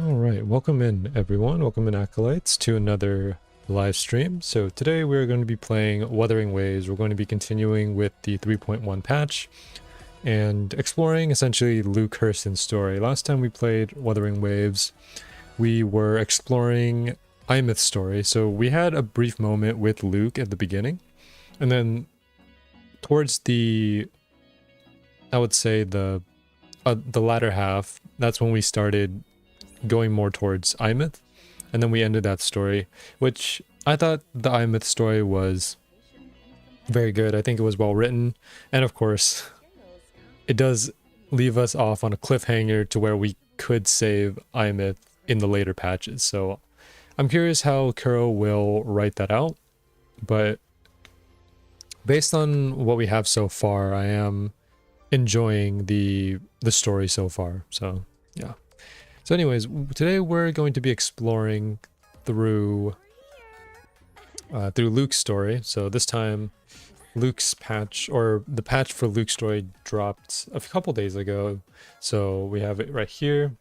All right, welcome in everyone, welcome in acolytes to another live stream. So today we're going to be playing Wuthering Waves. We're going to be continuing with the 3.1 patch and exploring essentially Luuk Herssen's story. Last time we played Wuthering Waves, we were exploring Ymeth's story. So we had a brief moment with Luuk at the beginning, and then towards the, I would say the latter half, that's when we started going more towards Ymeth, and then we ended that story, which I thought the Ymeth story was very good. I think it was well written, and of course it does leave us off on a cliffhanger to where we could save Ymeth in the later patches. So I'm curious how Kuro will write that out, but based on what we have so far, I am enjoying the story so far. So yeah. So anyways, today we're going to be exploring through Luuk's story. So this time Luuk's patch, or the patch for Luuk's story, dropped a couple days ago. So we have it right here.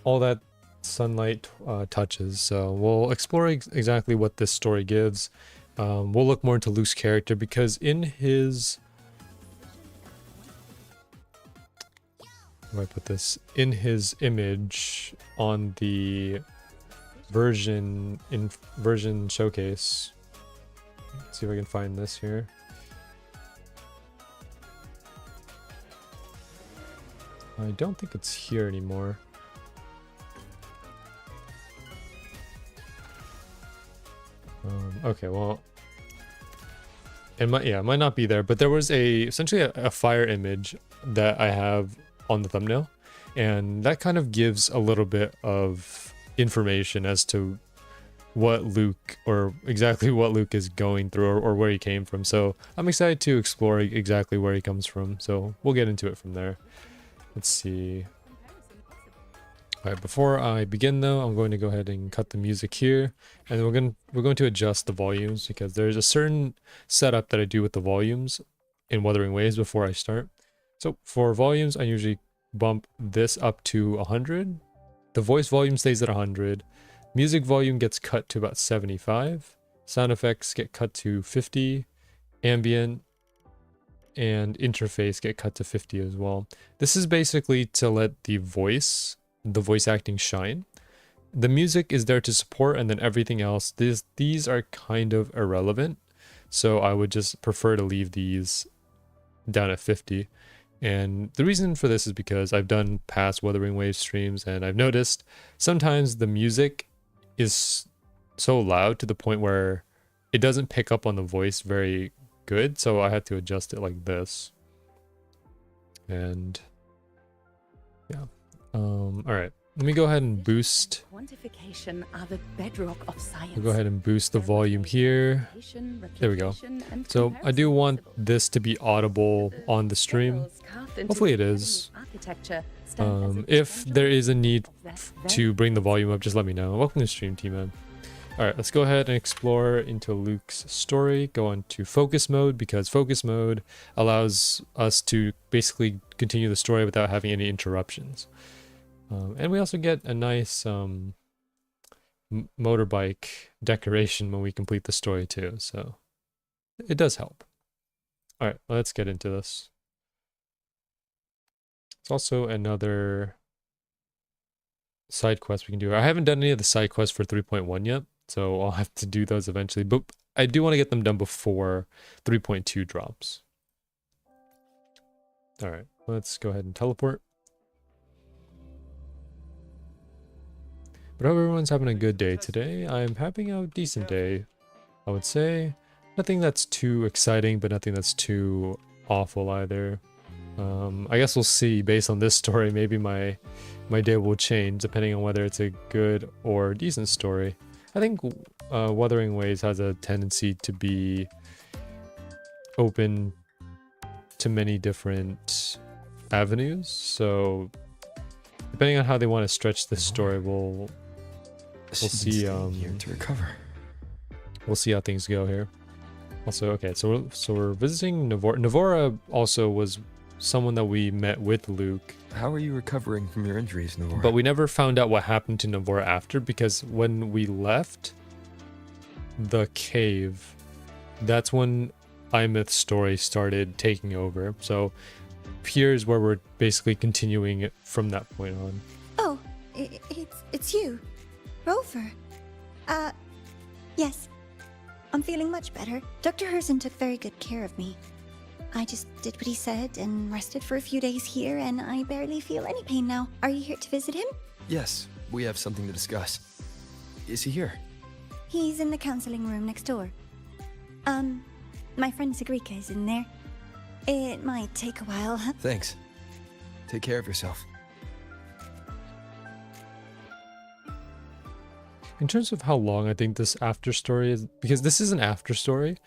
All that sunlight touches. So we'll explore exactly what this story gives. We'll look more into Luuk's character because in his... How do I put this? In his image on the version showcase. Let's see if I can find this here. I don't think it's here anymore. Okay, well, it might not be there, but there was essentially a fire image that I have on the thumbnail, and that kind of gives a little bit of information as to what Luuk, or exactly what Luuk is going through, or where he came from. So I'm excited to explore exactly where he comes from, so we'll get into it from there. Let's see. All right, before I begin though, I'm going to go ahead and cut the music here, and we're going to adjust the volumes because there's a certain setup that I do with the volumes in Wuthering Waves before I start. So for volumes, I usually bump this up to 100. The voice volume stays at 100. Music volume gets cut to about 75. Sound effects get cut to 50. Ambient and interface get cut to 50 as well. This is basically to let the voice acting shine. The music is there to support, and then everything else, these are kind of irrelevant. So I would just prefer to leave these down at 50. And the reason for this is because I've done past Wuthering Waves streams, and I've noticed sometimes the music is so loud to the point where it doesn't pick up on the voice very good, so I had to adjust it like this. And yeah, all right, let me go ahead and boost. Quantification are the bedrock of science. We'll go ahead and boost the volume here. There we go. So I do want this to be audible on the stream. Hopefully it is. If there is a need to bring the volume up, just let me know. Welcome to the stream, T-Man. Alright, let's go ahead and explore into Luuk's story. Go on to focus mode, because focus mode allows us to basically continue the story without having any interruptions. And we also get a nice motorbike decoration when we complete the story too, so it does help. Alright, let's get into this. It's also another side quest we can do. I haven't done any of the side quests for 3.1 yet, so I'll have to do those eventually, but I do want to get them done before 3.2 drops. Alright, let's go ahead and teleport. But I hope everyone's having a good day today. I'm having a decent day, I would say. Nothing that's too exciting, but nothing that's too awful either. I guess we'll see. Based on this story, maybe my day will change depending on whether it's a good or decent story. I think Wuthering Waves has a tendency to be open to many different avenues, so depending on how they want to stretch this story, we'll see. Here to recover. We'll see how things go here. Also, okay, so we're visiting Navora. Navora also was someone that we met with Luuk. How are you recovering from your injuries, Navora? But we never found out what happened to Navora after, because when we left the cave, that's when Ymith's story started taking over. So here's where we're basically continuing it from that point on. Oh, it's you, Rover. Yes. I'm feeling much better. Dr. Herssen took very good care of me. I just did what he said and rested for a few days here, and I barely feel any pain now. Are you here to visit him? Yes, we have something to discuss. Is he here? He's in the counseling room next door. My friend Sigrika is in there. It might take a while. Thanks. Take care of yourself. In terms of how long I think this after story is, because this is an after story,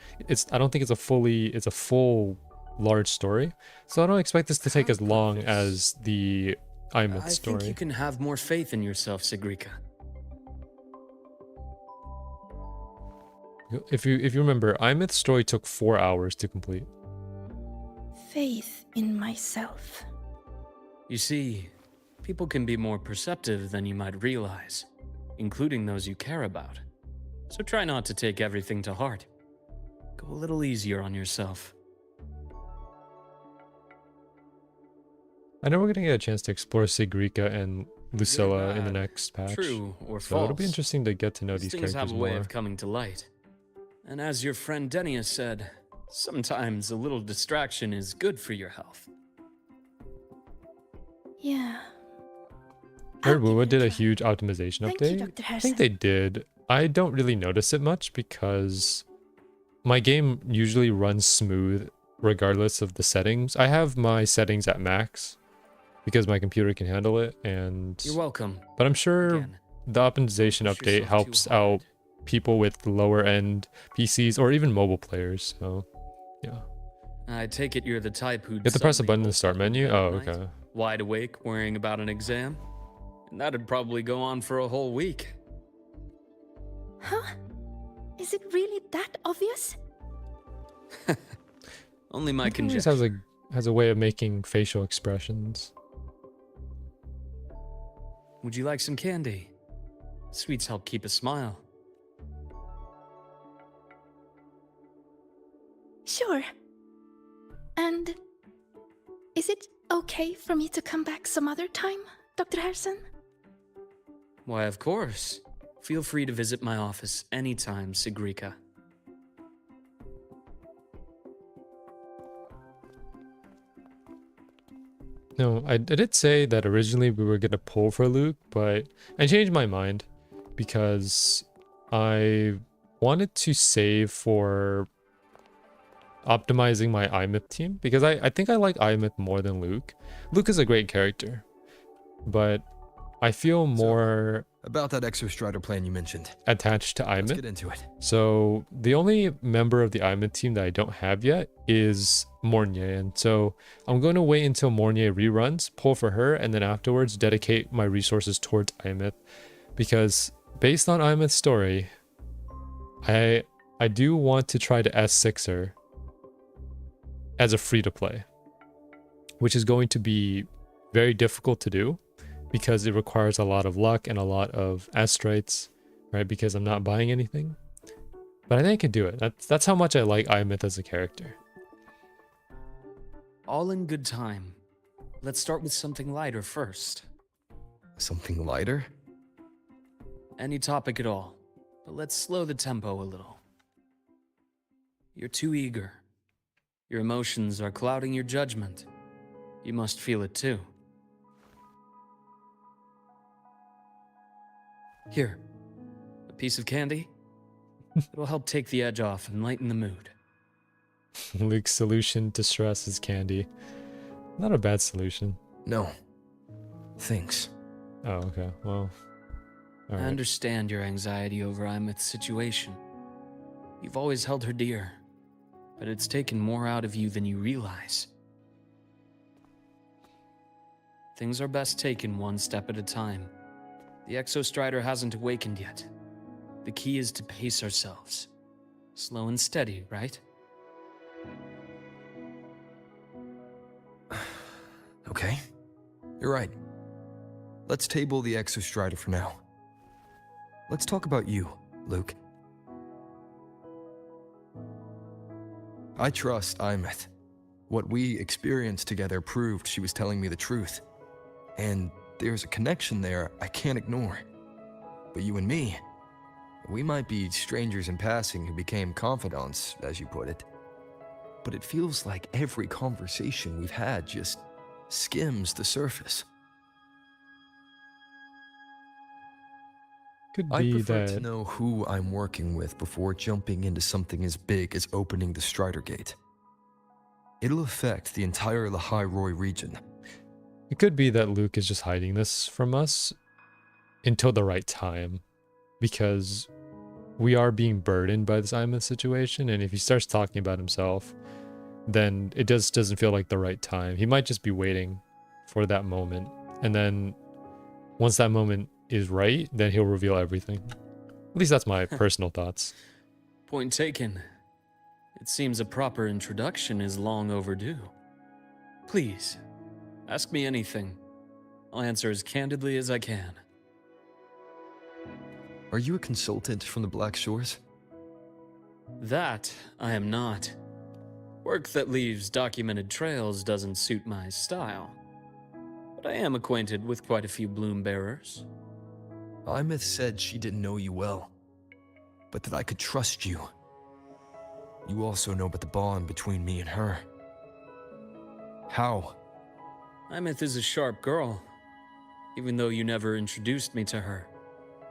I don't think it's a full large story. So I don't expect this to take as long as the Ymith story. I think you can have more faith in yourself, Sigrika. If you remember, Ymith's story took 4 hours to complete. Faith in myself. You see, people can be more perceptive than you might realize, including those you care about. So try not to take everything to heart. Go a little easier on yourself. I know we're gonna get a chance to explore Sigrika and Lucilla in the next patch. True or So false. it'll be interesting to get to know These these things characters have a way more. of coming to light. And as your friend Denia said, sometimes a little distraction is good for your health. Yeah. Heard I'll give Wuwa it a did a try. huge optimization Thank you, update. Dr. I think Herssen. they did. I don't really notice it much because my game usually runs smooth regardless of the settings. I have my settings at max because my computer can handle it, and You're welcome. but I'm sure Again, the optimization push update yourself helps too hard. out people with lower end PCs or even mobile players. So yeah. I take it you're the type who'd You have to press a suddenly button in the woke start up in menu. bed at Oh, night, okay. wide awake, worrying about an exam. And that'd probably go on for a whole week. Huh? Is it really that obvious? Only my It always conjecture. has a way of making facial expressions. Would you like some candy? Sweets help keep a smile. Sure. And is it okay for me to come back some other time, Dr. Herssen? Why, of course. Feel free to visit my office anytime, Sigrika. No, I did say that originally we were gonna pull for Luuk, but I changed my mind because I wanted to save for optimizing my Ymith team, because I think I like Ymith more than Luuk. Luuk is a great character, but I feel more About that Exostrider plan you mentioned. attached to Let's Ymith. get into it. So the only member of the Ymith team that I don't have yet is Mornier, and so I'm going to wait until Mornier reruns, pull for her, and then afterwards dedicate my resources towards Ymith, because based on Ymith's story, I do want to try to S6 her as a free-to-play, which is going to be very difficult to do because it requires a lot of luck and a lot of S-traits, right? Because I'm not buying anything. But I think I can do it. That's how much I like Ymith as a character. All in good time. Let's start with something lighter first. Something lighter? Any topic at all, but let's slow the tempo a little. You're too eager. Your emotions are clouding your judgment. You must feel it too. Here, a piece of candy. It'll help take the edge off and lighten the mood. Luke's solution to stress is candy. Not a bad solution. No. Thanks. Oh, okay. Well, all I right. understand your anxiety over Ymith's situation. You've always held her dear, but it's taken more out of you than you realize. Things are best taken one step at a time. The Exostrider hasn't awakened yet. The key is to pace ourselves. Slow and steady, right? Okay? You're right. Let's table the Exostrider for now. Let's talk about you, Luuk. I trust Imeth. What we experienced together proved she was telling me the truth. And there's a connection there I can't ignore. But you and me, we might be strangers in passing who became confidants, as you put it. But it feels like every conversation we've had just skims the surface. Could I be prefer that to know who I'm working with before jumping into something as big as opening the Strider Gate. It'll affect the entire Yrthheim region. it could be that Luuk is just hiding this from us until the right time, because we are being burdened by this Imeth situation, and if he starts talking about himself, then it just doesn't feel like the right time. He might just be waiting for that moment, and then once that moment is right, then he'll reveal everything. At least that's my personal thoughts. Point taken. It seems a proper introduction is long overdue. Please, ask me anything. I'll answer as candidly as I can. Are you a consultant from the Black Shores? That I am not. Work that leaves documented trails doesn't suit my style. But I am acquainted with quite a few bloom bearers. Imeth said she didn't know you well, but that I could trust you. You also know about the bond between me and her. How? Imeth is a sharp girl. Even though you never introduced me to her,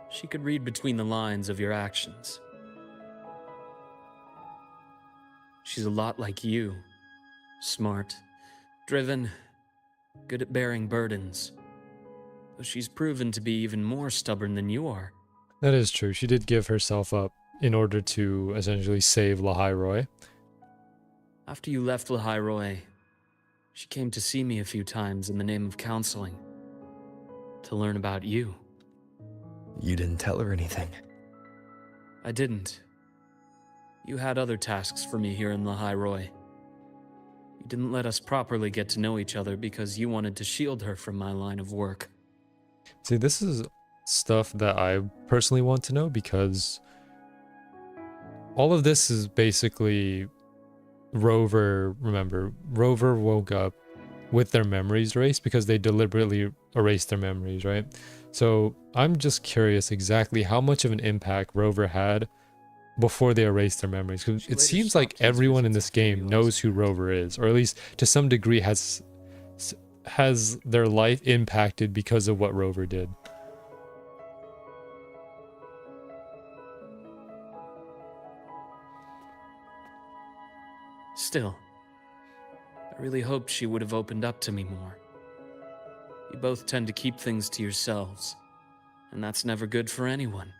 she could read between the lines of your actions. She's a lot like you. Smart, driven, good at bearing burdens. Though she's proven to be even more stubborn than you are. That is true. She did give herself up in order to essentially save Yrthheim. After you left Yrthheim, she came to see me a few times in the name of counseling. To learn about you. You didn't tell her anything. I didn't. You had other tasks for me here in Yrthheim. You didn't let us properly get to know each other because you wanted to shield her from my line of work. See, this is stuff that I personally want to know, because all of this is basically Rover. Remember, Rover woke up with their memories erased because they deliberately erased their memories, right? So I'm just curious exactly how much of an impact Rover had before they erased their memories. Because it seems like everyone in this game knows who Rover is, or at least to some degree has their life impacted because of what Rover did. Still, I really hoped she would have opened up to me more. You both tend to keep things to yourselves, and that's never good for anyone.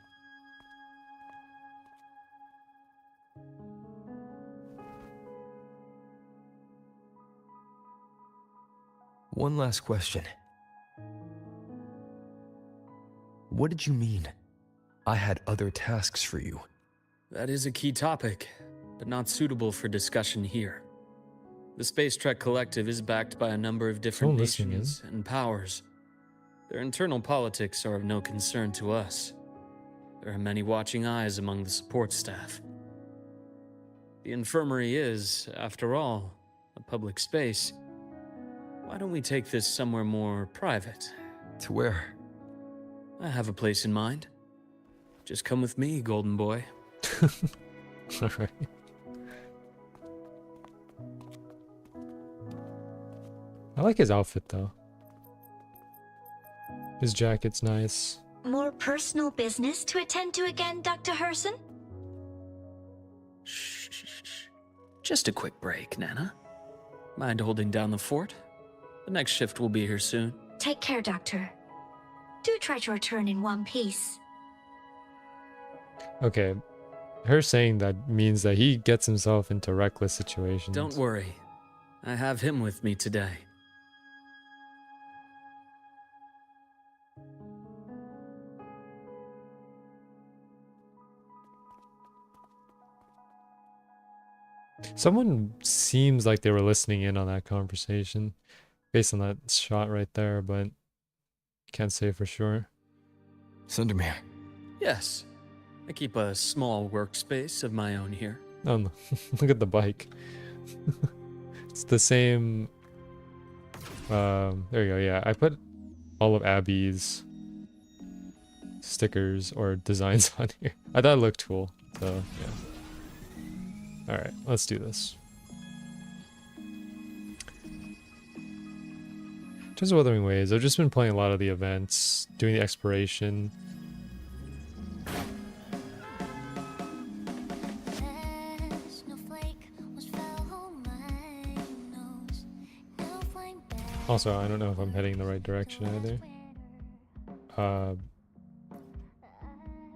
One last question. What did you mean? I had other tasks for you. That is a key topic, but not suitable for discussion here. The Space Trek Collective is backed by a number of different Someone listening nations and powers. Their internal politics are of no concern to us. There are many watching eyes among the support staff. The infirmary is, after all, a public space. Why don't we take this somewhere more private? To where? I have a place in mind. Just come with me, golden boy. Alright. I like his outfit though. His jacket's nice. More personal business to attend to again, Dr. Herssen? Shh, shh, shh, shh. Just a quick break, Nana. Mind holding down the fort? The next shift will be here soon. Take care, Doctor. Do try to return in one piece. Okay. Her saying that means that he gets himself into reckless situations. Don't worry. I have him with me today. Someone seems like they were listening in on that conversation. based on that shot right there, but can't say for sure. Sundermere. Yes. I keep a small workspace of my own here. Oh, no. Look at the bike. It's the same. There you go. Yeah, I put all of Abby's stickers or designs on here. I thought it looked cool. So yeah. All right, let's do this. In terms of Wuthering Waves, I've just been playing a lot of the events, doing the exploration. Also, I don't know if I'm heading in the right direction either.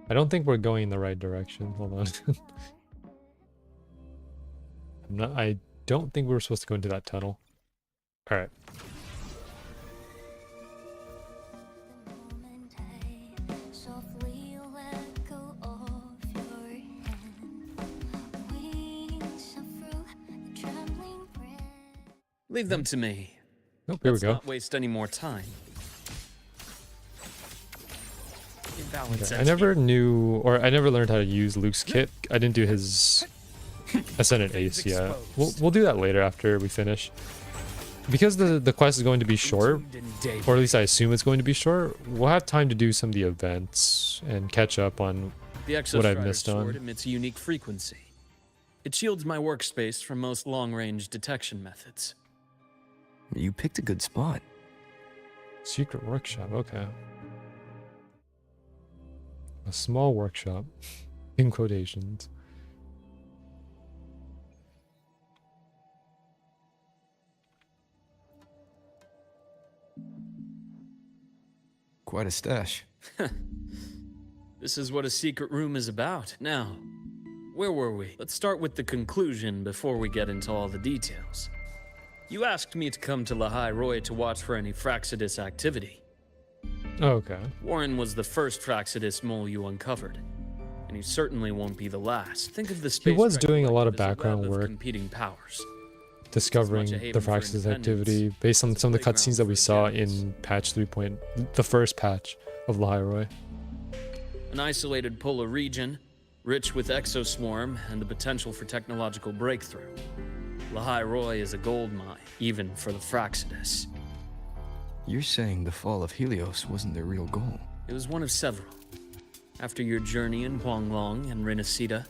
I don't think we're going in the right direction. Hold on. I don't think we were supposed to go into that tunnel. All right. Leave them to me. Oh, here we Let's go. not waste any more time. Okay. I never knew, or I never learned how to use Luke's kit. I didn't do his Ascendant Ace yet. We'll do that later after we finish. Because the quest is going to be short, or at least I assume it's going to be short, we'll have time to do some of the events and catch up on what I've missed on. Sword emits a unique frequency. It shields my workspace from most long-range detection methods. You picked a good spot. Secret workshop, okay. A small workshop, in quotations. Quite a stash. This is what a secret room is about. Now, where were we? Let's start with the conclusion before we get into all the details. You asked me to come to Lahai Roy to watch for any Fraxidus activity. Oh, okay. Warren was the first Fraxidus mole you uncovered, and he certainly won't be the last. Think of the space. He was doing a lot of as a web background of work, computing powers. discovering As much a the haven for Fraxis activity independence based on as a some of the playground cutscenes that we for saw agents. in patch 3. The first patch of Lahai Roy. An isolated polar region, rich with exoswarm and the potential for technological breakthrough. Lahai Roy is a gold mine, even for the Fraxidus. You're saying the fall of Helios wasn't their real goal? It was one of several. After your journey in Huanglong and Renacida,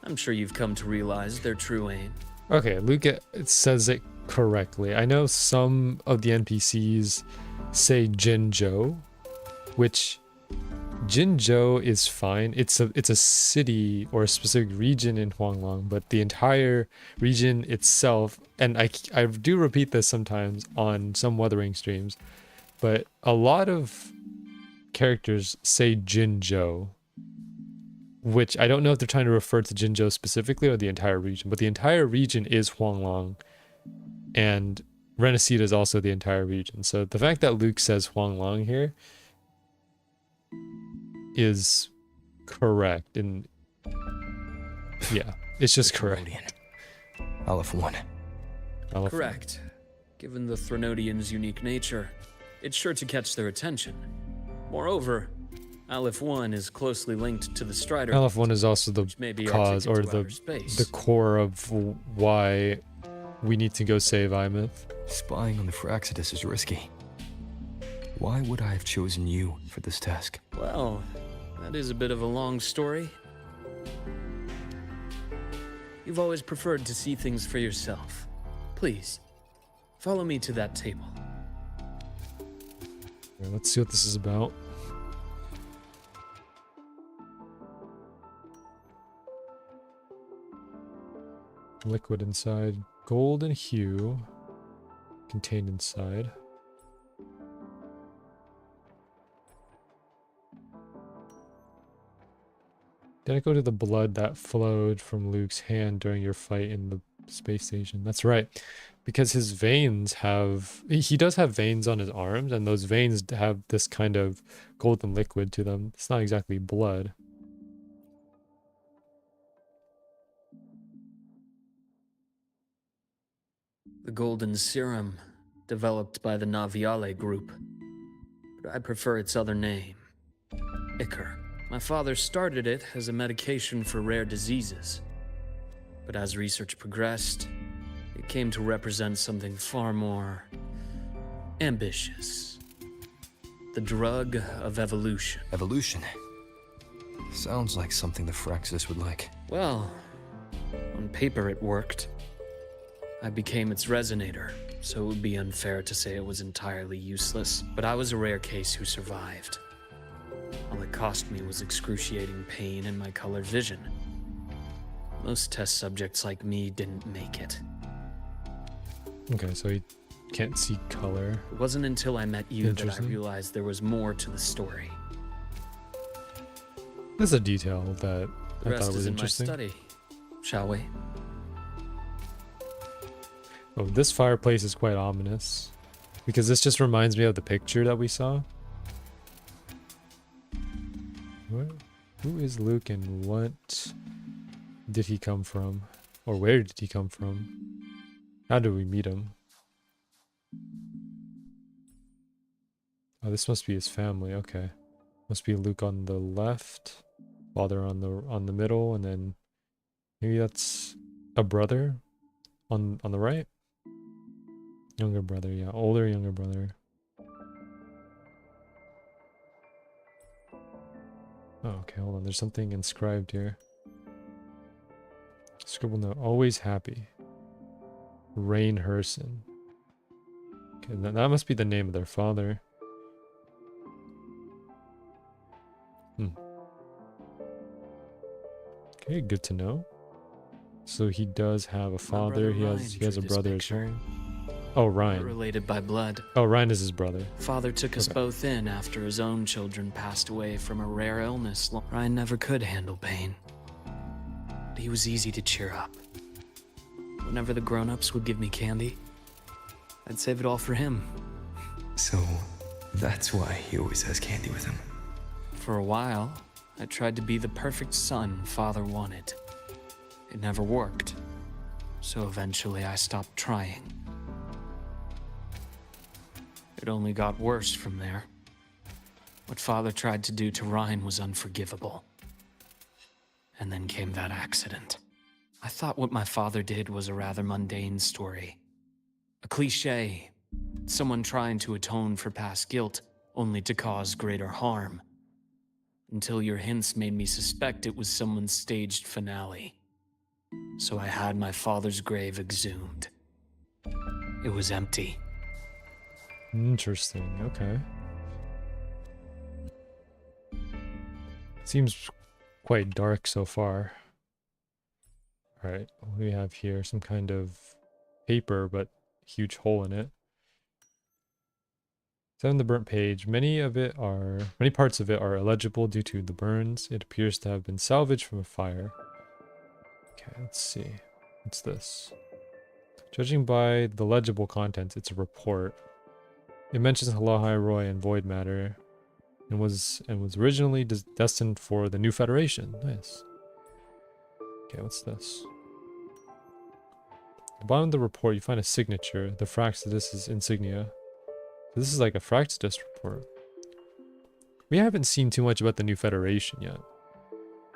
I'm sure you've come to realize their true aim. Okay, Luke it says it correctly. I know some of the NPCs say Jinzhou, which Jinzhou is fine. It's a city or a specific region in Huanglong, but the entire region itself, and I do repeat this sometimes on some Wuthering streams, but a lot of characters say Jinzhou, which I don't know if they're trying to refer to Jinzhou specifically or the entire region, but the entire region is Huanglong, and Renacida is also the entire region. So the fact that Luke says Huanglong here is correct, and yeah, it's just correct. Aleph 1. Correct. Given the Threnodians' unique nature, it's sure to catch their attention. Moreover, Aleph 1 is closely linked to the Strider. Aleph 1 is also the may be our cause ticket or to outer space. the core of why we need to go save Imeth. Spying on the Fraxidus is risky. Why would I have chosen you for this task? Well, that is a bit of a long story. You've always preferred to see things for yourself. Please, follow me to that table. Okay, let's see what this is about. Liquid inside. Golden hue contained inside. Did I go to the blood that flowed from Luke's hand during your fight in the space station? That's right. Because his veins have... He does have veins on his arms, and those veins have this kind of golden liquid to them. It's not exactly blood. The golden serum. developed by the Naviale group, but I prefer its other name, Ichor. My father started it as a medication for rare diseases, but as research progressed, it came to represent something far more ambitious. The drug of evolution. Evolution. Sounds like something the Fraxis would like. Well, on paper it worked. I became its resonator, so it would be unfair to say it was entirely useless. But I was a rare case who survived. All it cost me was excruciating pain and my colored vision. Most test subjects like me didn't make it. Okay, so he can't see color. It wasn't until I met you that I realized there was more to the story. That's a detail that The I rest thought was is in my interesting. study, shall we? Oh, this fireplace is quite ominous, because this just reminds me of the picture that we saw. Who is Luuk and what did he come from? Or where did he come from? How did we meet him? Oh, this must be his family. Okay, must be Luuk on the left, father on the middle, and then maybe that's a brother on the right. Younger brother, yeah, older younger brother. Oh, okay, hold on. There's something inscribed here. Scribble note. Always happy. Rain Herssen. Okay, that must be the name of their father. Okay, good to know. So he does have a father. He has a brother as well. Oh, We're Ryan. related by blood. Oh, Ryan is his brother. Father took us Okay. both in after his own children passed away from a rare illness. Ryan never could handle pain, but he was easy to cheer up. Whenever the grown-ups would give me candy, I'd save it all for him. So, that's why he always has candy with him. For a while, I tried to be the perfect son Father wanted. It never worked, so eventually I stopped trying. It only got worse from there. What Father tried to do to Ryan was unforgivable. And then came that accident. I thought what my father did was a rather mundane story. A cliché. Someone trying to atone for past guilt, only to cause greater harm. Until your hints made me suspect it was someone's staged finale. So I had my father's grave exhumed. It was empty. Interesting. Okay. Seems quite dark so far. Alright, what do we have here? Some kind of paper, but huge hole in it. 7, the burnt page. Many parts of it are illegible due to the burns. It appears to have been salvaged from a fire. Okay, let's see. What's this? Judging by the legible contents, it's a report. It mentions Halahai Roy and void matter, and was originally destined for the new Federation. Nice. Okay, what's this? At the bottom of the report, you find a signature, the Fraxidus' insignia. So this is like a Fraxidus report. We haven't seen too much about the new Federation yet.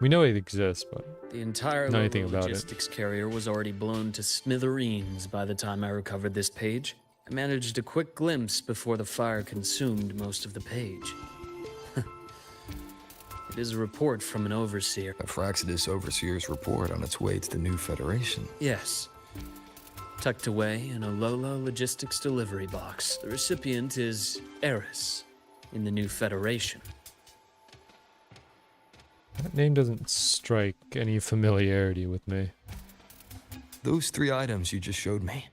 We know it exists, but The entire Know anything about it. logistics carrier was already blown to smithereens by the time I recovered this page. I managed a quick glimpse before the fire consumed most of the page. It is a report from an overseer. A Fraxidus Overseer's report on its way to the new Federation. Yes. Tucked away in a Lola logistics delivery box. The recipient is Eris in the new Federation. that name doesn't strike any familiarity with me. Those 3 items you just showed me.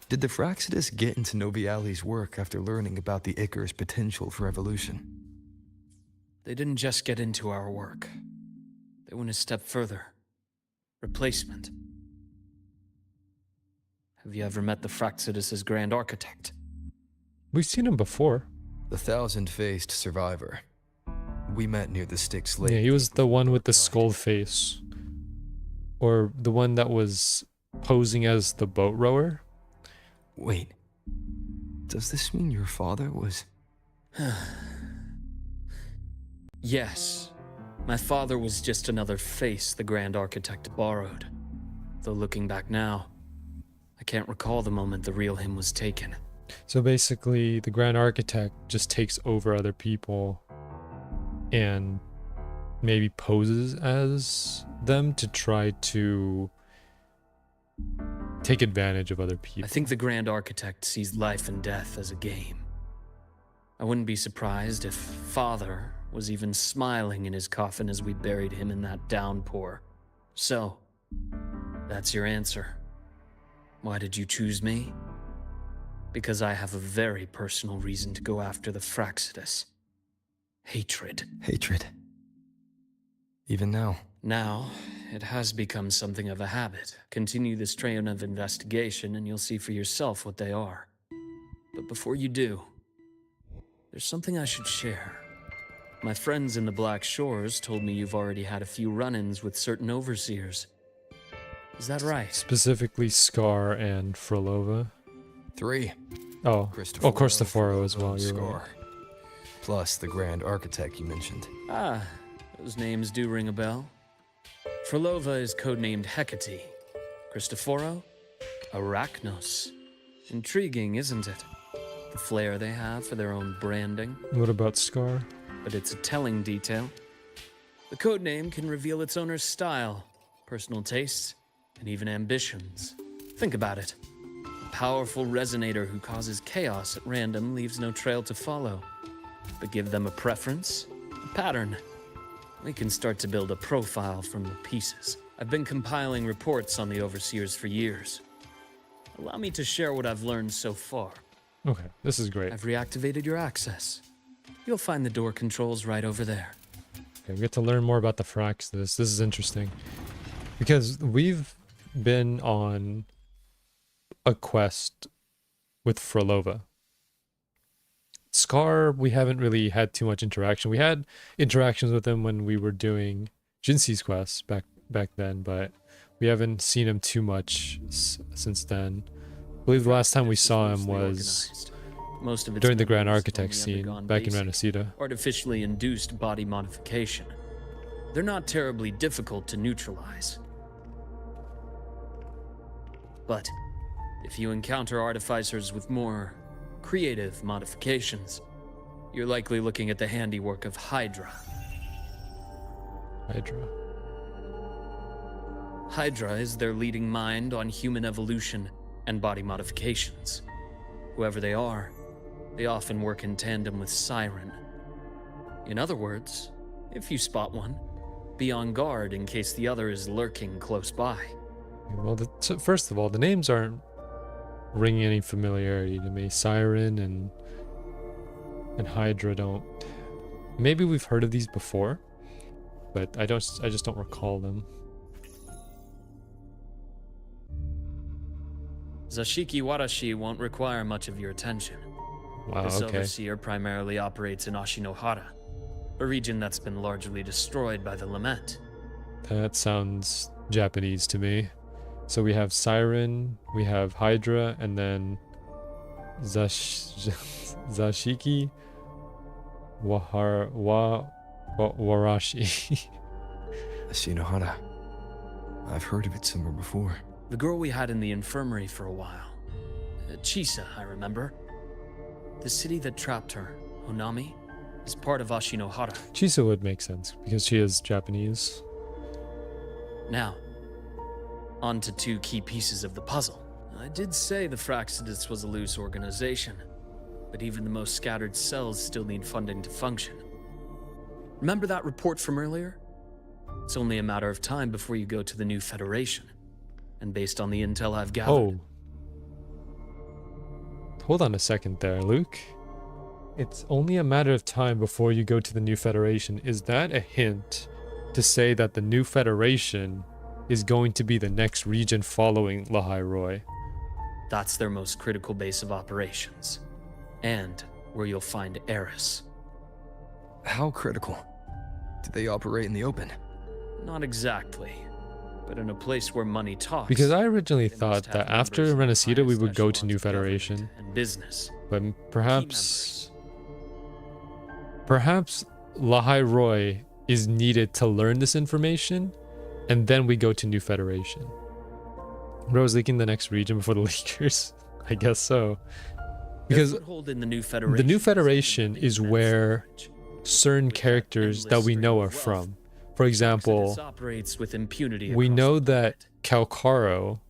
Did the Fraxidus get into Noviali's work after learning about the Ichor's potential for evolution? They didn't just get into our work. They went a step further. Replacement. Have you ever met the Fraxidus' Grand Architect? We've seen him before. The thousand-faced survivor. We met near the Styx Lake. Yeah, he was the one with the skull face. Or the one that was posing as the boat rower. Wait, Does this mean your father was... Yes. My father was just another face the Grand Architect borrowed. Though looking back now, I can't recall the moment the real him was taken. So basically, the Grand Architect just takes over other people and maybe poses as them to try to take advantage of other people. I think the Grand Architect sees life and death as a game. I wouldn't be surprised if Father was even smiling in his coffin as we buried him in that downpour. So, that's your answer. Why did you choose me? Because I have a very personal reason to go after the Fraxidus. Hatred. Hatred. Even now. Now, it has become something of a habit. Continue this train of investigation and you'll see for yourself what they are. But before you do, there's something I should share. My friends in the Black Shores told me you've already had a few run-ins with certain overseers. Is that right? Specifically Scar and Frolova. 3. Oh, Cristoforo as well, you're right. Scar. Plus the Grand Architect you mentioned. Ah, those names do ring a bell. Frolova is codenamed Hecate. Cristoforo? Arachnos. Intriguing, isn't it? The flair they have for their own branding. What about Scar? But it's a telling detail. The codename can reveal its owner's style, personal tastes, and even ambitions. Think about it. A powerful resonator who causes chaos at random leaves no trail to follow. But give them a preference, a pattern. We can start to build a profile from the pieces. I've been compiling reports on the Overseers for years. Allow me to share what I've learned so far. Okay, this is great. I've reactivated your access. You'll find the door controls right over there. Okay, we get to learn more about the Frax. This is interesting. Because we've been on a quest with Frolova. Scar, we haven't really had too much interaction. We had interactions with him when we were doing Jinxi's quest back then, but we haven't seen him too much since then. I believe the last time we saw him was most of it's during the Grand members Architect only scene undergone back in basic, Renacida. artificially induced body modification. They're not terribly difficult to neutralize. But if you encounter artificers with more creative modifications, you're likely looking at the handiwork of Hydra. Hydra is their leading mind on human evolution and body modifications. Whoever they are, they often work in tandem with Siren. In other words, if you spot one, be on guard in case the other is lurking close by. Well, so first of all, the names aren't ringing any familiarity to me. Siren and Hydra don't. Maybe we've heard of these before, but I just don't recall them. Zashiki Warashi won't require much of your attention. Wow, This okay. overseer primarily operates in Ashinohara, a region that's been largely destroyed by the Lament. That sounds Japanese to me. So we have Siren, we have Hydra, and then Zashiki Warashi. Ashinohara. I've heard of it somewhere before. The girl we had in the infirmary for a while. Chisa, I remember. The city that trapped her, Honami, is part of Ashinohara. Chisa would make sense because she is Japanese. Now, on to 2 key pieces of the puzzle. I did say the Fraxidus was a loose organization, but even the most scattered cells still need funding to function. Remember that report from earlier? It's only a matter of time before you go to the new Federation. And based on the intel I've gathered... Oh. Hold on a second there, Luke. It's only a matter of time before you go to the new Federation. Is that a hint to say that the new Federation is going to be the next region following Lahai Roy? That's their most critical base of operations. And where you'll find Eris. How critical? Do they operate in the open? Not exactly, but in a place where money talks. Because I originally they thought must have that after members of the Renacida we highest would go to echelons New of government Federation. and business. But Key perhaps members. Lahai Roy is needed to learn this information, and then we go to New Federation. Bro is leaking the next region before the leakers. I guess so. Because Their foothold in the New the New Federation is where certain characters that we know are from. For example, operates with impunity we across know the that planet. Kalkaro,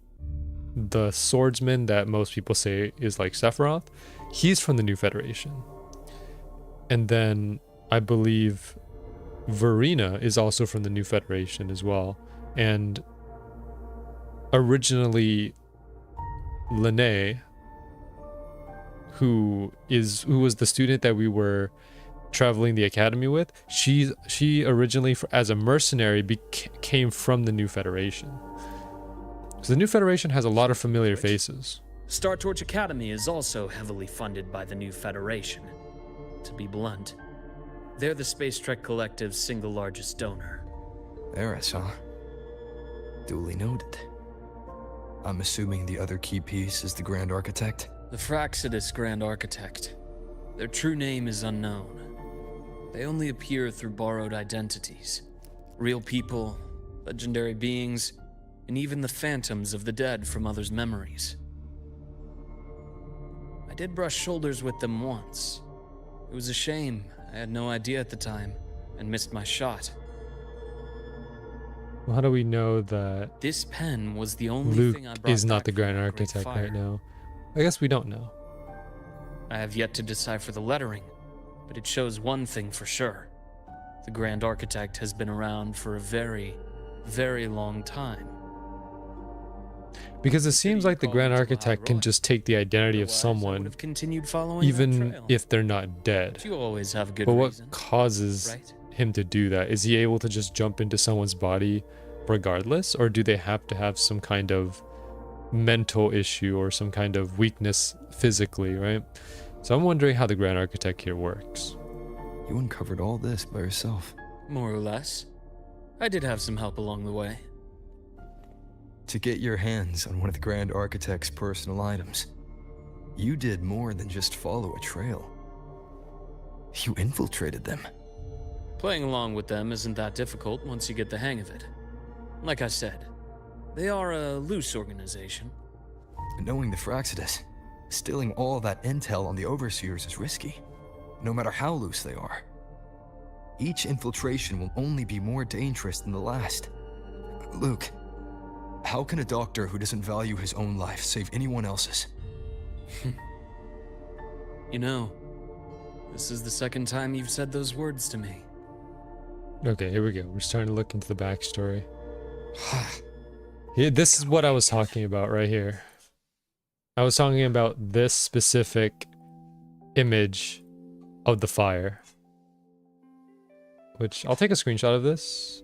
the swordsman that most people say is like Sephiroth, he's from the New Federation. And then I believe Verena is also from the New Federation as well. And originally Lene, who was the student that we were traveling the academy with, she originally as a mercenary came from the New Federation. So the New Federation has a lot of familiar faces. Star Torch Academy is also heavily funded by the New Federation. To be blunt, they're the Space Trek Collective's single largest donor. Eris, huh? Duly noted. I'm assuming the other key piece is the Grand Architect? The Fraxidus Grand Architect. Their true name is unknown. They only appear through borrowed identities. Real people, legendary beings, and even the phantoms of the dead from others' memories. I did brush shoulders with them once. It was a shame. I had no idea at the time, and missed my shot. Well, how do we know that This pen was the only Luuk thing I brought is not back the from Grand that great Architect fire. right now? I guess we don't know. I have yet to decipher the lettering, but it shows one thing for sure. The Grand Architect has been around for a very, very long time. Because it seems like the call Grand him to Architect Lahai can Roy. just take the identity of Otherwise, I someone, would have continued following that even trail. if they're not dead. But you always have good But what reason, causes right? him to do that? Is he able to just jump into someone's body regardless? Or do they have to have some kind of mental issue or some kind of weakness physically, right? So I'm wondering how the Grand Architect here works. You uncovered all this by yourself. More or less. I did have some help along the way. To get your hands on one of the Grand Architect's personal items, you did more than just follow a trail. You infiltrated them. Playing along with them isn't that difficult once you get the hang of it. Like I said, they are a loose organization. Knowing the Fraxidus, stealing all that intel on the Overseers is risky, no matter how loose they are. Each infiltration will only be more dangerous than the last. Luuk, how can a doctor who doesn't value his own life save anyone else's? You know, this is the second time you've said those words to me. Okay, here we go. We're starting to look into the backstory. Yeah, this is what I was talking about right here. I was talking about this specific image of the fire. Which, I'll take a screenshot of this.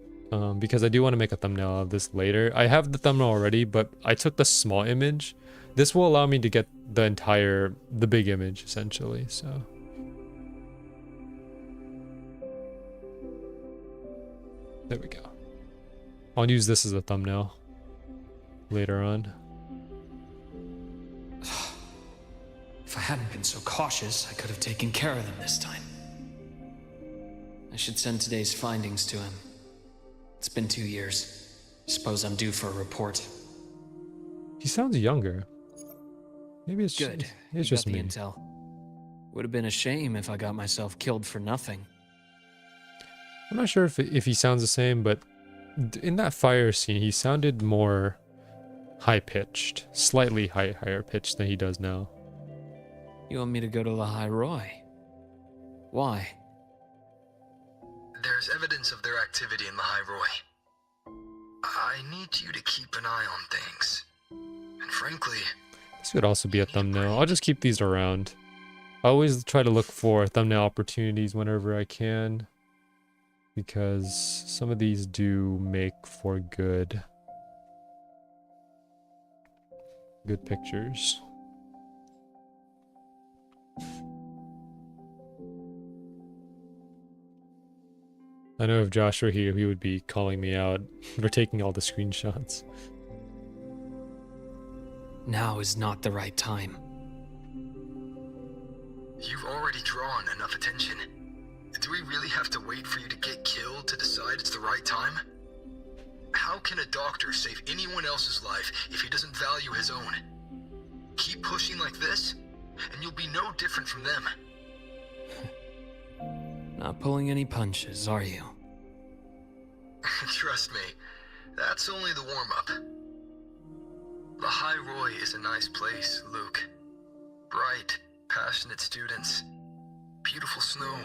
Because I do want to make a thumbnail of this later. I have the thumbnail already, but I took the small image. This will allow me to get the big image, essentially, so. There we go. I'll use this as a thumbnail later on. If I hadn't been so cautious, I could have taken care of them this time. I should send today's findings to him. It's been 2 years. Suppose I'm due for a report. He sounds younger. Maybe it's Good. it's You just got the me. intel. Would have been a shame if I got myself killed for nothing. I'm not sure if he sounds the same, but in that fire scene, he sounded more high-pitched, slightly higher pitched than he does now. You want me to go to Lahai Roy? Why? There's evidence of their activity in Lahai Roy. I need you to keep an eye on things. And frankly, This could also be a thumbnail. I'll just keep these around. I always try to look for thumbnail opportunities whenever I can, because some of these do make for good pictures. I know if Josh were here, he would be calling me out for taking all the screenshots. Now is not the right time. You've already drawn enough attention. Do we really have to wait for you to get killed to decide it's the right time? How can a doctor save anyone else's life if he doesn't value his own? Keep pushing like this, and you'll be no different from them. Not pulling any punches, are you? Trust me, that's only the warm-up. The High Roy is a nice place, Luuk. Bright, passionate students. Beautiful snow.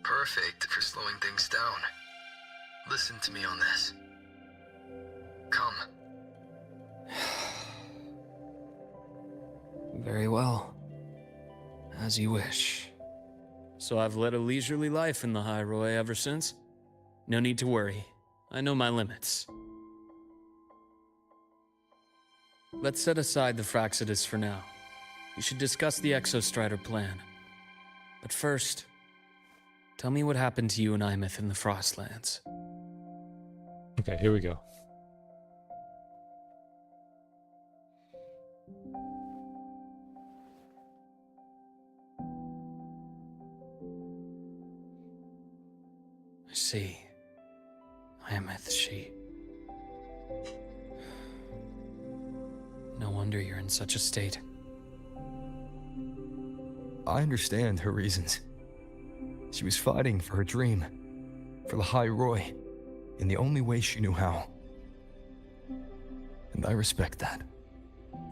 Perfect for slowing things down. Listen to me on this. Come. Very well. As you wish. So I've led a leisurely life in the High Roy ever since. No need to worry. I know my limits. Let's set aside the Fraxidus for now. We should discuss the Exostrider plan. But first, tell me what happened to you and Imeth in the Frostlands. Okay, here we go. I see. Imeth, she... No wonder you're in such a state. I understand her reasons. She was fighting for her dream, for the High Roy, in the only way she knew how. And I respect that,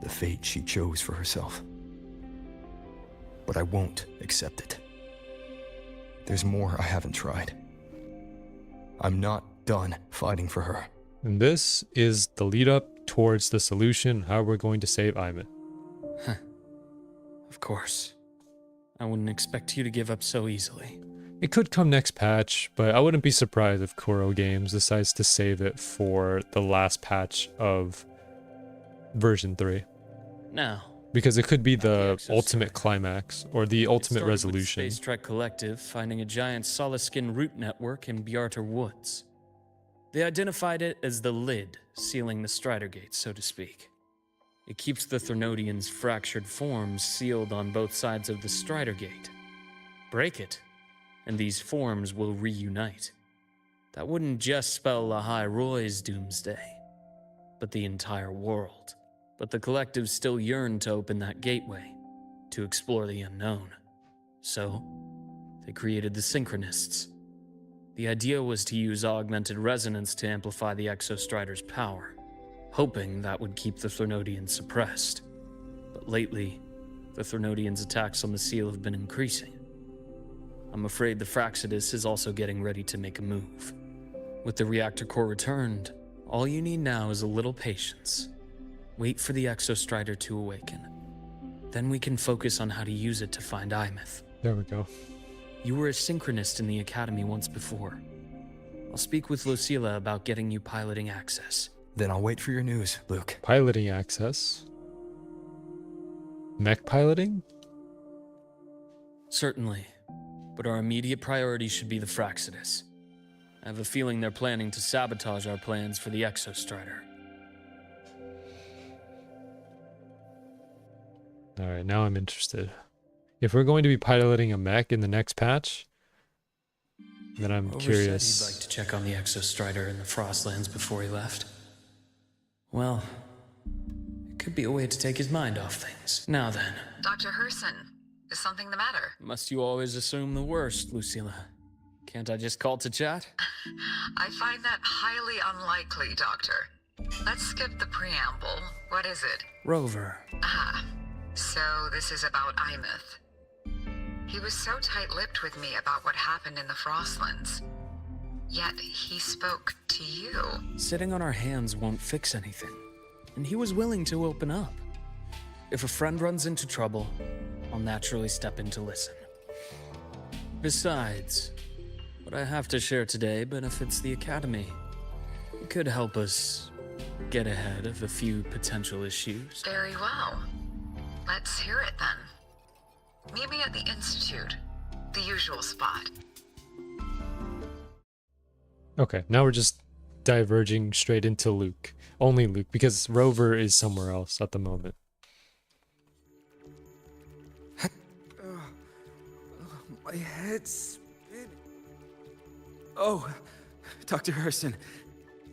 the fate she chose for herself. But I won't accept it. There's more I haven't tried. I'm not done fighting for her. And this is the lead up towards the solution, how we're going to save Imeth. Of course. I wouldn't expect you to give up so easily. It could come next patch, but I wouldn't be surprised if Kuro Games decides to save it for the last patch of version 3. Now, Because it could be the Exostrider. ultimate climax, or the ultimate It started with the resolution. Space Trek Collective finding a giant Solaskin root network in Bjarter Woods. They identified it as the lid, sealing the Strider Gate, so to speak. It keeps the Thernodians' fractured forms sealed on both sides of the Strider Gate. Break it, and these forms will reunite. That wouldn't just spell the High Roy's doomsday, but the entire world. But the Collective still yearned to open that gateway, to explore the unknown. So, they created the Synchronists. The idea was to use augmented resonance to amplify the Exostrider's power, hoping that would keep the Thernodians suppressed. But lately, the Thernodians' attacks on the seal have been increasing. I'm afraid the Fraxidus is also getting ready to make a move. With the reactor core returned, all you need now is a little patience. Wait for the Exostrider to awaken. Then we can focus on how to use it to find Imeth. There we go. You were a synchronist in the Academy once before. I'll speak with Lucilla about getting you piloting access. Then I'll wait for your news, Luuk. Piloting access. Mech piloting? Certainly, but our immediate priority should be the Fraxidus. I have a feeling they're planning to sabotage our plans for the Exostrider. Alright, now I'm interested. If we're going to be piloting a mech in the next patch, then I'm Rover curious. said he'd like to check on the Exostrider in the Frostlands before he left. Well, it could be a way to take his mind off things. Now then, Dr. Herssen, is something the matter? must you always assume the worst, Lucilla? Can't I just call to chat? I find that highly unlikely, Doctor. Let's skip the preamble. What is it? Rover. So this is about Imeth. He was so tight-lipped with me about what happened in the Frostlands. Yet he spoke to you. Sitting on our hands won't fix anything, and he was willing to open up. If a friend runs into trouble, I'll naturally step in to listen. Besides, what I have to share today benefits the Academy. It could help us get ahead of a few potential issues. Very well. Let's hear it then. Meet me at the Institute. The usual spot. Okay, now we're just diverging straight into Luuk. Only Luuk, because Rover is somewhere else at the moment. My head's spinning. Oh, Dr. Herssen.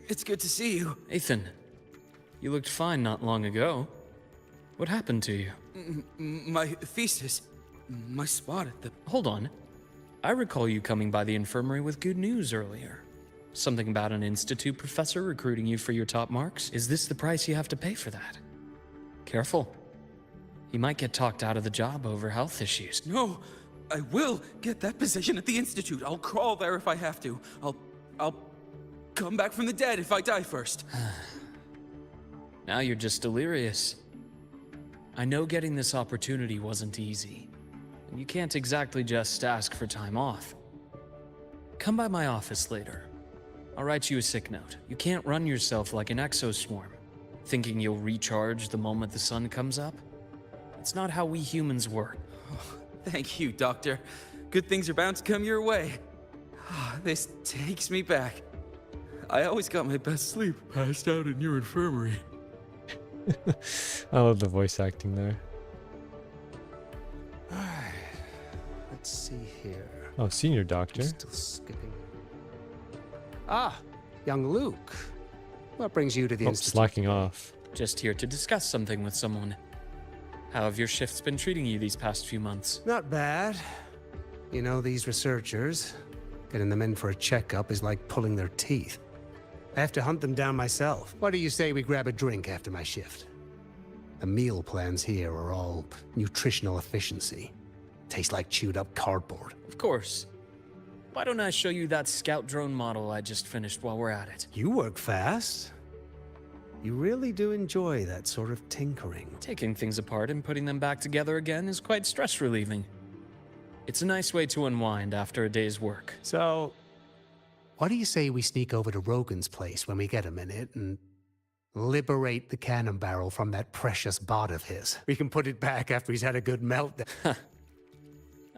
It's good to see you. Ethan, you looked fine not long ago. What happened to you? My thesis. My spot at the... Hold on. I recall you coming by the infirmary with good news earlier. Something about an institute professor recruiting you for your top marks? Is this the price you have to pay for that? Careful. You might get talked out of the job over health issues. No, I will get that position at the institute. I'll crawl there if I have to. I'll come back from the dead if I die first. Now you're just delirious. I know getting this opportunity wasn't easy. And you can't exactly just ask for time off. Come by my office later. I'll write you a sick note. You can't run yourself like an exoswarm, thinking you'll recharge the moment the sun comes up. It's not how we humans work. Oh, thank you, Doctor. Good things are bound to come your way. This takes me back. I always got my best sleep passed out in your infirmary. I love the voice acting there. Let's see here. Oh, senior doctor. Still skipping. Ah, young Luuk. What brings you to the institute? Slacking off. Just here to discuss something with someone. How have your shifts been treating you these past few months? Not bad. You know, these researchers, getting them in for a checkup is like pulling their teeth. I have to hunt them down myself. What do you say we grab a drink after my shift? The meal plans here are all nutritional efficiency. Taste like chewed up cardboard. Of course. Why don't I show you that scout drone model I just finished while we're at it? You work fast. You really do enjoy that sort of tinkering. Taking things apart and putting them back together again is quite stress relieving. It's a nice way to unwind after a day's work. So, what do you say we sneak over to Rogan's place when we get a minute and liberate the cannon barrel from that precious bot of his? We can put it back after he's had a good meltdown.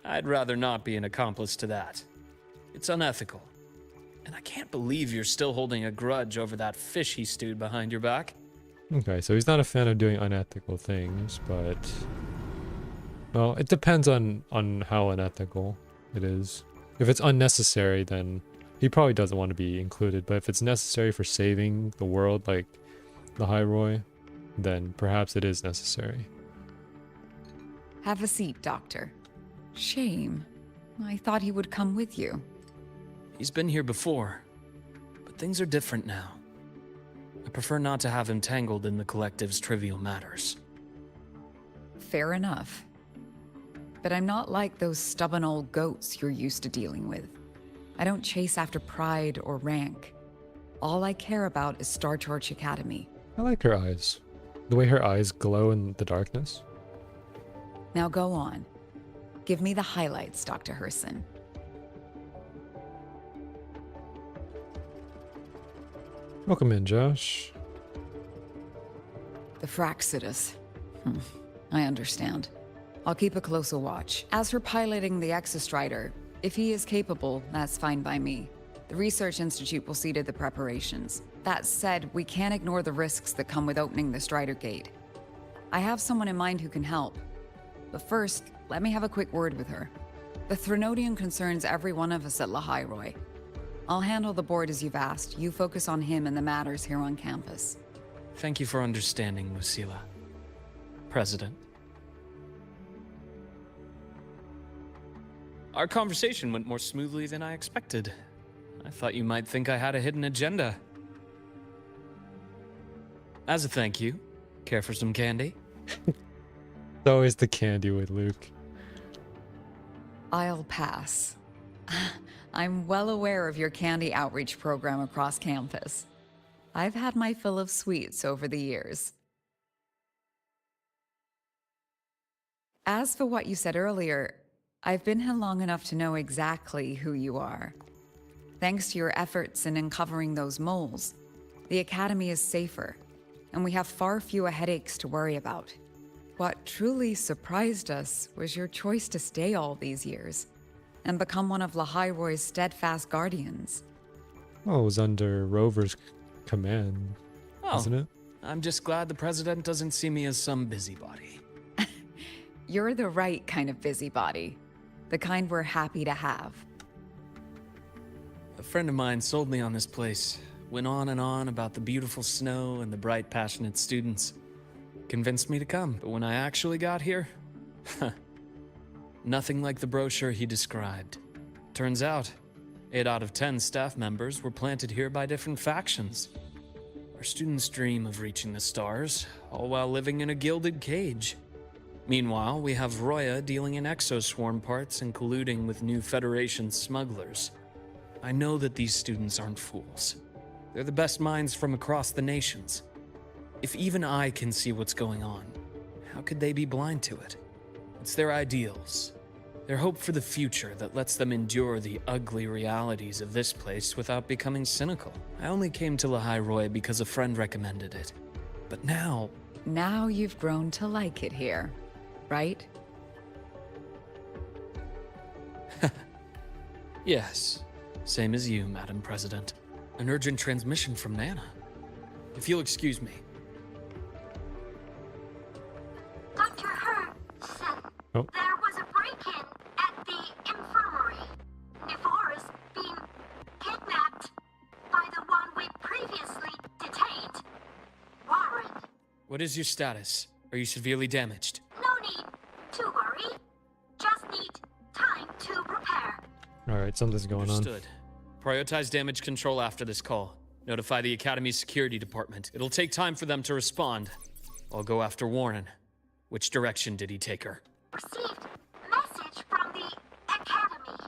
I'd rather not be an accomplice to that. It's unethical. And I can't believe you're still holding a grudge over that fish he stewed behind your back. Okay, so he's not a fan of doing unethical things, but... Well, it depends on how unethical it is. If it's unnecessary, then he probably doesn't want to be included, but if it's necessary for saving the world, like the Hyroi, then perhaps it is necessary. Have a seat, Doctor. Shame. I thought he would come with you. He's been here before, but things are different now. I prefer not to have him tangled in the collective's trivial matters. Fair enough. But I'm not like those stubborn old goats you're used to dealing with. I don't chase after pride or rank. All I care about is Star Torch Academy. I like her eyes. The way her eyes glow in the darkness. Now go on. Give me the highlights, Dr. Herssen. Welcome in, Josh. The Fraxidus. I understand. I'll keep a closer watch. As for piloting the Exostrider, if he is capable, that's fine by me. The Research Institute will see to the preparations. That said, we can't ignore the risks that come with opening the Strider Gate. I have someone in mind who can help. But first, let me have a quick word with her. The Threnodian concerns every one of us at Lahyroi. I'll handle the board as you've asked. You focus on him and the matters here on campus. Thank you for understanding, Lucila. President. Our conversation went more smoothly than I expected. I thought you might think I had a hidden agenda. As a thank you, care for some candy? It's always the candy with Luuk. I'll pass. I'm well aware of your candy outreach program across campus. I've had my fill of sweets over the years. As for what you said earlier, I've been here long enough to know exactly who you are. Thanks to your efforts in uncovering those moles, the Academy is safer, and we have far fewer headaches to worry about. What truly surprised us was your choice to stay all these years and become one of Lahyroi's steadfast guardians. Oh, it was under Rover's command, isn't it? I'm just glad the president doesn't see me as some busybody. You're the right kind of busybody. The kind we're happy to have. A friend of mine sold me on this place. Went on and on about the beautiful snow and the bright, passionate students. Convinced me to come, but when I actually got here, nothing like the brochure he described. Turns out, 8 out of 10 staff members were planted here by different factions. Our students dream of reaching the stars, all while living in a gilded cage. Meanwhile, we have Roya dealing in exoswarm parts and colluding with new Federation smugglers. I know that these students aren't fools. They're the best minds from across the nations. If even I can see what's going on, how could they be blind to it? It's their ideals, their hope for the future that lets them endure the ugly realities of this place without becoming cynical. I only came to Lehigh Roy because a friend recommended it. But now... Now you've grown to like it here, right? Yes, same as you, Madam President. An urgent transmission from Nana. If you'll excuse me. Dr. Herssen, Oh. there was a break-in at the infirmary. Nevora's been kidnapped by the one we previously detained. Warren. What is your status? Are you severely damaged? No need to worry. Just need time to prepare. Alright, something's going on. Understood. Prioritize damage control after this call. Notify the Academy's security department. It'll take time for them to respond. I'll go after Warren. Which direction did he take her? Received message from the Academy.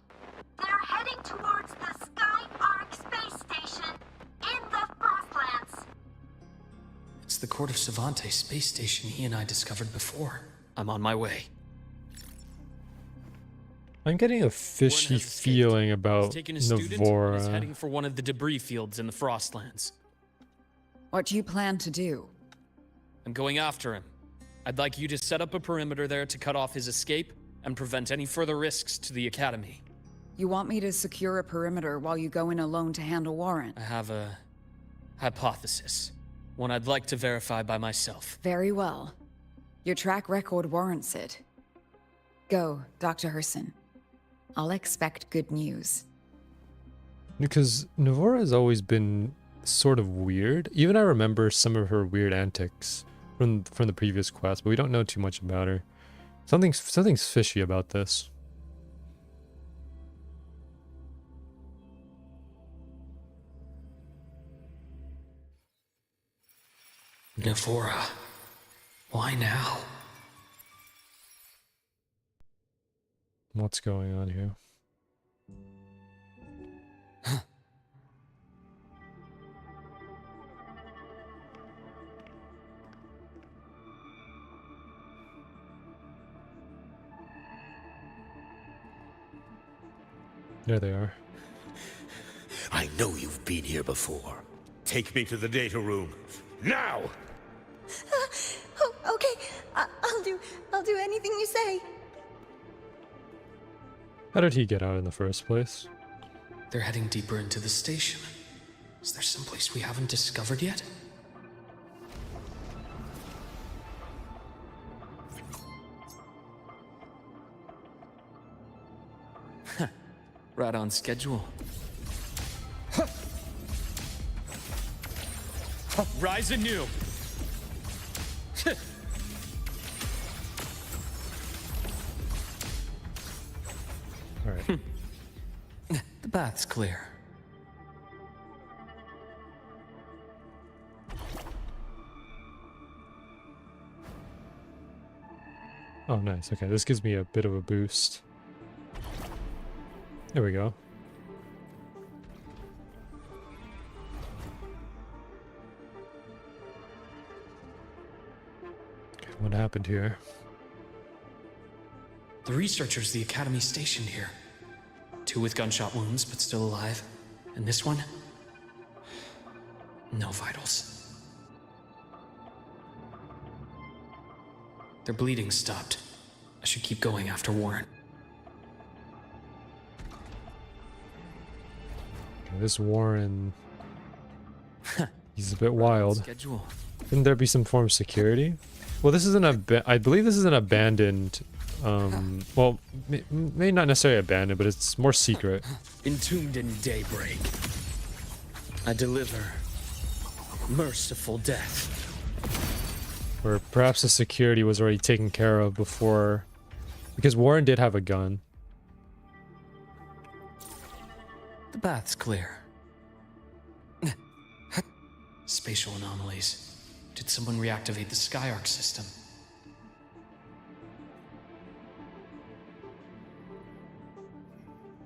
They're heading towards the Sky Arc space station in the Frostlands. It's the Court of Savante space station he and I discovered before. I'm on my way. I'm getting a fishy feeling about He's taken a student and is Navora. heading for one of the debris fields in the Frostlands. What do you plan to do? I'm going after him. I'd like you to set up a perimeter there to cut off his escape and prevent any further risks to the Academy. You want me to secure a perimeter while you go in alone to handle Warren? I have a hypothesis. One I'd like to verify by myself. Very well. Your track record warrants it. Go, Dr. Herssen. I'll expect good news. Because Navora has always been sort of weird. Even I remember some of her weird antics from the previous quest, but we don't know too much about her. Something's fishy about this. Navora. Why now? What's going on here? There they are. I know you've been here before. Take me to the data room. Now! Oh, okay. I'll do anything you say. How did he get out in the first place? They're heading deeper into the station. Is there someplace we haven't discovered yet? Right on schedule. Rise anew! Alright. The path's clear. Oh, nice. Okay, this gives me a bit of a boost. There we go. Okay, what happened here? The researchers the Academy stationed here. 2 with gunshot wounds, but still alive. And this one? No vitals. Their bleeding stopped. I should keep going after Warren. This Warren... he's a bit wild. Schedule. Shouldn't there be some form of security? Well, this is I believe this is an abandoned well, may not necessarily abandoned, but it's more secret. Entombed in daybreak, I deliver merciful death. Or perhaps the security was already taken care of before, because Warren did have a gun. The path's clear. Spatial anomalies. Did someone reactivate the Skyark system?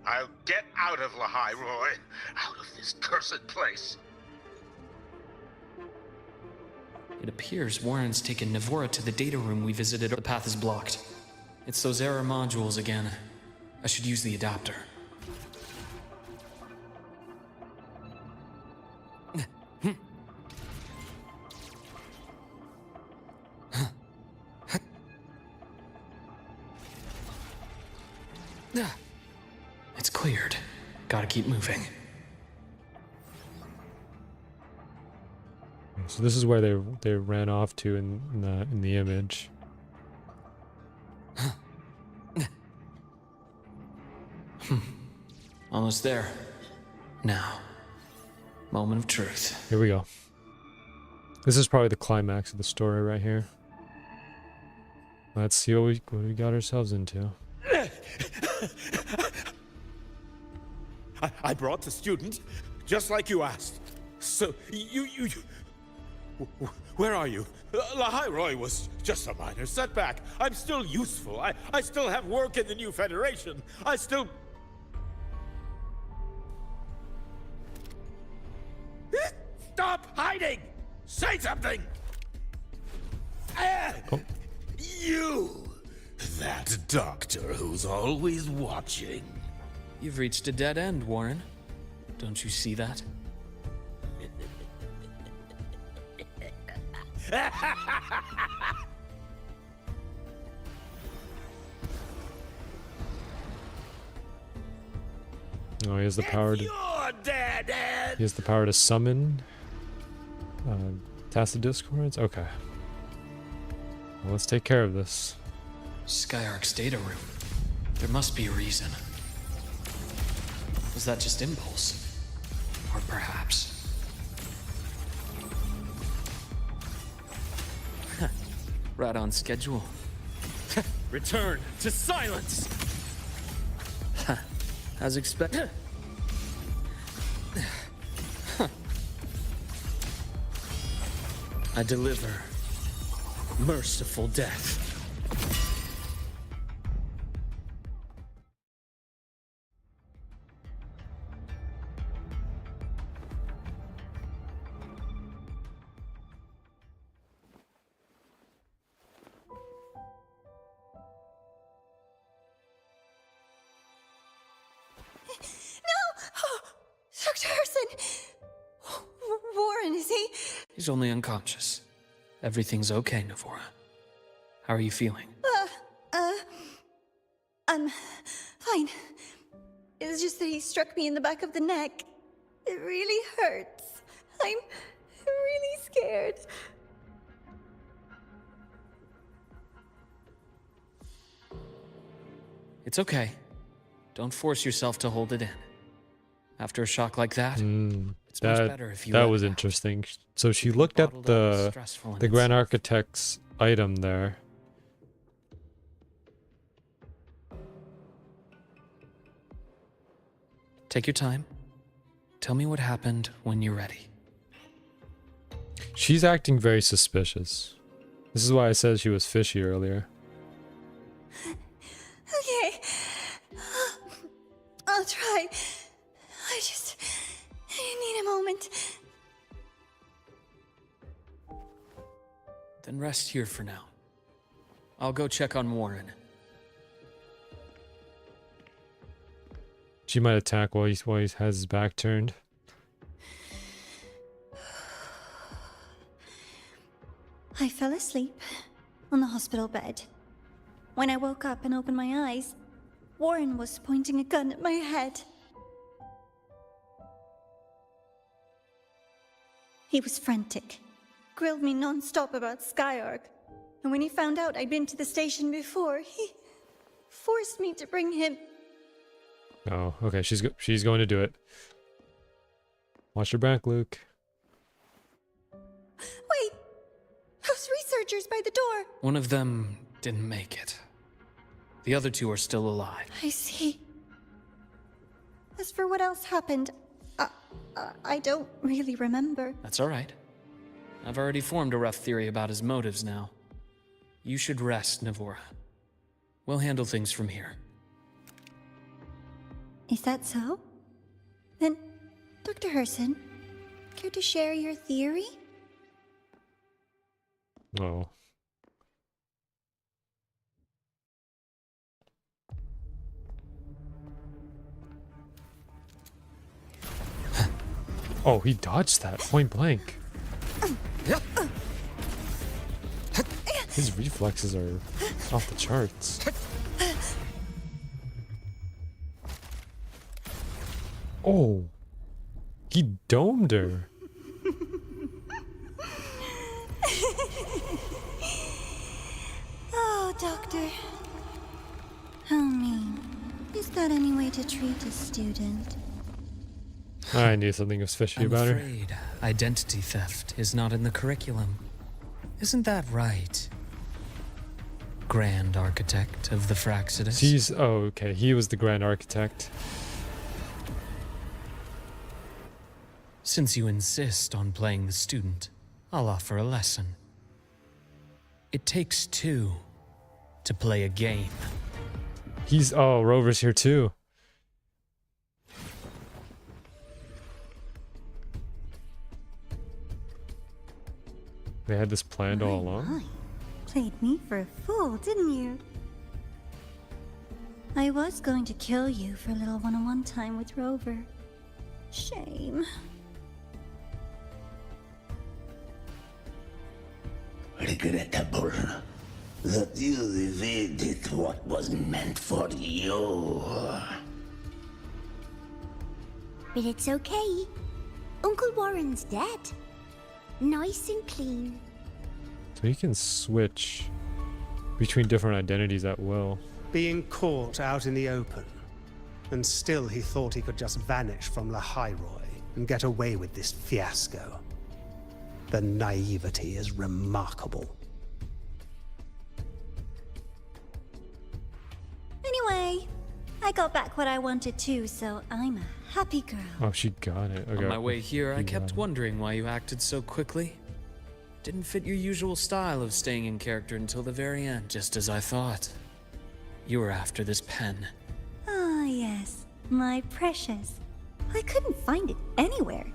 I'll get out of Lahai, Roy. Out of this cursed place. It appears Warren's taken Navora to the data room we visited. The path is blocked. It's those error modules again. I should use the adapter. It's cleared. Gotta keep moving. So this is where they ran off to in the image. Almost there. Now, moment of truth. Here we go. This is probably the climax of the story right here. Let's see what we got ourselves into. I brought the student, just like you asked. So, you... Where are you? Lahai Roy was just a minor setback. I'm still useful. I still have work in the new Federation. I still... Stop hiding! Say something! Oh. You! That doctor who's always watching. You've reached a dead end, Warren. Don't you see that? Oh, he has the power to. You're dead end. He has the power to summon. Tacit discords. Okay. Well, let's take care of this. Skyark's data room. There must be a reason. Was that just impulse? Or perhaps... right on schedule. Return to silence! As expected. I deliver merciful death. Dr. Herssen! Warren, is he? He's only unconscious. Everything's okay, Navora. How are you feeling? I'm fine. It's just that he struck me in the back of the neck. It really hurts. I'm really scared. It's okay. Don't force yourself to hold it in. After a shock like that, it's much better if you that let was it out. interesting. So she looked at Bottled up is the stressful in Grand itself. Architect's item there. Take your time. Tell me what happened when you're ready. She's acting very suspicious. This is why I said she was fishy earlier. Okay. I'll try. I need a moment. Then rest here for now. I'll go check on Warren. She might attack while he has his back turned. I fell asleep on the hospital bed. When I woke up and opened my eyes, Warren was pointing a gun at my head. He was frantic, grilled me non-stop about Skyark, and when he found out I'd been to the station before, he forced me to bring him. Oh, okay. She's going to do it. Watch your back, Luke. Wait! Those researchers by the door! One of them didn't make it. The other two are still alive. I see. As for what else happened, I don't really remember. That's all right. I've already formed a rough theory about his motives now. You should rest, Navora. We'll handle things from here. Is that so? Then, Dr. Herssen, care to share your theory? Oh. Oh, he dodged that point blank. His reflexes are off the charts. Oh, he domed her. Oh, Doctor. How mean. Is that any way to treat a student? I knew something was fishy I'm about her. afraid identity theft is not in the curriculum. Isn't that right? Grand Architect of the Fraxidus. Oh, okay. He was the Grand Architect. Since you insist on playing the student, I'll offer a lesson. It takes two to play a game. Oh, Rover's here too. They had this planned all along? Played me for a fool, didn't you? I was going to kill you for a little one-on-one time with Rover. Shame. Regrettable that you evaded what was meant for you. But it's okay. Uncle Warren's dead. Nice and clean. So he can switch between different identities at will. Being caught out in the open. And still he thought he could just vanish from Lahairoi and get away with this fiasco. The naivety is remarkable. Anyway, I got back what I wanted too, so I'm a happy girl. Oh, she got it. Okay. On my way here, I kept wondering why you acted so quickly. Didn't fit your usual style of staying in character until the very end, just as I thought. You were after this pen. Ah, yes, my precious. I couldn't find it anywhere,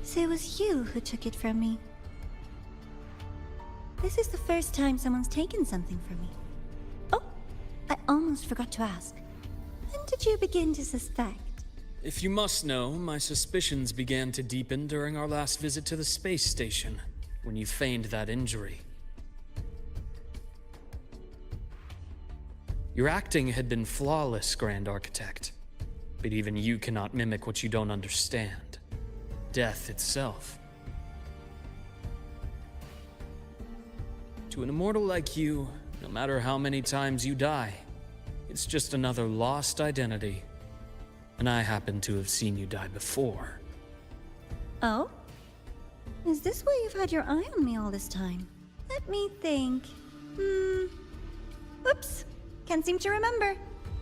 so it was you who took it from me. This is the first time someone's taken something from me. Oh, I almost forgot to ask. When did you begin to suspect? If you must know, my suspicions began to deepen during our last visit to the space station, when you feigned that injury. Your acting had been flawless, Grand Architect. But even you cannot mimic what you don't understand. Death itself. To an immortal like you, no matter how many times you die, it's just another lost identity. And I happen to have seen you die before. Oh? Is this why you've had your eye on me all this time? Let me think. Oops. Can't seem to remember.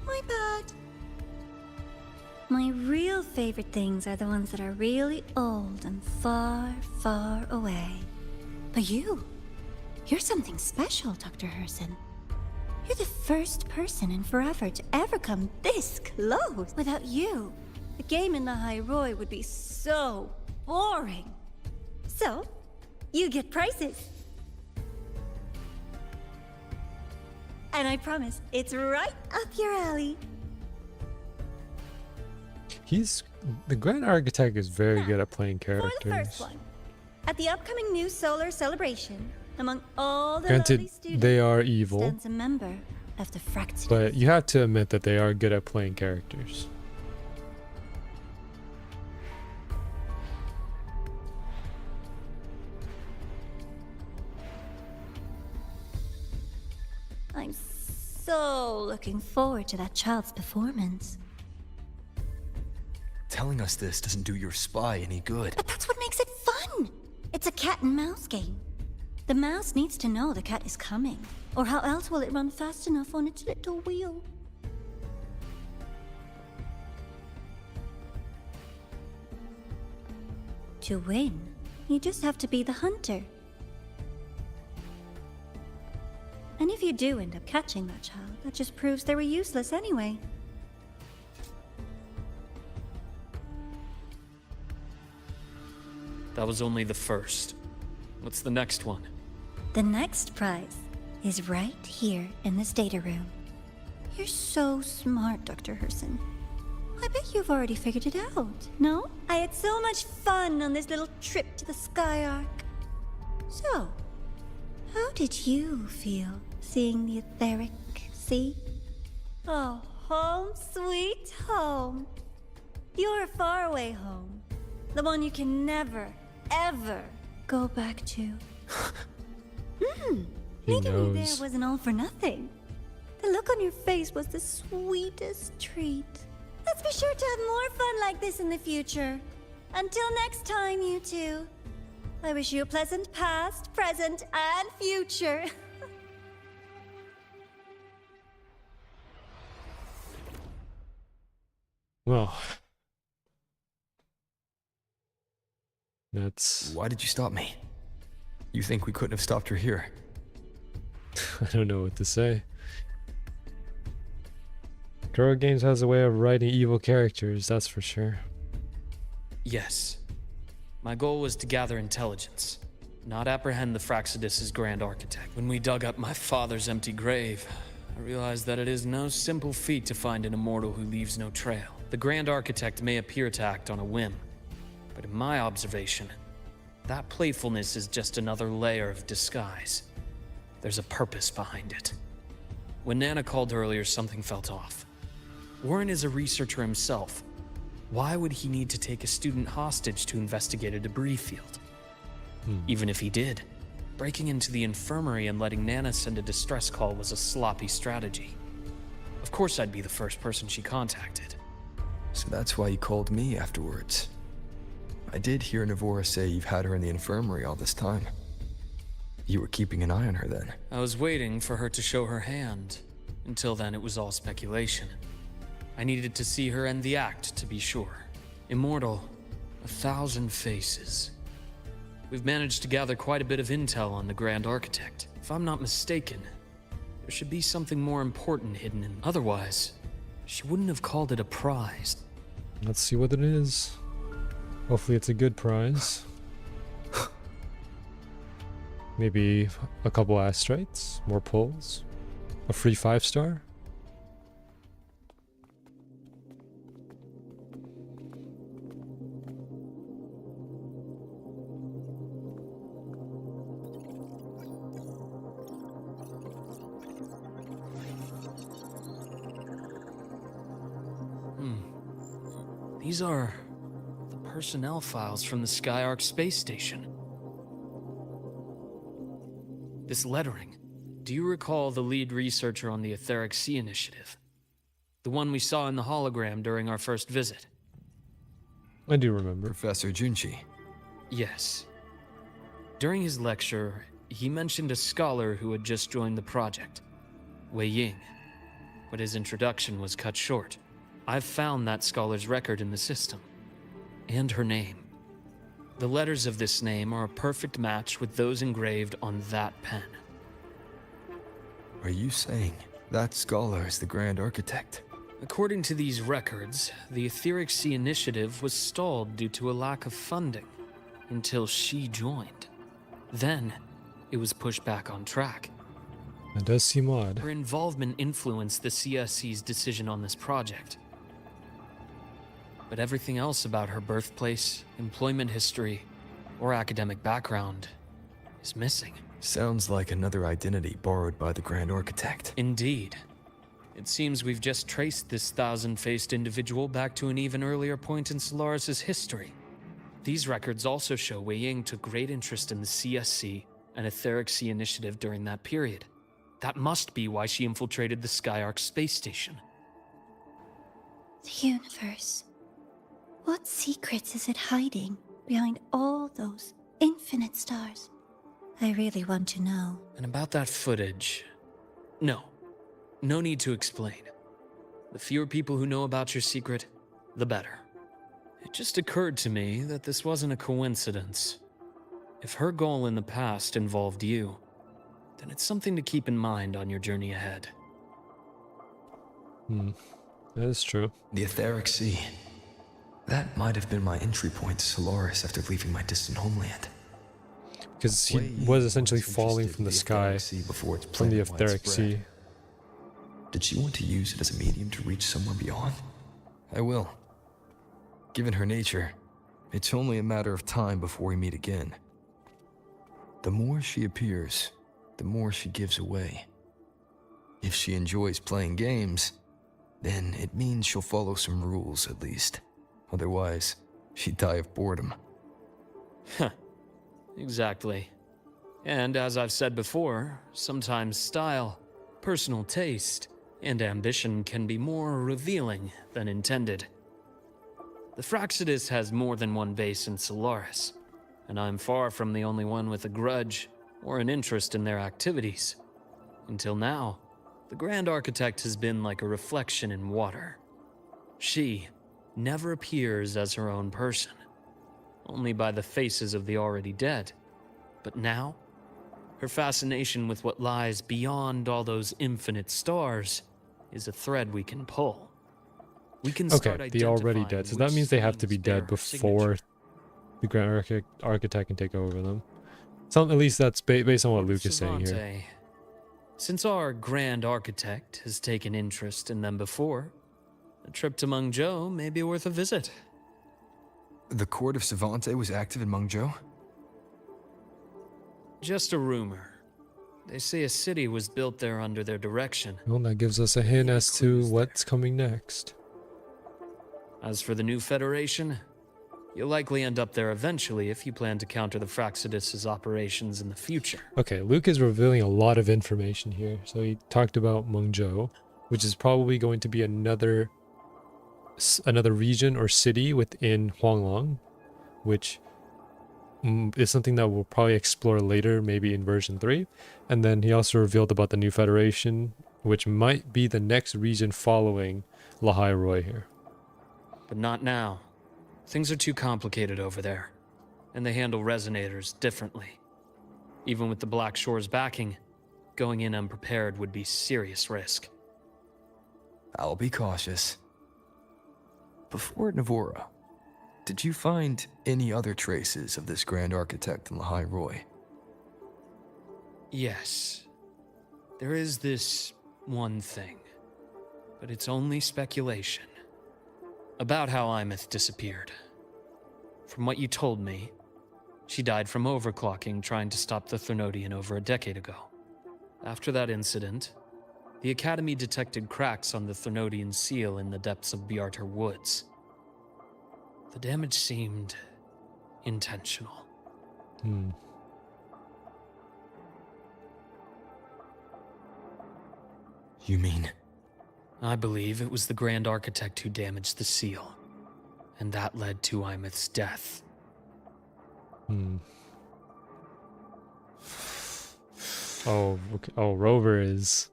My bad. My real favorite things are the ones that are really old and far, far away. But you're something special, Dr. Herssen. You're the first person in forever to ever come this close. Without you, the game in Lahairoi would be so boring. So, you get prizes. And I promise, it's right up your alley. The Grand Architect is very good at playing For the first characters. one, at the upcoming new solar celebration, among all the Granted, lovely students, they are evil, stands a member of the Fraxidus. but you have to admit that they are good at playing characters. I'm so looking forward to that child's performance. Telling us this doesn't do your spy any good. But that's what makes it fun! It's a cat and mouse game. The mouse needs to know the cat is coming, or how else will it run fast enough on its little wheel? To win, you just have to be the hunter. And if you do end up catching that child, that just proves they were useless anyway. That was only the first. What's the next one? The next prize is right here in this data room. You're so smart, Dr. Herssen. I bet you've already figured it out, no? I had so much fun on this little trip to the Sky Arc. So, how did you feel seeing the etheric sea? Oh, home sweet home. Your faraway home. The one you can never, ever go back to. Meeting me there wasn't all for nothing. The look on your face was the sweetest treat. Let's be sure to have more fun like this in the future. Until next time, you two. I wish you a pleasant past, present, and future. Well, that's... Why did you stop me? You think we couldn't have stopped her here? I don't know what to say. Girl Games has a way of writing evil characters, that's for sure. Yes. My goal was to gather intelligence, not apprehend the Fraxidus' grand architect. When we dug up my father's empty grave, I realized that it is no simple feat to find an immortal who leaves no trail. The grand architect may appear to act on a whim, but in my observation, that playfulness is just another layer of disguise. There's a purpose behind it. When Nana called earlier, something felt off. Warren is a researcher himself. Why would he need to take a student hostage to investigate a debris field? Even if he did, breaking into the infirmary and letting Nana send a distress call was a sloppy strategy. Of course I'd be the first person she contacted. So that's why you called me afterwards. I did hear Navora say you've had her in the infirmary all this time. You were keeping an eye on her then. I was waiting for her to show her hand. Until then, it was all speculation. I needed to see her end the act to be sure. Immortal, 1,000 faces. We've managed to gather quite a bit of intel on the Grand Architect. If I'm not mistaken, there should be something more important hidden in. Otherwise, she wouldn't have called it a prize. Let's see what it is. Hopefully it's a good prize. Maybe a couple astrites, more pulls, a free 5-star. These are the personnel files from the Skyark space station. This lettering. Do you recall the lead researcher on the Etheric Sea Initiative? The one we saw in the hologram during our first visit? I do remember. Professor Junchi. Yes. During his lecture, he mentioned a scholar who had just joined the project, Wei Ying, but his introduction was cut short. I've found that scholar's record in the system, and her name. The letters of this name are a perfect match with those engraved on that pen. Are you saying that scholar is the Grand Architect? According to these records, the Etheric Sea Initiative was stalled due to a lack of funding, until she joined. Then, it was pushed back on track. That does seem odd. Her involvement influenced the CSC's decision on this project. But everything else about her birthplace, employment history, or academic background is missing. Sounds like another identity borrowed by the Grand Architect. Indeed. It seems we've just traced this 1,000-faced individual back to an even earlier point in Solaris' history. These records also show Wei Ying took great interest in the CSC and Etheric Sea Initiative during that period. That must be why she infiltrated the Skyark space station. The universe. What secrets is it hiding behind all those infinite stars? I really want to know. And about that footage... No need to explain. The fewer people who know about your secret, the better. It just occurred to me that this wasn't a coincidence. If her goal in the past involved you, then it's something to keep in mind on your journey ahead. That is true. The Etheric Sea. That might have been my entry point to Solaris after leaving my distant homeland. Because he was essentially falling from the sky, from the Etheric Sea. Did she want to use it as a medium to reach somewhere beyond? I will. Given her nature, it's only a matter of time before we meet again. The more she appears, the more she gives away. If she enjoys playing games, then it means she'll follow some rules at least. Otherwise, she'd die of boredom. Exactly. And as I've said before, sometimes style, personal taste, and ambition can be more revealing than intended. The Fraxidus has more than one base in Solaris, and I'm far from the only one with a grudge or an interest in their activities. Until now, the Grand Architect has been like a reflection in water. She never appears as her own person, only by the faces of the already dead. But now, her fascination with what lies beyond all those infinite stars is a thread we can pull. We can start Okay, the already identifying dead. So that means they have to be which bear dead her before signature. the Grand Architect can take over them. So at least that's based on what Luuk is saying here. Savante, since our Grand Architect has taken interest in them before, a trip to Mengzhou may be worth a visit. The court of Savante was active in Mengzhou? Just a rumor. They say a city was built there under their direction. Well, that gives us a hint as to what's coming next. As for the new Federation, you'll likely end up there eventually if you plan to counter the Fraxidus' operations in the future. Okay, Luuk is revealing a lot of information here. So he talked about Mengzhou, which is probably going to be another region or city within Huanglong, which is something that we'll probably explore later, maybe in version 3. And then he also revealed about the new Federation, which might be the next region following Lahai Roi here. But not now. Things are too complicated over there, and they handle resonators differently. Even with the Black Shore's backing, going in unprepared would be serious risk. I'll be cautious. Before Navora, did you find any other traces of this Grand Architect in Lahai Roi? Yes. There is this one thing, but it's only speculation. About how Imeth disappeared. From what you told me, she died from overclocking trying to stop the Thernodian over a decade ago. After that incident, the Academy detected cracks on the Thernodian seal in the depths of Bjartar Woods. The damage seemed intentional. You mean? I believe it was the Grand Architect who damaged the seal, and that led to Imeth's death. Oh, okay. Oh, Rover is...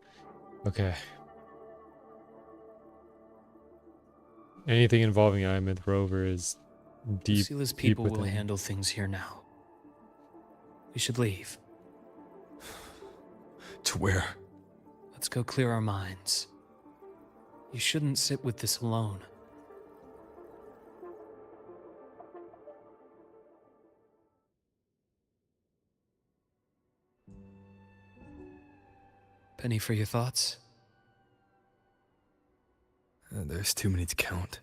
Okay. Anything involving Imeth, Rover is deep. Lucila's deep people will within. handle things here now. We should leave. To where? Let's go clear our minds. You shouldn't sit with this alone. Penny for your thoughts? There's too many to count.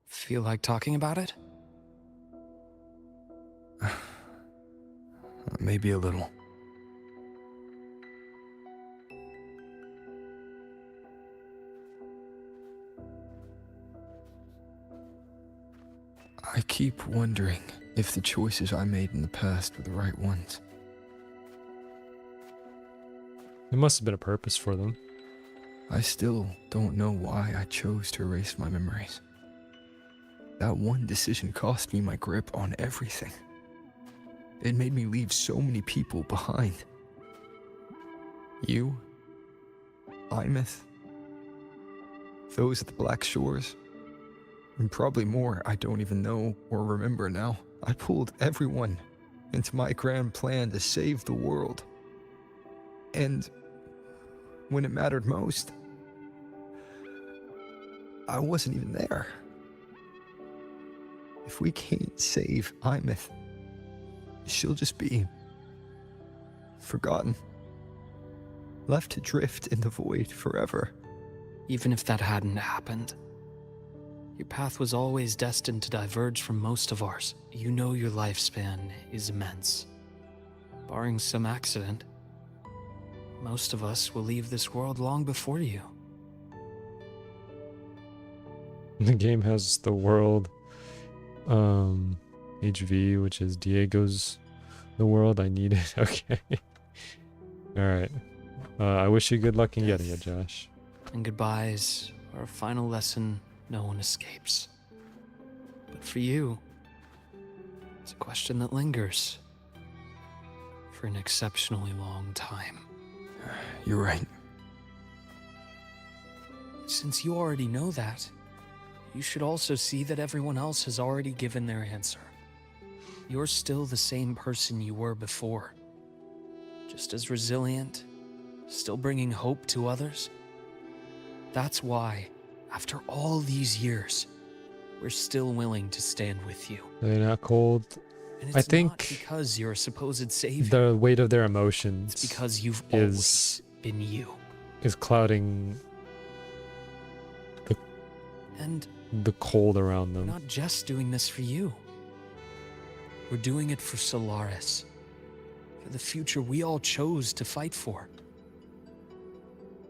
Feel like talking about it? Maybe a little. I keep wondering if the choices I made in the past were the right ones. There must have been a purpose for them. I still don't know why I chose to erase my memories. That one decision cost me my grip on everything. It made me leave so many people behind. You, Imeth, those at the Black Shores, and probably more I don't even know or remember now. I pulled everyone into my grand plan to save the world. And when it mattered most, I wasn't even there. If we can't save Imeth, she'll just be forgotten, left to drift in the void forever. Even if that hadn't happened, your path was always destined to diverge from most of ours. You know your lifespan is immense. Barring some accident, most of us will leave this world long before you. The game has the world HV, which is Diego's the world. I need it. Okay. Alright. I wish you good luck in getting it, Josh. And goodbyes are a final lesson no one escapes. But for you, it's a question that lingers for an exceptionally long time. You're right. Since you already know that, you should also see that everyone else has already given their answer. You're still the same person you were before. Just as resilient, still bringing hope to others. That's why, after all these years, we're still willing to stand with you. They're not cold. And I it's think not because you're a supposed savior. the weight of their emotions It's because you've always been you. is clouding And the cold around we're them. not just doing this for you. We're doing it for Solaris. For the future we all chose to fight for.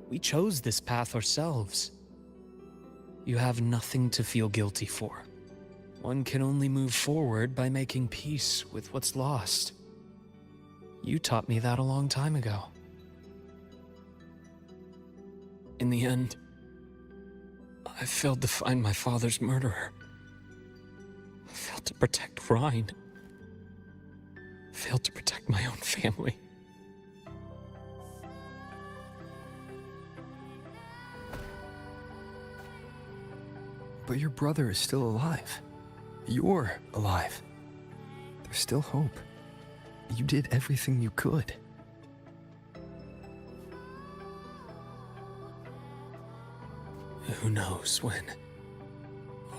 We chose this path ourselves. You have nothing to feel guilty for. One can only move forward by making peace with what's lost. You taught me that a long time ago. In the end, I failed to find my father's murderer. I failed to protect Rhine. Failed to protect my own family. But your brother is still alive. You're alive. There's still hope. You did everything you could. Who knows when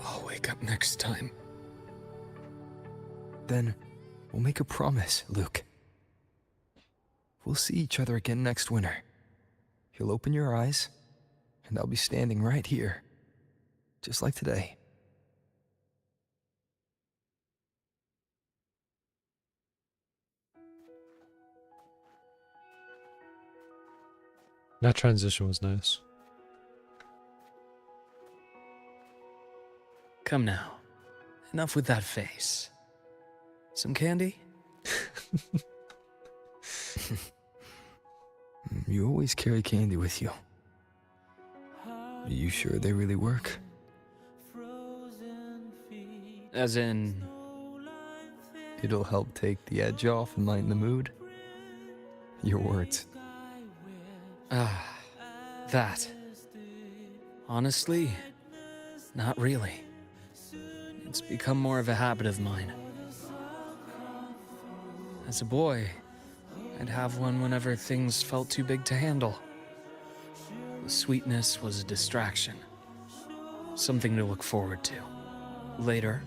I'll wake up next time. Then we'll make a promise, Luuk. We'll see each other again next winter. You'll open your eyes, and I'll be standing right here, just like today. That transition was nice. Come now. Enough with that face. Some candy? You always carry candy with you. Are you sure they really work? As in... It'll help take the edge off and lighten the mood? Your words. That. Honestly, not really. It's become more of a habit of mine. As a boy, I'd have one whenever things felt too big to handle. The sweetness was a distraction. Something to look forward to. Later,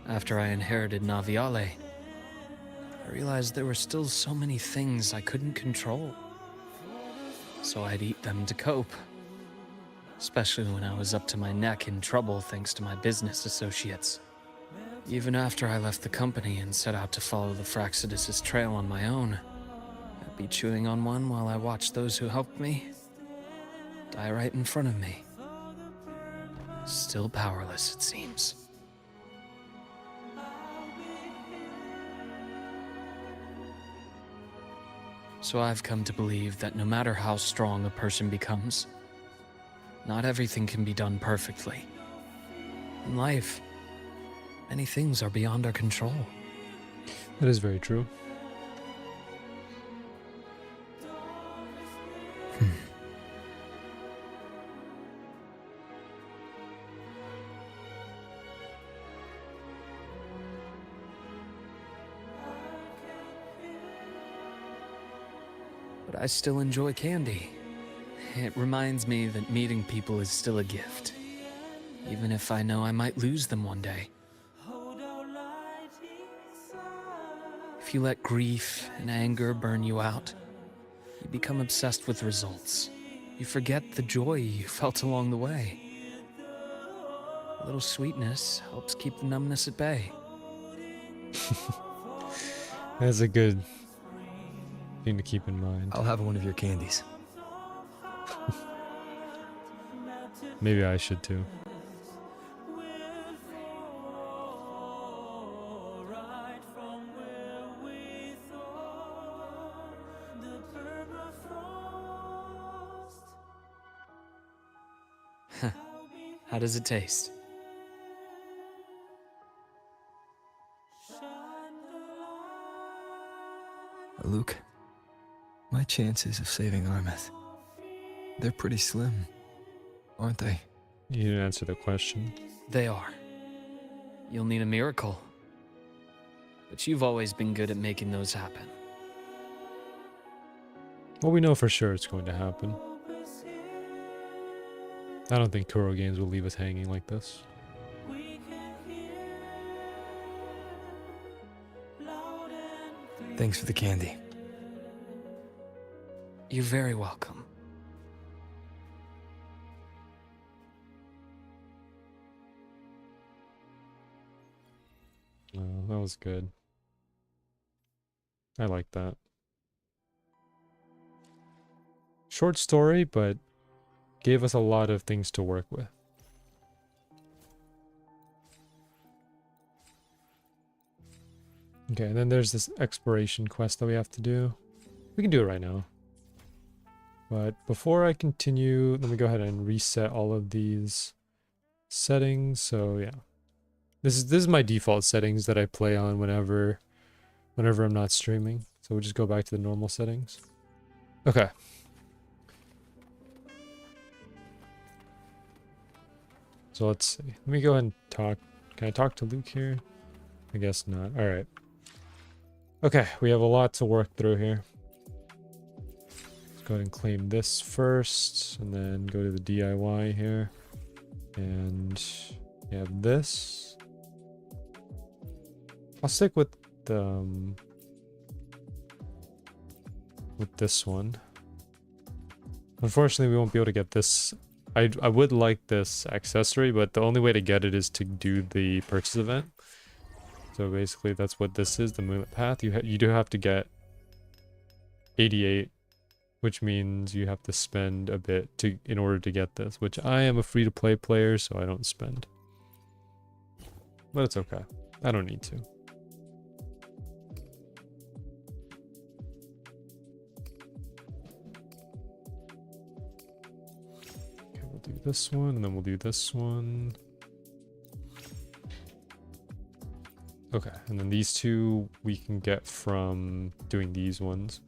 after I inherited Naviale, I realized there were still so many things I couldn't control. So I'd eat them to cope. Especially when I was up to my neck in trouble thanks to my business associates. Even after I left the company and set out to follow the Fraxidus' trail on my own, I'd be chewing on one while I watched those who helped me die right in front of me. Still powerless, it seems. So I've come to believe that no matter how strong a person becomes, not everything can be done perfectly. In life, many things are beyond our control. That is very true. But I still enjoy candy. It reminds me that meeting people is still a gift, even if I know I might lose them one day. If you let grief and anger burn you out, you become obsessed with results. You forget the joy you felt along the way. A little sweetness helps keep the numbness at bay. That's a good thing to keep in mind. I'll have one of your candies. Maybe I should too. How does it taste? Luuk, my chances of saving Armeth, they're pretty slim, aren't they? You didn't answer the question. They are. You'll need a miracle. But you've always been good at making those happen. Well, we know for sure it's going to happen. I don't think Kuro Games will leave us hanging like this. Thanks for the candy. You're very welcome. Oh, that was good. I like that. Short story, but gave us a lot of things to work with. Okay, and then there's this exploration quest that we have to do. We can do it right now. But before I continue, let me go ahead and reset all of these settings. So yeah. This is my default settings that I play on whenever I'm not streaming. So we'll just go back to the normal settings. Okay. So let's see. Let me go ahead and talk. Can I talk to Luuk here? I guess not. All right. Okay, we have a lot to work through here. Let's go ahead and claim this first, and then go to the DIY here. And we have this. I'll stick with this one. Unfortunately, we won't be able to get this. I would like this accessory, but the only way to get it is to do the purchase event. So basically, that's what this is, the Moonlit Path. You do have to get 88, which means you have to spend a bit in order to get this, which I am a free-to-play player, so I don't spend. But it's okay. I don't need to. Do this one, and then we'll do this one. Okay, and then these two we can get from doing these ones.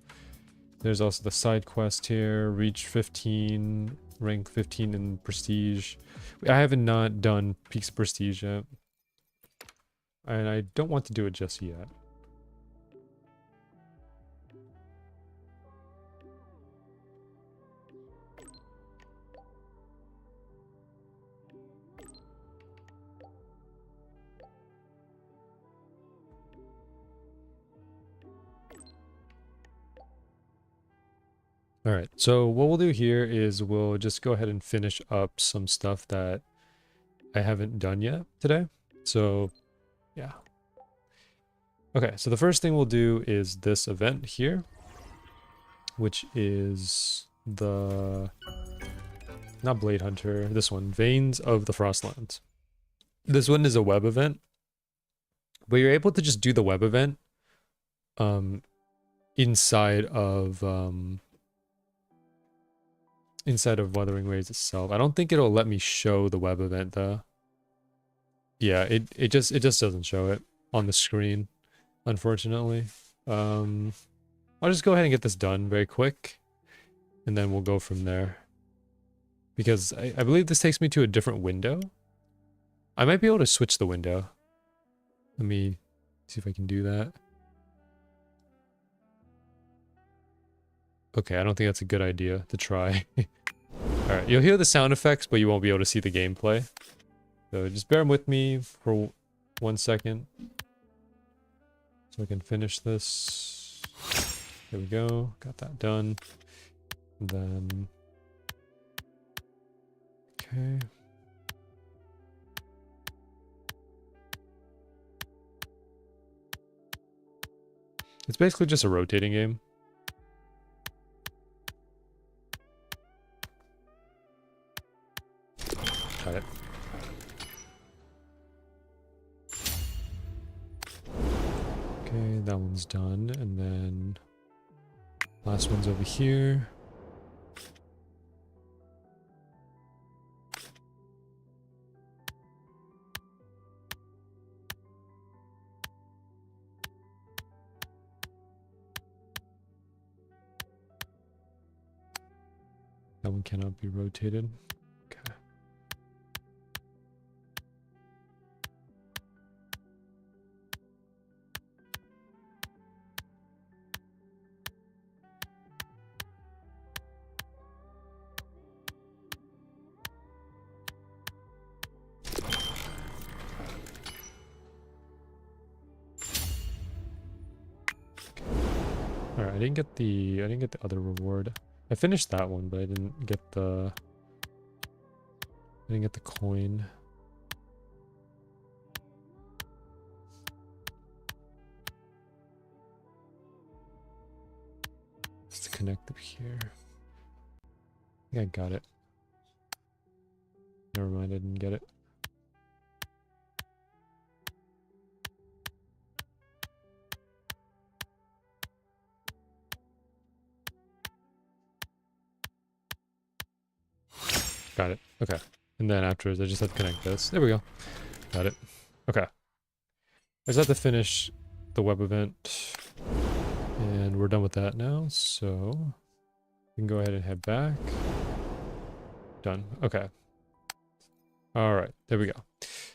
There's also the side quest here, reach 15, rank 15 in prestige. I haven't not done peaks of prestige yet. And I don't want to do it just yet. All right, so what we'll do here is we'll just go ahead and finish up some stuff that I haven't done yet today. So yeah. Okay, so the first thing we'll do is this event here, which is the, not Blade Hunter, this one, Veins of the Frostlands. This one is a web event, but you're able to just do the web event inside of Wuthering Waves itself. I don't think it'll let me show the web event though. Yeah, it just doesn't show it on the screen, unfortunately. I'll just go ahead and get this done very quick, and then we'll go from there. Because I believe this takes me to a different window. I might be able to switch the window. Let me see if I can do that. Okay, I don't think that's a good idea to try. Alright, you'll hear the sound effects, but you won't be able to see the gameplay. So just bear with me for 1 second. So I can finish this. There we go, got that done. And then... Okay. It's basically just a rotating game. Got it. Okay, that one's done, and then last one's over here. That one cannot be rotated. Okay. Alright, I didn't get the other reward. I finished that one, but I didn't get the coin. Just to connect up here. I think I got it. Never mind, I didn't get it. Got it. Okay. And then afterwards, I just have to connect this. There we go. Got it. Okay. I just have to finish the web event. And we're done with that now. So we can go ahead and head back. Done. Okay. All right. There we go.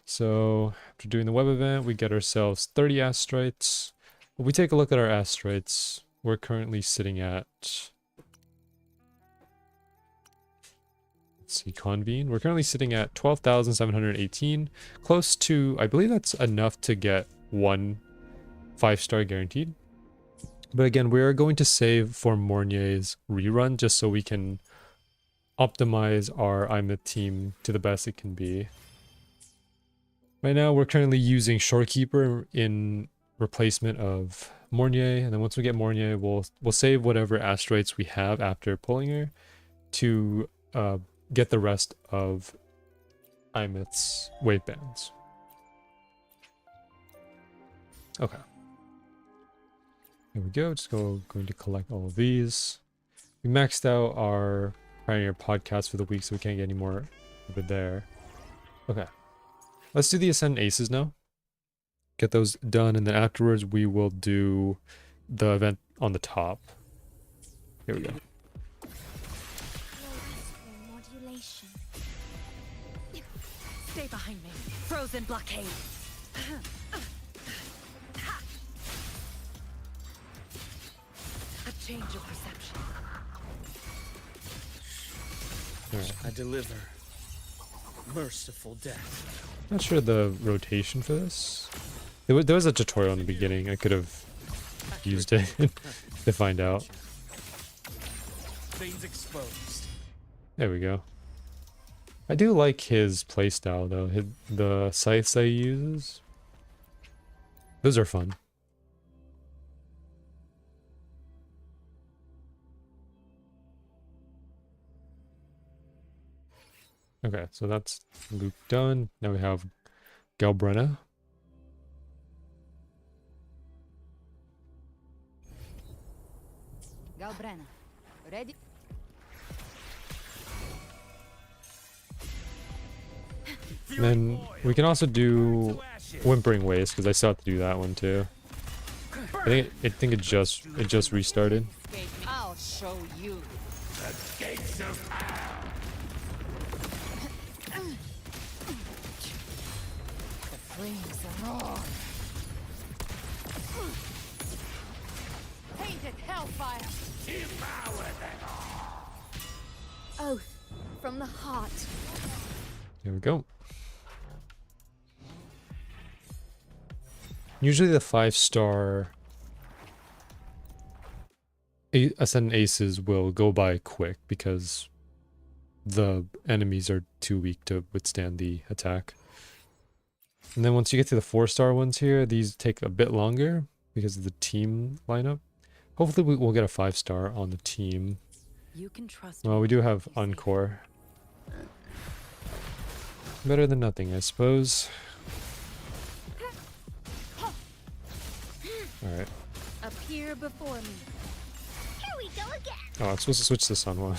So after doing the web event, we get ourselves 30 astrites. If we take a look at our astrites, we're currently sitting at... See, convene. We're currently sitting at 12,718, close to, I believe that's enough to get 1 5-star guaranteed. But again, we are going to save for Mornier's rerun just so we can optimize our IMIT team to the best it can be. Right now, we're currently using Shorekeeper in replacement of Mornier, and then once we get Mornier, we'll save whatever asteroids we have after pulling her to get the rest of IMIT's wave bands. Okay. Here we go. Just going to collect all of these. We maxed out our Pioneer podcast for the week, so we can't get any more over there. Okay. Let's do the Ascend Aces now. Get those done, and then afterwards we will do the event on the top. Here we go. Stay behind me. Frozen blockade. A change of perception. Alright. I deliver merciful death. Not sure the rotation for this. There was a tutorial in the beginning. I could have used it to find out. Things exposed. There we go. I do like his playstyle though. The scythes that he uses. Those are fun. Okay, so that's Luuk done. Now we have Galbrenna. Galbrana, ready? And then we can also do Whimpering Waste because I still have to do that one too. I think it just restarted. I'll show you. The gates of hell. The flames are on. Painted hellfire. Devour them all. Oath from the heart. There we go. Usually the 5-star Ascendant Aces will go by quick because the enemies are too weak to withstand the attack. And then once you get to the 4-star ones here, these take a bit longer because of the team lineup. Hopefully we'll get a 5-star on the team. You can trust Well, we do have Encore. Better than nothing, I suppose. Alright. Appear before me. Here we go again. Oh, I'm supposed to switch to Sanhua.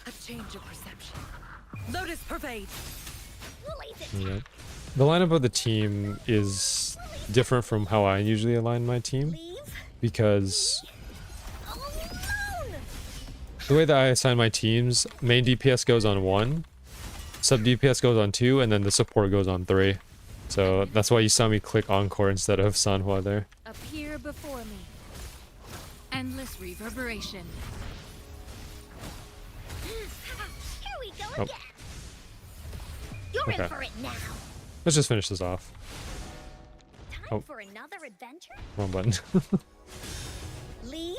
a change of perception. Lotus pervade. Yeah. The lineup of the team is different from how I usually align my team because the way that I assign my teams, main DPS goes on 1, sub DPS goes on 2, and then the support goes on 3. So that's why you saw me click Encore instead of Sanhua there. Appear before me. Endless reverberation. Here we go Oh. again. You're Okay. in for it now. Let's just finish this off. Time Oh. for another adventure? Wrong button. Leave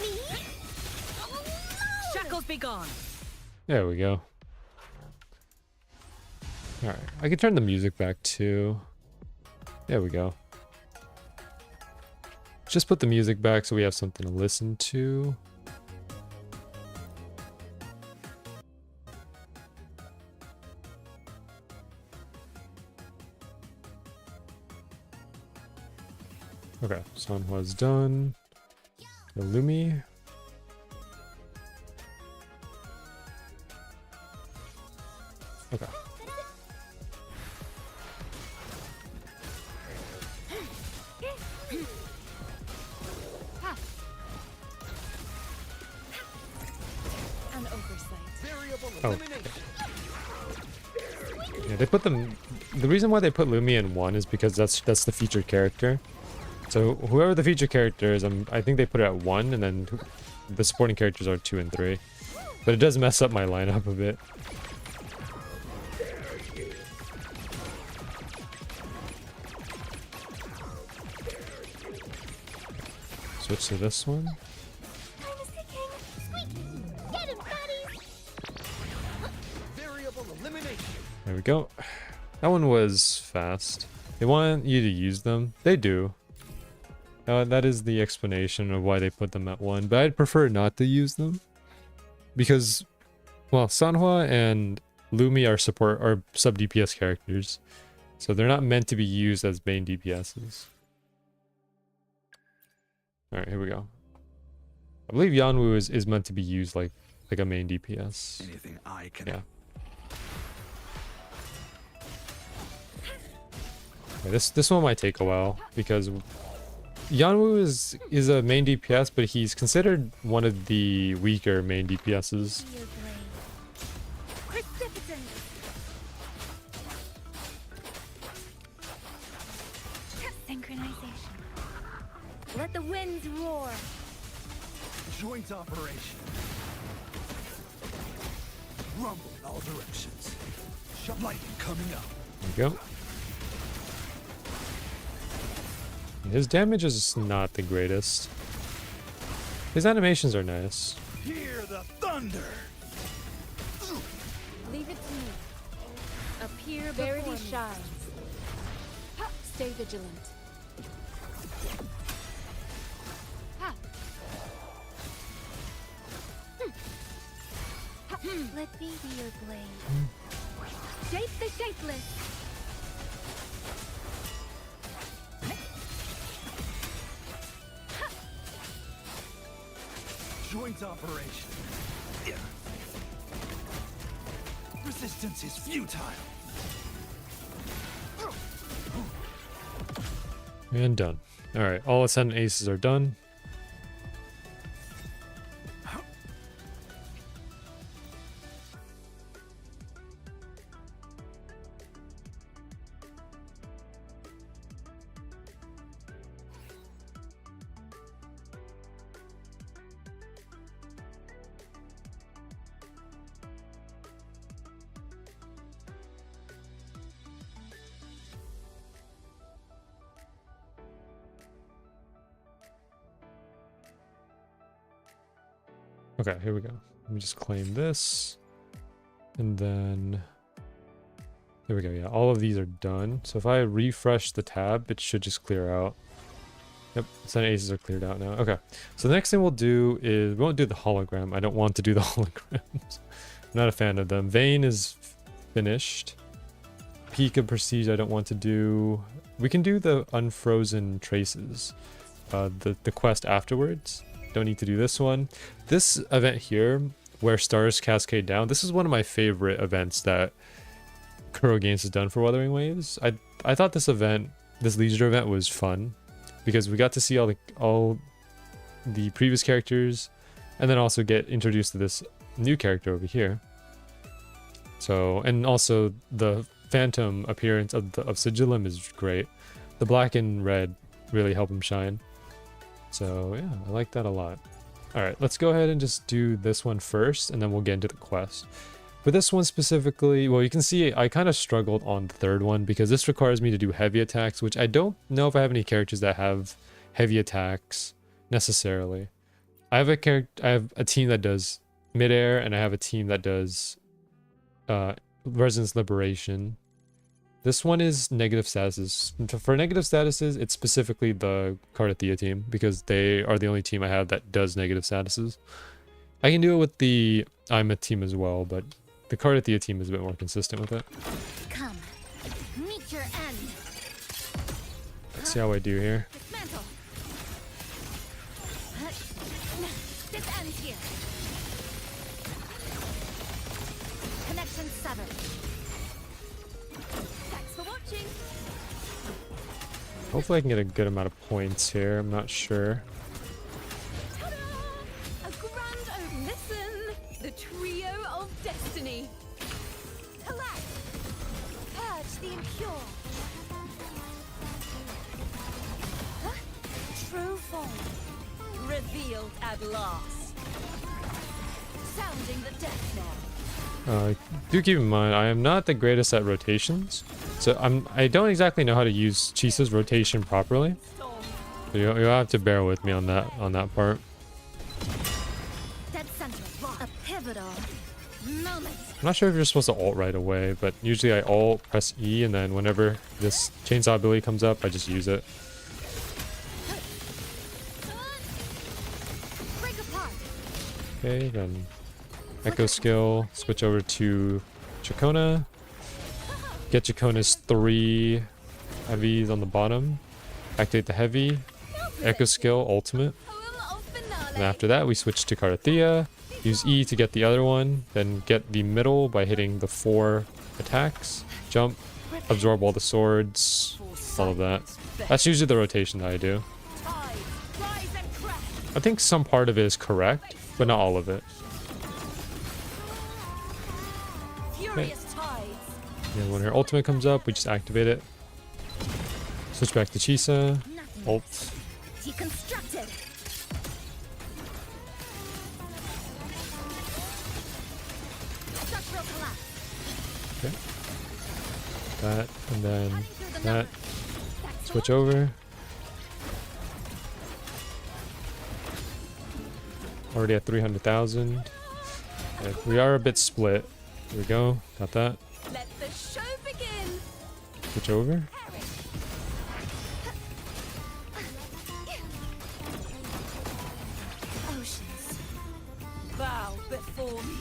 me alone. Shackles be gone. There we go. Alright, I can turn the music back too. There we go. Just put the music back so we have something to listen to. Okay, Sanhua's done. Illumi. Okay. An oversight. Oh. Yeah, they put them. The reason why they put Lumi in 1 is because that's the featured character. So whoever the featured character is, I think they put it at 1, and then the supporting characters are 2 and 3. But it does mess up my lineup a bit. Switch to this one. Get him, buddy. There we go. That one was fast. They want you to use them. They do. That is the explanation of why they put them at 1. But I'd prefer not to use them. Because, well, Sanhua and Lumi are sub DPS characters. So they're not meant to be used as main DPSs. Alright, here we go. I believe Yanwu is meant to be used like a main DPS. Anything I can. Yeah. Yeah, this one might take a while because Yanwu is a main DPS, but he's considered one of the weaker main DPSs. Synchronization. Let the winds roar. Joint operation. Rumble in all directions. Lightning coming up. There we go. His damage is not the greatest. His animations are nice. Hear the thunder. Leave it to me. Appear Verity shines. Stay vigilant. Let me be your blade. Shape the shapeless. joint operation. Resistance is futile. And done. Alright, all ascendant aces are done. Okay, here we go. Let me just claim this. And then there we go. Yeah, all of these are done. So if I refresh the tab, it should just clear out. Yep, ascendant aces are cleared out now. Okay, so the next thing we'll do is we won't do the hologram. I don't want to do the holograms. I'm not a fan of them. Vayne is finished. Peak of Prestige I don't want to do. We can do the Unfrozen Traces, the quest afterwards. Don't need to do this one. This event here, where stars cascade down, this is one of my favorite events that Kuro Games has done for Wuthering Waves. I thought this event, this leisure event, was fun because we got to see all the previous characters, and then also get introduced to this new character over here. So, and also the phantom appearance of Sigillum is great. The black and red really help him shine. So yeah, I like that a lot. Alright, let's go ahead and just do this one first, and then we'll get into the quest. For this one specifically, well, you can see I kind of struggled on the third one because this requires me to do heavy attacks, which I don't know if I have any characters that have heavy attacks necessarily. I have a team that does midair, and I have a team that does Resonance Liberation. This one is negative statuses. For negative statuses, it's specifically the Cardathea team because they are the only team I have that does negative statuses. I can do it with the Ima team as well, but the Cardathea team is a bit more consistent with it. Come, meet your end. Let's see how I do here. Dismantle. This ends here. Connection severed. Thanks for watching. Hopefully I can get a good amount of points here. I'm not sure. Ta-da! A grand opening. Listen, the trio of destiny. Collect. Purge the impure. True form. Revealed at last. Sounding the death knell. Do keep in mind, I am not the greatest at rotations, so I don't exactly know how to use Chisa's rotation properly. So you'll have to bear with me on that part. Dead center. A pivotal moment. I'm not sure if you're supposed to ult right away, but usually I ult, press E, and then whenever this chainsaw ability comes up, I just use it. Break apart. Okay, then Echo skill, switch over to Chacona. Get Chacona's 3 heavies on the bottom. Activate the heavy. Echo skill, ultimate. And after that, we switch to Cardathea. Use E to get the other one. Then get the middle by hitting the 4 attacks. Jump, absorb all the swords, all of that. That's usually the rotation that I do. I think some part of it is correct, but not all of it. Okay. And when her ultimate comes up, we just activate it. Switch back to Chisa. Ult. Deconstructed. Structural collapse. Okay. That, and then that. Switch over. Already at 300,000. Okay, we are a bit split. Here we go. Got that. Let the show begin. Switch over. Oceans. Bow before me.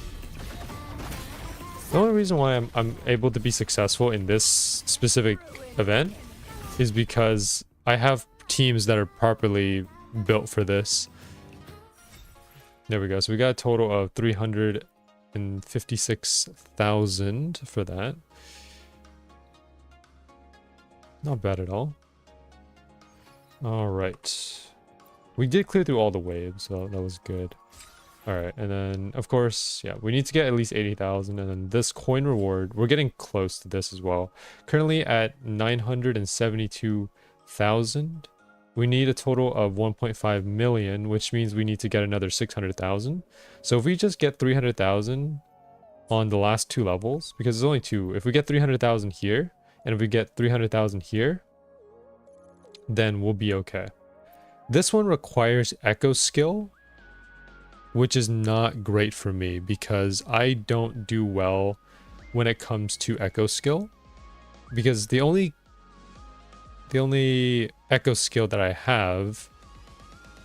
The only reason why I'm able to be successful in this specific event is because I have teams that are properly built for this. There we go. So we got a total of 356,000 for that. Not bad at all. All right. We did clear through all the waves, so that was good. All right, and then of course, yeah, we need to get at least 80,000, and then this coin reward, we're getting close to this as well. Currently at 972,000. We need a total of 1.5 million, which means we need to get another 600,000. So if we just get 300,000 on the last 2 levels, because there's only 2, if we get 300,000 here, and if we get 300,000 here, then we'll be okay. This one requires echo skill, which is not great for me because I don't do well when it comes to echo skill, because the only echo skill that I have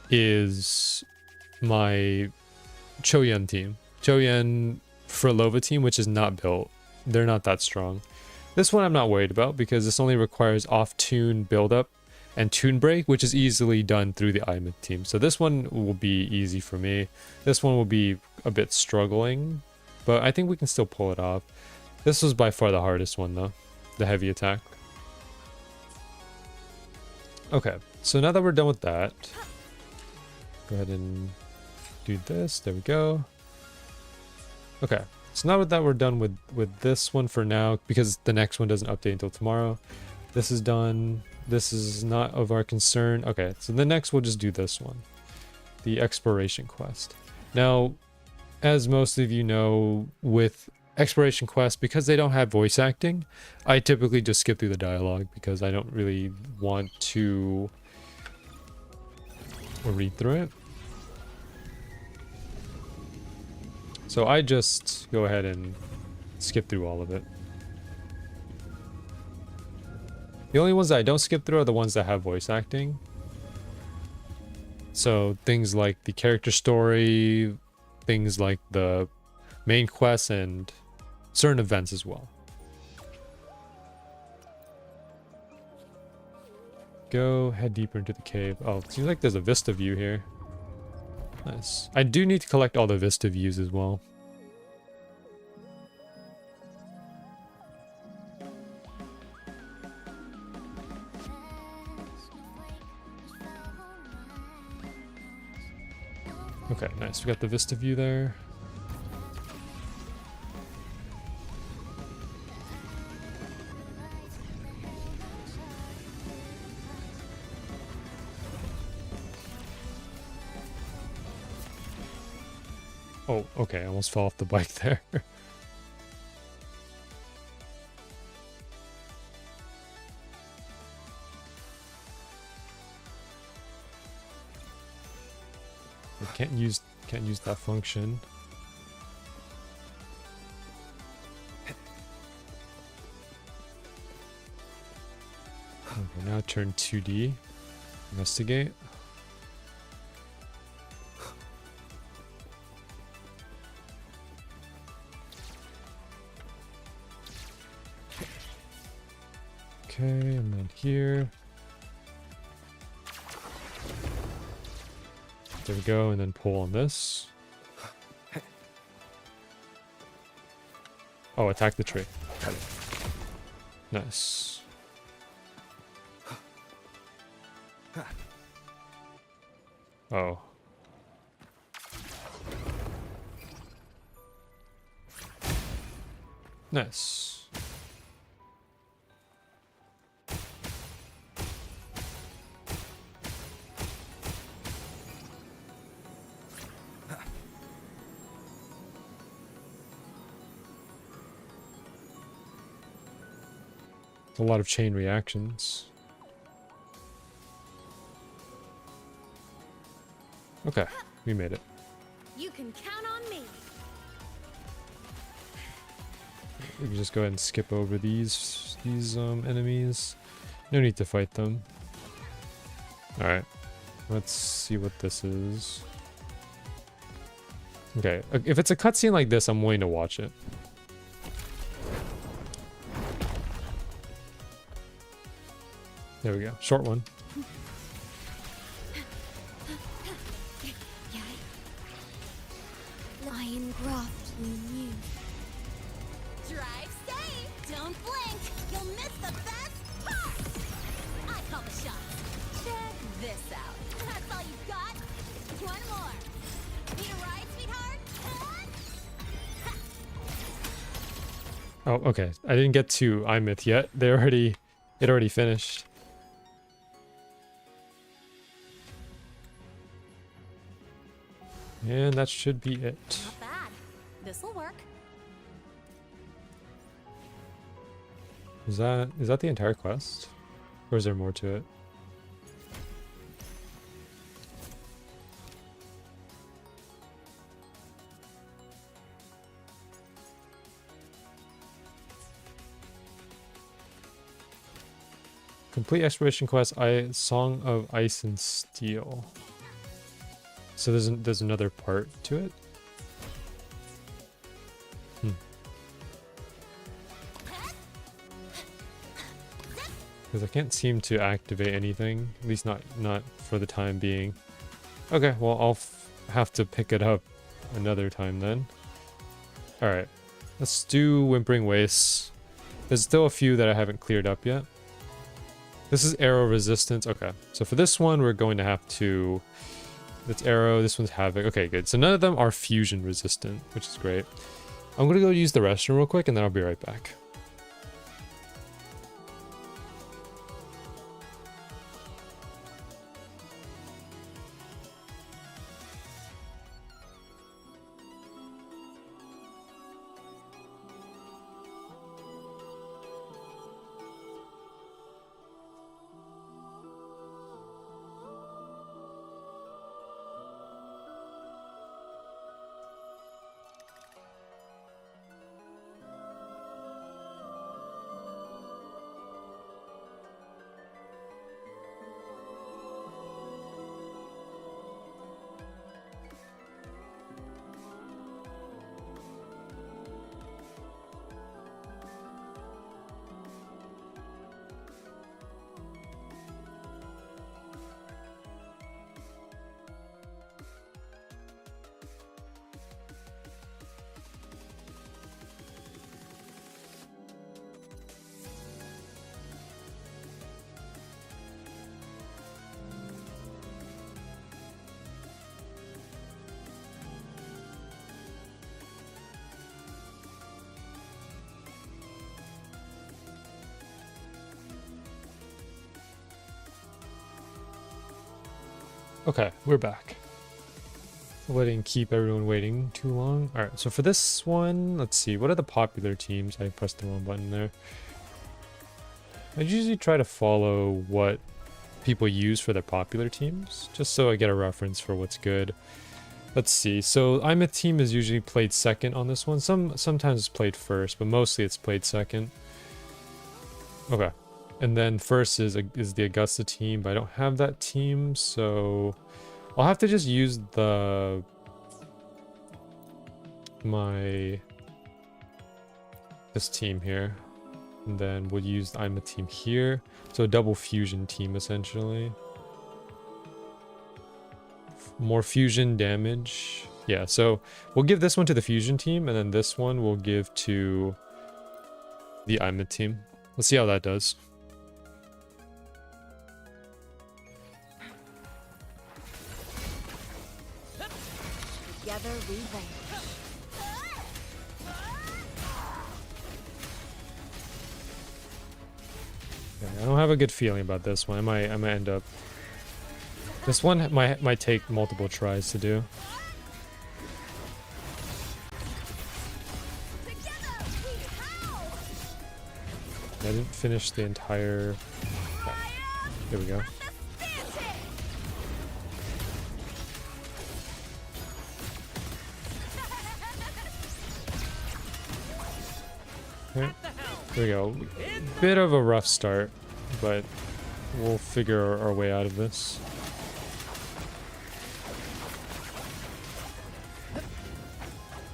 is my Choyen team. Choyen Frolova team, which is not built. They're not that strong. This one I'm not worried about because this only requires off-tune build-up and tune break, which is easily done through the Imith team. So this one will be easy for me. This one will be a bit struggling, but I think we can still pull it off. This was by far the hardest one though, the heavy attack. Okay, so now that we're done with that, go ahead and do this. There we go. Okay, so now that we're done with this one for now, because the next one doesn't update until tomorrow. This is done. This is not of our concern. Okay, so the next we'll just do this one, the exploration quest. Now, as most of you know, with exploration quests, because they don't have voice acting, I typically just skip through the dialogue because I don't really want to read through it. So I just go ahead and skip through all of it. The only ones that I don't skip through are the ones that have voice acting. So things like the character story, things like the main quests, and certain events as well. Go head deeper into the cave. Oh, it seems like there's a vista view here. Nice. I do need to collect all the vista views as well. Okay, nice. We got the vista view there. Oh, okay. I almost fell off the bike there. Can't use that function. Okay, now turn 2D. Investigate. Okay, and then here. There we go, and then pull on this. Oh, attack the tree. Nice. Oh. Nice. A lot of chain reactions. Okay, we made it. You can count on me. We can just go ahead and skip over these enemies. No need to fight them. All right, let's see what this is. Okay, if it's a cutscene like this, I'm willing to watch it. There we go. Short one. iron graft in you. Drive safe! Don't blink! You'll miss the best part! I call the shots. Check this out. That's all you've got? One more. Need a ride, sweetheart? Oh, okay. I didn't get to Ymith yet. It already finished. And that should be it. Not bad. This'll work. Is that the entire quest? Or is there more to it? Complete exploration quest, Song of Ice and Steel. So there's another part to it? Because I can't seem to activate anything, at least not for the time being. Okay, well I'll have to pick it up another time then. Alright, let's do Whimpering Wastes. There's still a few that I haven't cleared up yet. This is arrow resistance. Okay, so for this one we're going to have to... That's arrow, this one's havoc. Okay, good. So none of them are fusion resistant, which is great. I'm gonna go use the restroom real quick and then I'll be right back. Okay, we're back. I didn't keep everyone waiting too long. Alright, so for this one, let's see. What are the popular teams? I pressed the wrong button there. I usually try to follow what people use for their popular teams, just so I get a reference for what's good. Let's see. So Ymith team is usually played second on this one. Sometimes it's played first, but mostly it's played second. Okay. And then first is the Augusta team, but I don't have that team, so I'll have to just use this team here, and then we'll use the Ymith team here. So a double fusion team essentially. More fusion damage. Yeah, so we'll give this one to the fusion team, and then this one we'll give to the Ymith team. Let's see how that does. Together we vanish. Okay, I don't have a good feeling about this one. I might end up... This one might take multiple tries to do. I didn't finish the entire... Okay. There we go. Okay. There we go. Bit of a rough start, but we'll figure our way out of this.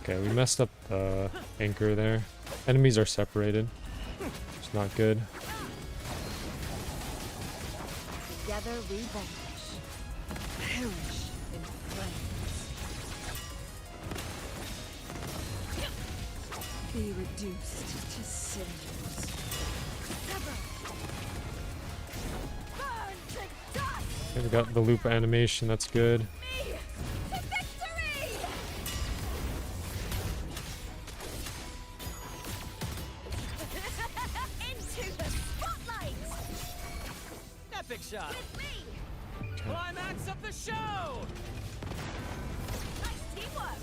Okay, we messed up the anchor there. Enemies are separated. It's not good. Together we vanish. Perish in flames. Be reduced to cinders. Sever. Burn to dust. Okay, we got the loop animation, that's good. Me to victory. Into the spotlight. Epic shot. With me. Climax of the show. Nice teamwork.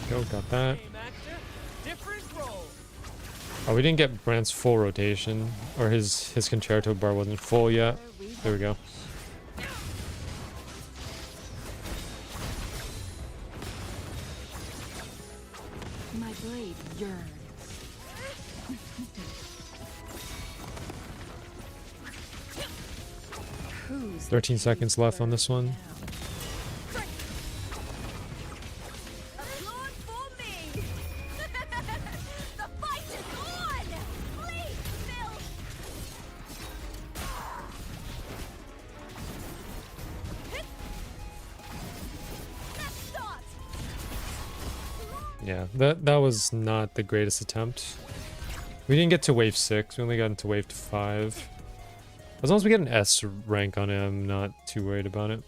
Go, got that. Same actor, different role. Oh, we didn't get Brant's full rotation, or his concerto bar wasn't full yet. There we go. My blade yearns. 13 seconds left on this one. Applaud for me. The fight is on. Please, Phil. Let's start. Yeah, that was not the greatest attempt. We didn't get to wave 6, we only got into wave 5. As long as we get an S rank on it, I'm not too worried about it.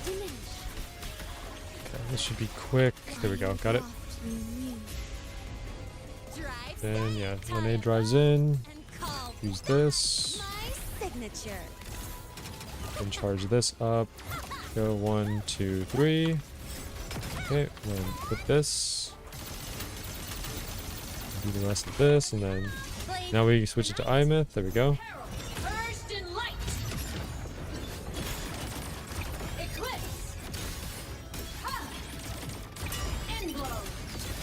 Okay, this should be quick. There we go, got it. Then, yeah, when A drives in, use this. Signature. And charge this up. Go 1, 2, 3. Okay, then put this. Do the rest of this, and then now we switch it to Imyth. There we go. Burst in light. Eclipse. Ha. Endblow.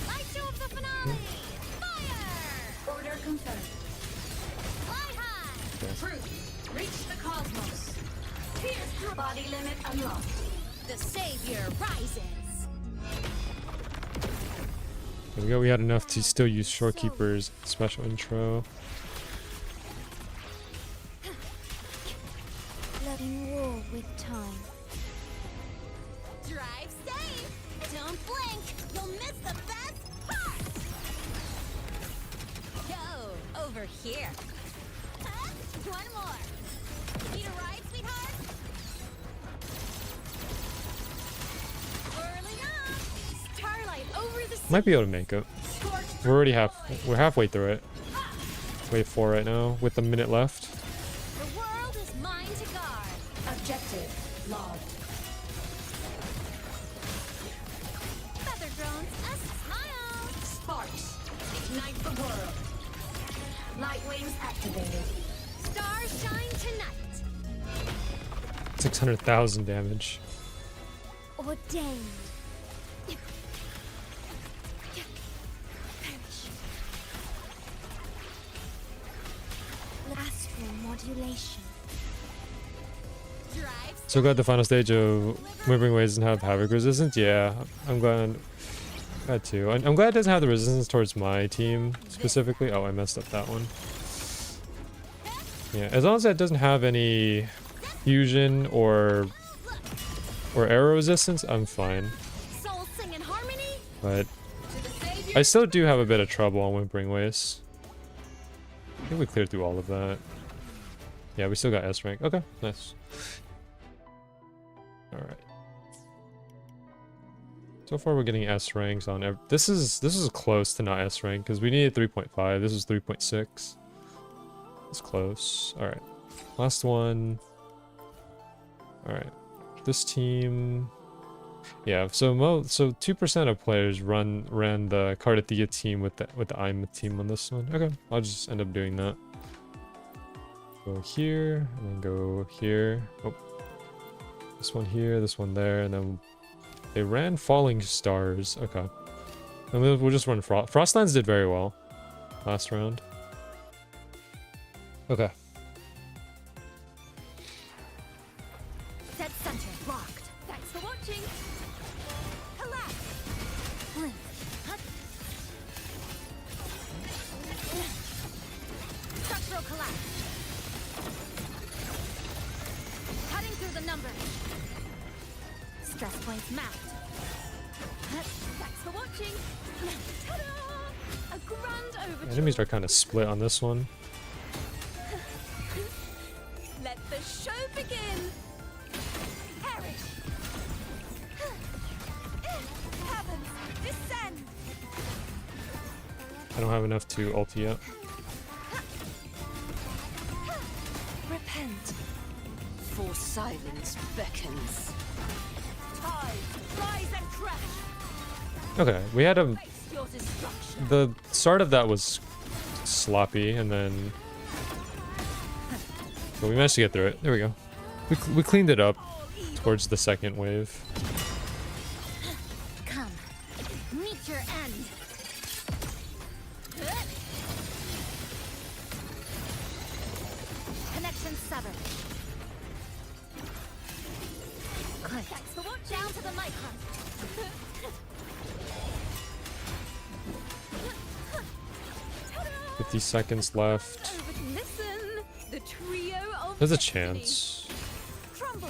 Light show of the finale. Fire. Order confirmed. Fly high. Truth. Reach the cosmos. Pierce through. Body limit unlocked. The savior rises. There we go. We had enough to still use Shorekeeper's special intro. Letting war with time. Drive safe. Don't blink. You'll miss the best part. Go over here. Huh? One more. Need a ride, sweetheart? Whirling up. Starlight over the sea. Might be able to make it. We're halfway through it. Wave 4 right now with a minute left. The world is mine to guard. Objective logged. Feather drones, a smile. Sparks. Ignite the world. Light wings activated. Stars shine tonight. 600,000 damage. Ordained. Astral modulation. Drive So glad the final stage of Moving Waves doesn't have Havoc resistance. Yeah, I'm glad. That too. I'm glad it doesn't have the resistance towards my team specifically. Oh, I messed up that one. Yeah, as long as it doesn't have any fusion or arrow resistance, I'm fine. soul sing in harmony. But I still do have a bit of trouble on Whimpering Waves. I think we cleared through all of that. Yeah, we still got S rank. Okay, nice. Alright. So far we're getting S ranks on this is close to not S rank because we needed 3.5. This is 3.6. It's close. Alright. Last one. Alright. This team. Yeah, so 2% of players ran the Cardathea team with the Imyth team on this one. Okay, I'll just end up doing that. Go here, and then go here. Oh. This one here, this one there, and then they ran Falling Stars. Okay. And we'll just run Frostlands did very well last round. Okay. Dead center locked. Thanks for watching. Collapse. Blink. Hut. points mapped. Thanks for watching. Ta-da! A grand overture. Enemies are kind of split on this one. Let the show begin. Perish. Heavens, descend. I don't have enough to ult yet. Repent, for silence beckons. Tide, rise and crash. Okay, we had a... Face your destruction. The start of that was sloppy, and then... But we managed to get through it. There we go. We cleaned it up towards the second wave. Come, meet your end. Connection severed. Thanks for watching. Down to the mic hunt. 50 seconds left. Listen, the trio of There's a destiny. chance. Crumble.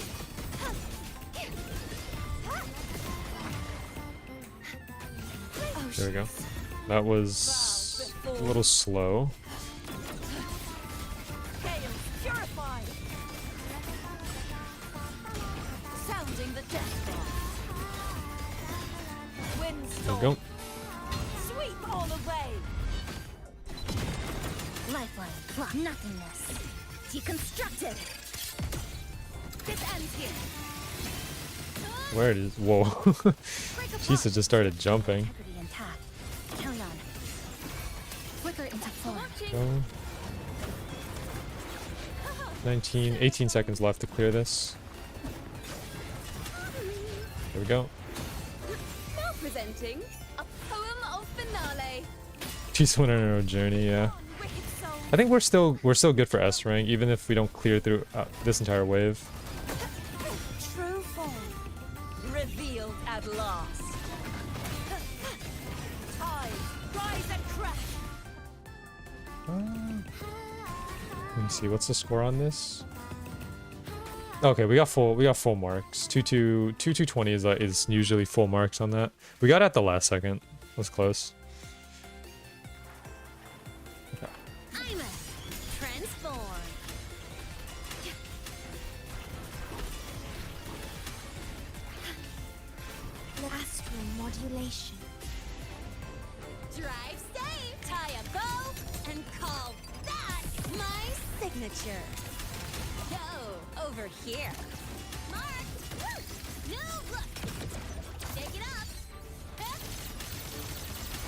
There we go. That was a little slow. Chaos purified. Sounding the death bell. There we Windstorm. go. Sweep all away. Lifeline, block nothingness. Deconstructed. This ends here. Where it is? Whoa. Jesus just started jumping. Integrity intact. Carry on. Flicker into form. Go. 19, 18 seconds left to clear this. There we go. Now presenting a poem of finale. She's went on her own journey, yeah. Wicked soul. I think we're still good for S rank, even if we don't clear through this entire wave. True form revealed at last. Tide, rise and crash. Let me see, what's the score on this? Okay, we got full marks. 220 is usually full marks on that. We got it at the last second. Was close. Okay. I'm a transform. Astral modulation. Drive safe, tie a bow, and call that my signature. Go over here. Mark. No look. Take it up.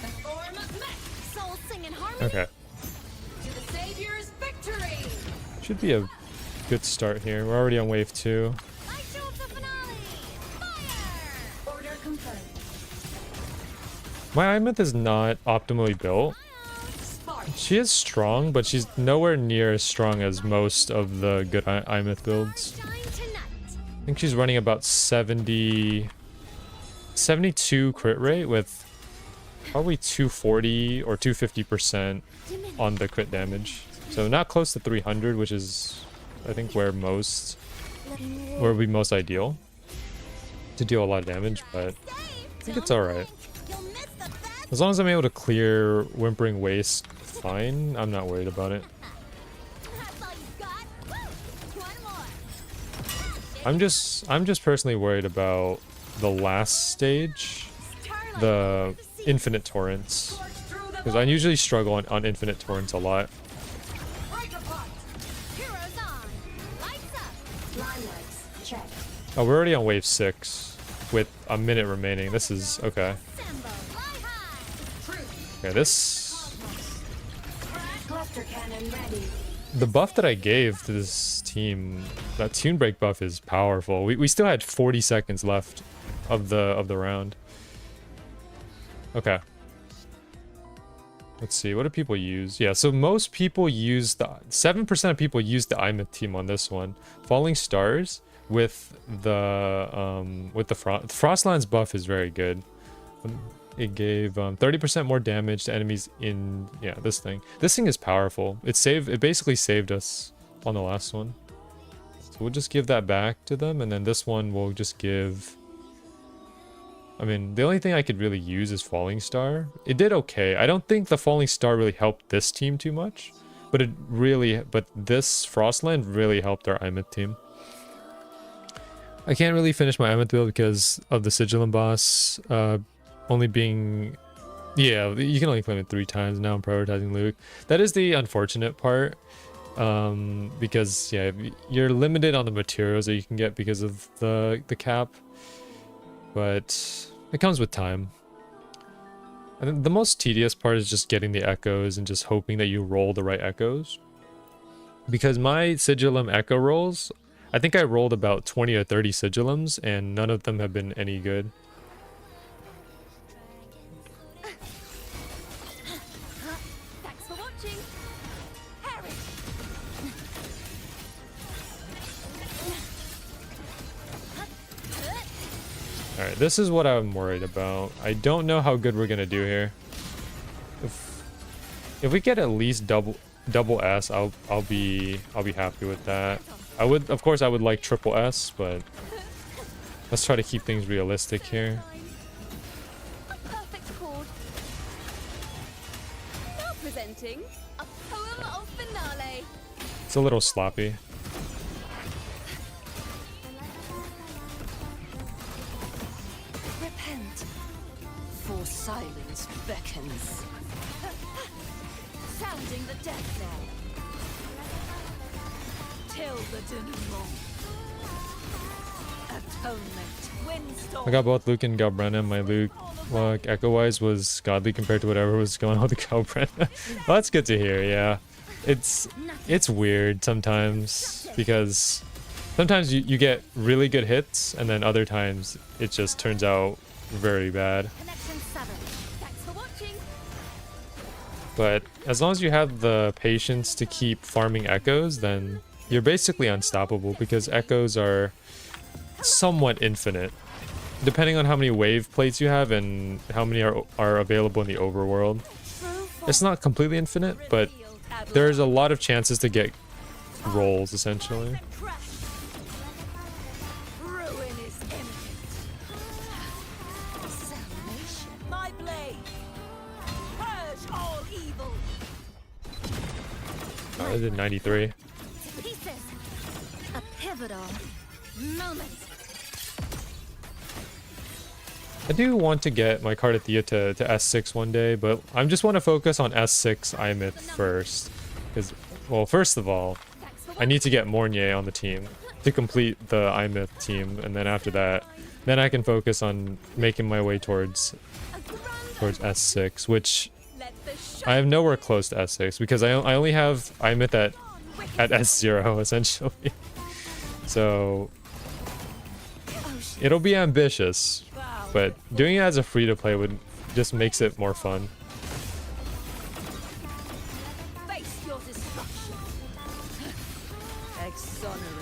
The form of mech. Soul sing in harmony. Okay. To the savior's victory. Should be a good start here. We're already on wave 2. I show up the finale. Fire. Order confirmed. My Imeth is not optimally built. She is strong, but she's nowhere near as strong as most of the good Imeth builds. I think she's running about 72 crit rate with probably 240 or 250% on the crit damage. So not close to 300, which is I think where would be most ideal to deal a lot of damage, but I think it's alright. As long as I'm able to clear Whimpering Waste fine, I'm not worried about it. I'm just personally worried about the last stage, the infinite torrents, because I usually struggle on infinite torrents a lot. Oh, we're already on wave 6 with a minute remaining. This is okay. Okay, the buff that I gave to this team, that tune break buff, is powerful. We still had 40 seconds left of the round. Okay. Let's see, what do people use? Yeah, so most people use 7% of people use the Imeth team on this one. Falling Stars with the Frostline's buff is very good. It gave 30% more damage to enemies in this thing. This thing is powerful. It basically saved us on the last one. So we'll just give that back to them, and then this one we'll just give I mean, the only thing I could really use is Falling Star. It did okay. I don't think the Falling Star really helped this team too much, but this Frostland really helped our Imeth team. I can't really finish my Imeth build because of the Sigilum boss only being... Yeah, you can only claim it 3 times. Now I'm prioritizing Luuk. That is the unfortunate part. Because, yeah, you're limited on the materials that you can get because of the cap. But it comes with time. I think the most tedious part is just getting the echoes and just hoping that you roll the right echoes. Because my Sigilum echo rolls, I think I rolled about 20 or 30 Sigilums, and none of them have been any good. Thanks for watching. Harry. Alright, this is what I'm worried about. I don't know how good we're gonna do here. If we get at least double S, I'll be happy with that. Of course I would like triple S, but let's try to keep things realistic here. A perfect chord. Now presenting a poem of finale. It's a little sloppy. Repent, for silence beckons. Sounding the death knell. Till the denouement. Atonement, windstorm. I got both Luuk and Galbrenna. My Luuk luck echo-wise was godly compared to whatever was going on with the Galbrenna. Well, that's good to hear, yeah. It's weird sometimes because sometimes you get really good hits and then other times it just turns out very bad. But as long as you have the patience to keep farming echoes, then you're basically unstoppable because echoes are somewhat infinite. Depending on how many wave plates you have and how many are available in the overworld. It's not completely infinite, but there's a lot of chances to get rolls, essentially. Oh, I did 93. A pivotal moment. I do want to get my Cardathea to S6 one day, but I just want to focus on S6 Imeth first. Because, well, first of all, I need to get Mornier on the team to complete the Imeth team, and then after that, then I can focus on making my way towards S6, which I have nowhere close to S6 because I only have Imeth at S0 essentially. So it'll be ambitious, but doing it as a free-to-play would just makes it more fun.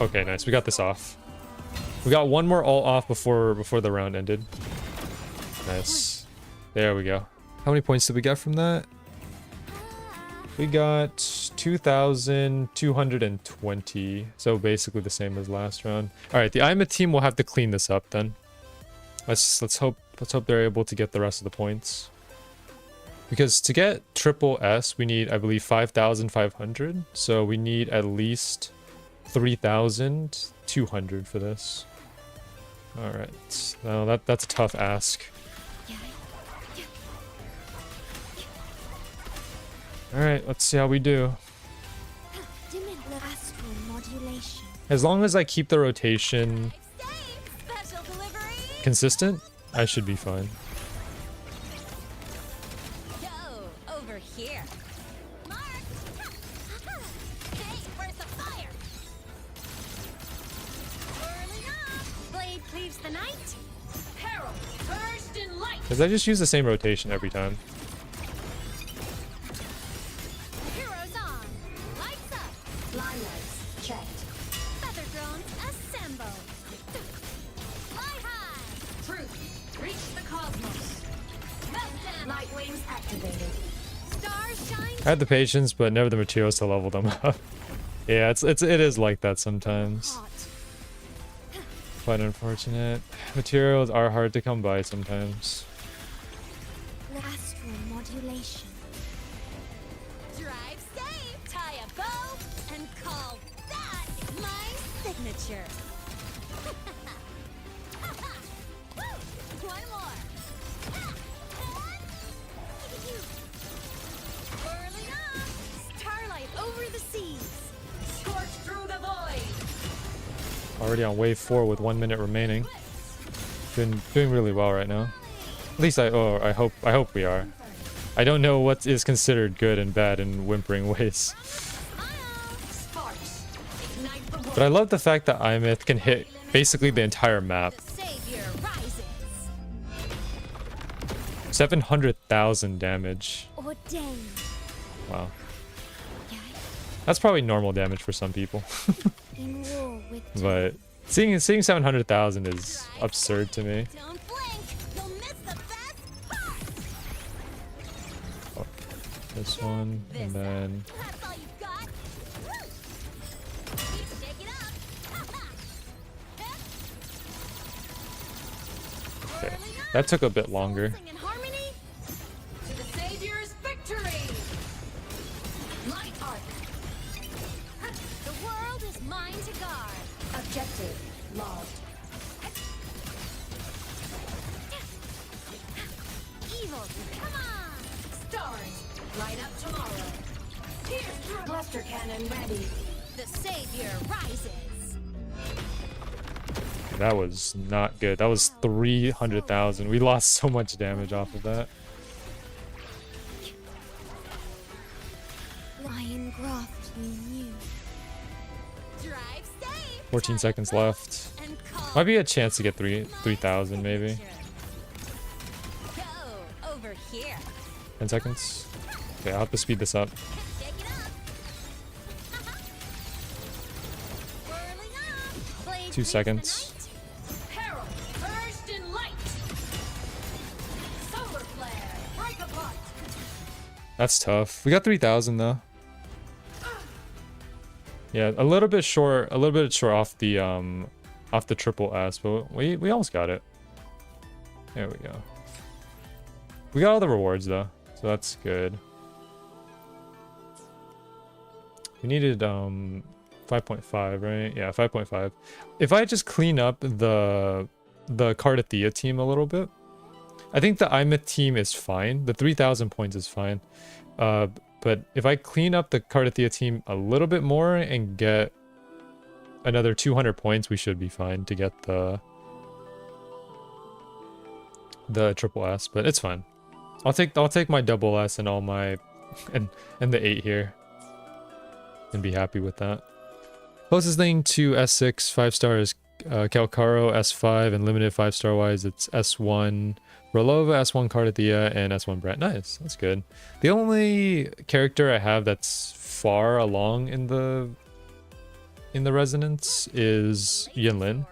Okay, nice. We got this off. We got one more ult off before the round ended. Nice. There we go. How many points did we get from that? We got 2,220. So basically the same as last round. All right, the Imeth team will have to clean this up then. Let's hope they're able to get the rest of the points. Because to get triple S, we need, I believe, 5,500. So we need at least 3,200 for this. All right. Now that's a tough ask. All right, let's see how we do. As long as I keep the rotation consistent, I should be fine. Yo, over here. Mark. Hey, where's the fire? Whirling up. Blade cleaves the night. Herald, burst in light. Because I just use the same rotation every time. Heroes on. Lights up. Fly lights checked. Feather drones assemble. Fly high. Truth. Reach the cosmos. Meltdown. Light wings activated. Stars shine. I had the patience, but never the materials to level them up. Yeah, it is like that sometimes. Quite unfortunate. Materials are hard to come by sometimes. Astral modulation. Drive safe, tie a bow, and call that my signature. One more. Whirling up, starlight over the seas. Scorch through the void. Already on wave 4 with 1 minute remaining. Doing really well right now. At least I hope we are. I don't know what is considered good and bad in whimpering ways. But I love the fact that Ymith can hit basically the entire map. 700,000 damage. Wow. That's probably normal damage for some people. But seeing 700,000 is absurd to me. Oh, this one, and then okay, that took a bit longer. Objective logged. Evil, come on! Stars, light up tomorrow. Here's through cluster cannon ready. The savior rises. That was not good. That was 300,000. We lost so much damage off of that. Lion Groft, we knew. 14 seconds left. Might be a chance to get 3,000 maybe. 10 seconds. Okay, I'll have to speed this up. 2 seconds. That's tough. We got 3,000 though. Yeah, a little bit short off the triple S, but we almost got it. There we go. We got all the rewards though, so that's good. We needed 5.5, right? Yeah, 5.5. If I just clean up the Cardathea team a little bit, I think the Ymith team is fine. The 3,000 points is fine. But if I clean up the Cardathea team a little bit more and get another 200 points, we should be fine to get the triple S. But it's fine. I'll take my double S and all my and the 8 here and be happy with that. Closest thing to S6 5-star is Calcaro S5, and limited 5-star wise it's S1 Rolova, S1 Cardathea, and S1 Brett. Nice, that's good. The only character I have that's far along in the resonance is Yinlin.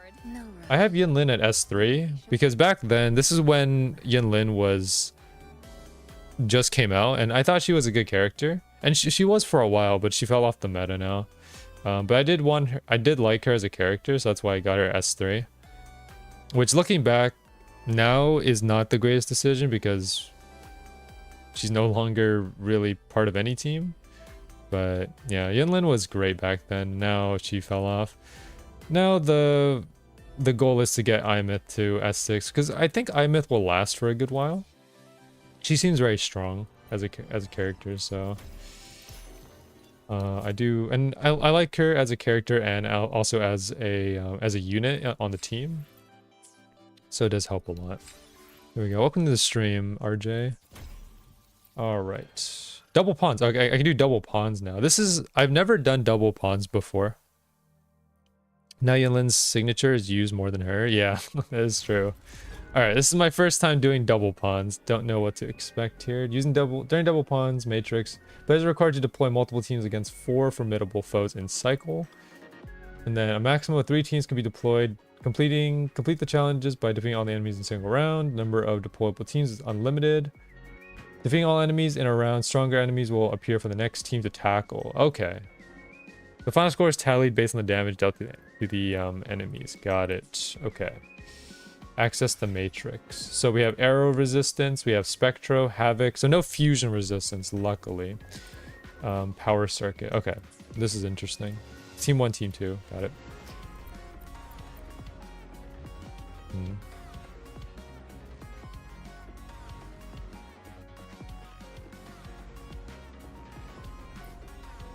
I have Yinlin at S3 because back then, this is when Yinlin just came out, and I thought she was a good character, and she was for a while, but she fell off the meta now. But I did like her as a character, so that's why I got her S3. Which, looking back now, is not the greatest decision because she's no longer really part of any team. But yeah, Yinlin was great back then. Now she fell off. Now the goal is to get Ymith to S6 because I think Ymith will last for a good while. She seems very strong as a character, so I do, and I like her as a character and also as a unit on the team. So it does help a lot. Here we go. Welcome to the stream, RJ. All right. Double pawns. Okay, I can do double pawns now. I've never done double pawns before. Now Yinlin's signature is used more than her. Yeah, that is true. All right, this is my first time doing double pawns. Don't know what to expect here. During double pawns, Matrix, players are required to deploy multiple teams against 4 formidable foes in cycle. And then a maximum of 3 teams can be deployed. Complete the challenges by defeating all the enemies in a single round. Number of deployable teams is unlimited. Defeating all enemies in a round, stronger enemies will appear for the next team to tackle. Okay. The final score is tallied based on the damage dealt to the to the enemies. Got it. Okay. Access the matrix. So we have arrow resistance, we have spectro, havoc. So no fusion resistance, luckily. Power circuit. Okay, this is interesting. Team 1, team 2. Got it.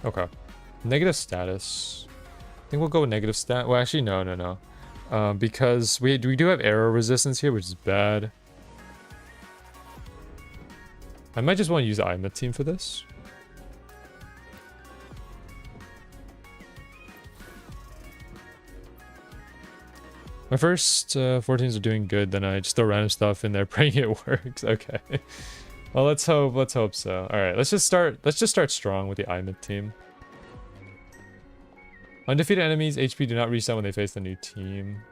Okay. Negative status. I think we'll go with negative stat. Well, actually, no. Because we do have arrow resistance here, which is bad. I might just want to use the IMET team for this. My first 4 teams are doing good, then I just throw random stuff in there praying it works. Okay. Well, let's hope so. All right, let's just start strong with the IMET team. Undefeated enemies HP do not reset when they face the new team.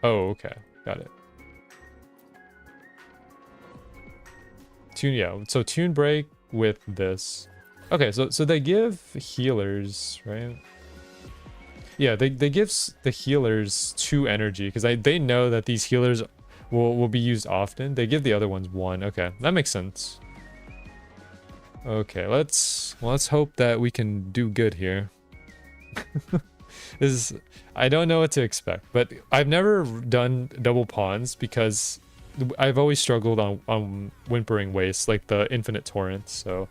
Oh, okay. Got it. So tune break with this. Okay, so they give healers, right? Yeah, they give the healers 2 energy because they know that these healers will be used often. They give the other ones 1. Okay, that makes sense. Okay, let's hope that we can do good here. I don't know what to expect, but I've never done double pawns because I've always struggled on Whimpering Waste, like the infinite torrent. So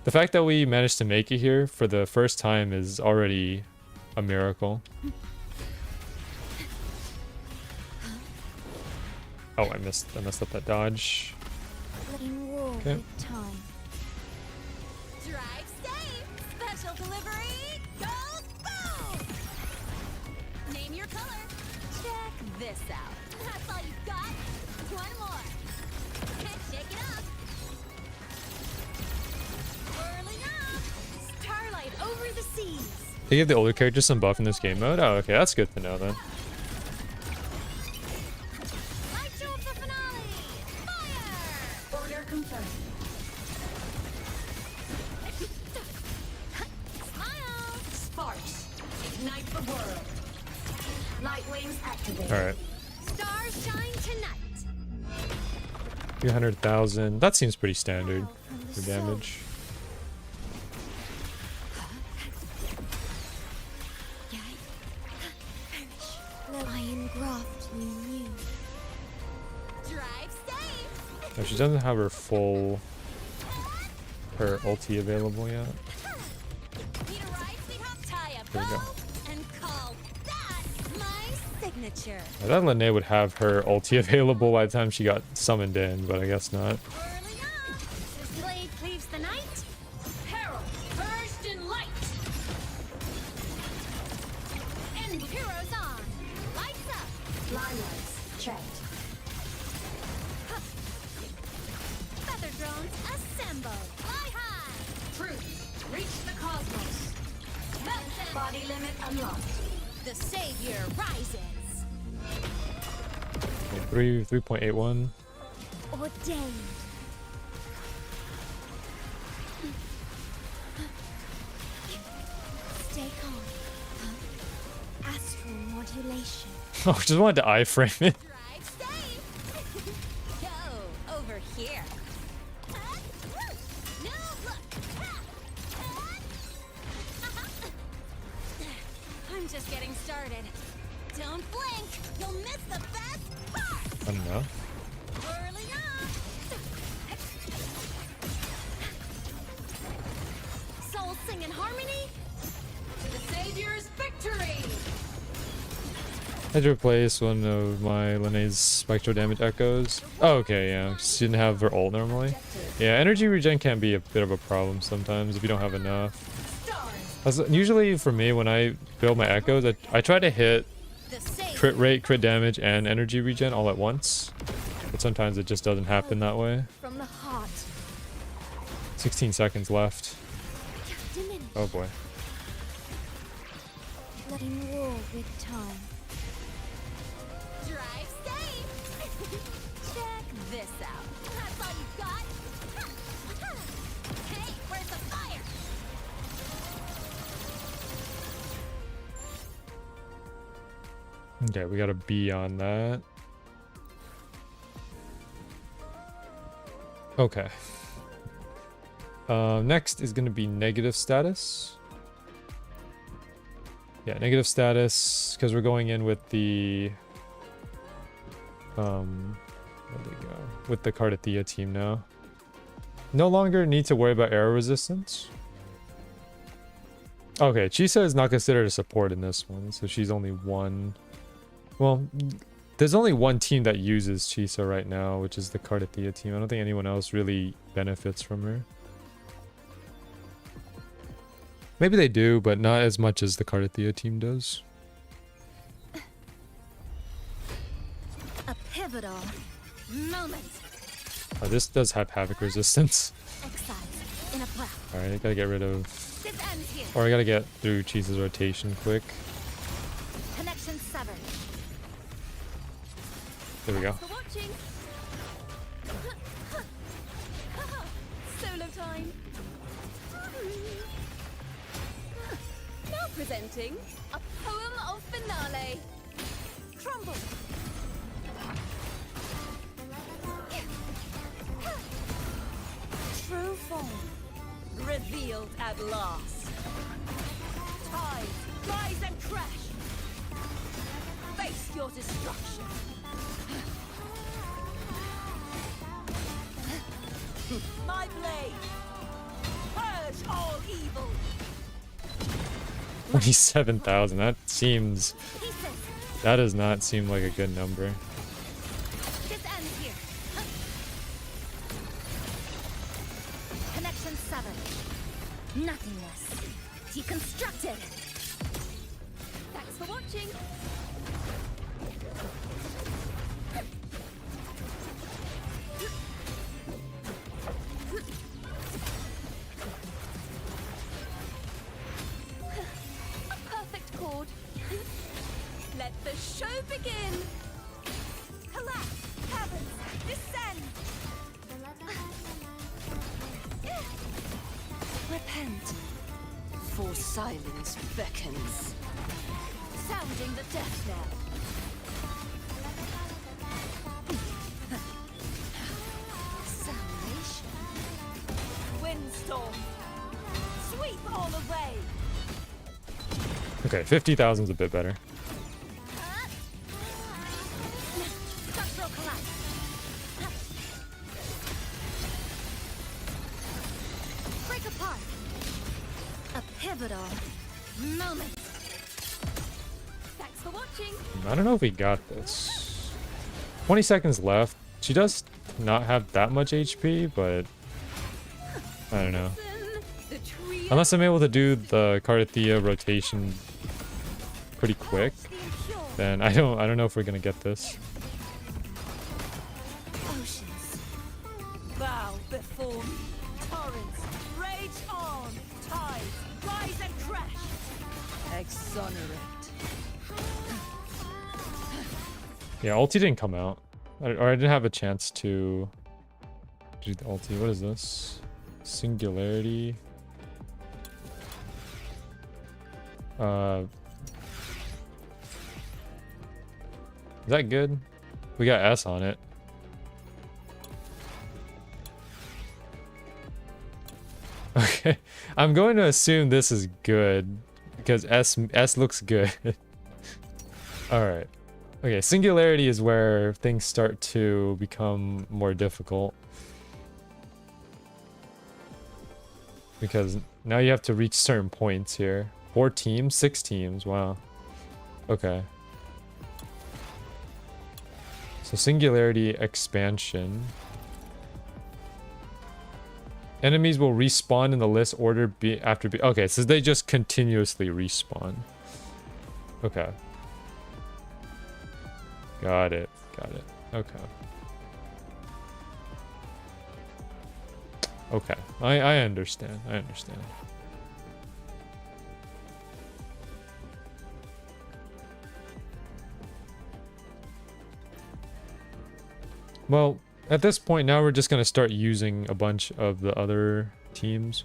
the fact that we managed to make it here for the first time is already a miracle. Oh, I messed up that dodge. Okay. Drive safe. Special delivery. Go boom. Name your color. Check this out. That's all you've got. One more. Shake it up. Whirling up. Starlight over the seas. They give the older characters some buff in this game mode? Oh, okay, that's good to know then. Light show of the finale. Fire. Order confirmed. Smile. Sparks. Ignite the world. Light wings activated. All right. Stars shine tonight. 300,000. That seems pretty standard for damage. Oh, she doesn't have her ulti available yet. There we go. I thought Lene would have her ulti available by the time she got summoned in, but I guess not. Blade cleaves the night. Herald, burst in light. And heroes on. Lights up. Limelights checked. Feather drones assemble. Fly high. Truth, reach the cosmos. Melt them. Body limit unlocked. The savior rises. 3.81. Ordained. Stay calm. Astral modulation. Oh, I just wanted to iframe it. Drive safe. Go over here. No look. I'm just getting started. Don't blink. You'll miss the best part. Enough. Whirling up. Souls sing in harmony. To the savior's victory. I had to replace one of my Lene's spectral damage echoes. Oh, okay, yeah. She didn't have her ult normally. Yeah, energy regen can be a bit of a problem sometimes if you don't have enough. Usually for me, when I build my echoes, I try to hit crit rate, crit damage, and energy regen all at once. But sometimes it just doesn't happen that way. From the heart. 16 seconds left. Oh boy. Let him roar with time. Drive safe. Check this out. That's all you got. Hey, where's the fire? Okay, we got a B on that. Okay. Next is going to be negative status. Yeah, negative status, because we're going in with the where'd they go? With the Cardathea team now. No longer need to worry about error resistance. Okay, Chisa is not considered a support in this one, so she's only one. Well, there's only one team that uses Chisa right now, which is the Cardathea team. I don't think anyone else really benefits from her. Maybe they do, but not as much as the Cardathea team does. A pivotal moment. Oh, this does have havoc resistance. Excise in a breath. Alright, I gotta get rid of... This ends here. Or I gotta get through Chisa's rotation quick. Connection severed. There we go. For watching. Solo time. Now presenting a poem of finale. Crumble. True form revealed at last. Tides rise and crash. Face your destruction. My blade. Purge all evil. 27,000. That seems... That does not seem like a good number. This ends here. Connection severed. Nothingness. Deconstructed. Thanks for watching. A perfect chord. Let the show begin. Collapse. Heavens. Descend. Repent. For silence beckons. Sounding the death knell. Salvation. Windstorm. Sweep all away. Okay, 50,000 is a bit better. Structural collapse. Break apart. A pivotal moment. Thanks for watching. I don't know if we got this. 20 seconds left. She does not have that much HP, but I don't know. Unless I'm able to do the Cardathea rotation pretty quick, then I don't know if we're gonna get this. Oceans bow before me. Torrents rage on. Tides rise and crash. Exonerate. Yeah, ulti didn't come out. Or I didn't have a chance to do the ulti. What is this? Singularity. Is that good? We got S on it. Okay, I'm going to assume this is good because S looks good. All right. Okay, singularity is where things start to become more difficult. Because now you have to reach certain points here. 4 teams, 6 teams, wow. Okay. So singularity expansion. Enemies will respawn in the list order after B. Okay, so they just continuously respawn. Okay. Got it. Got it. Okay. Okay. I understand. I understand. Well, at this point now we're just going to start using a bunch of the other teams.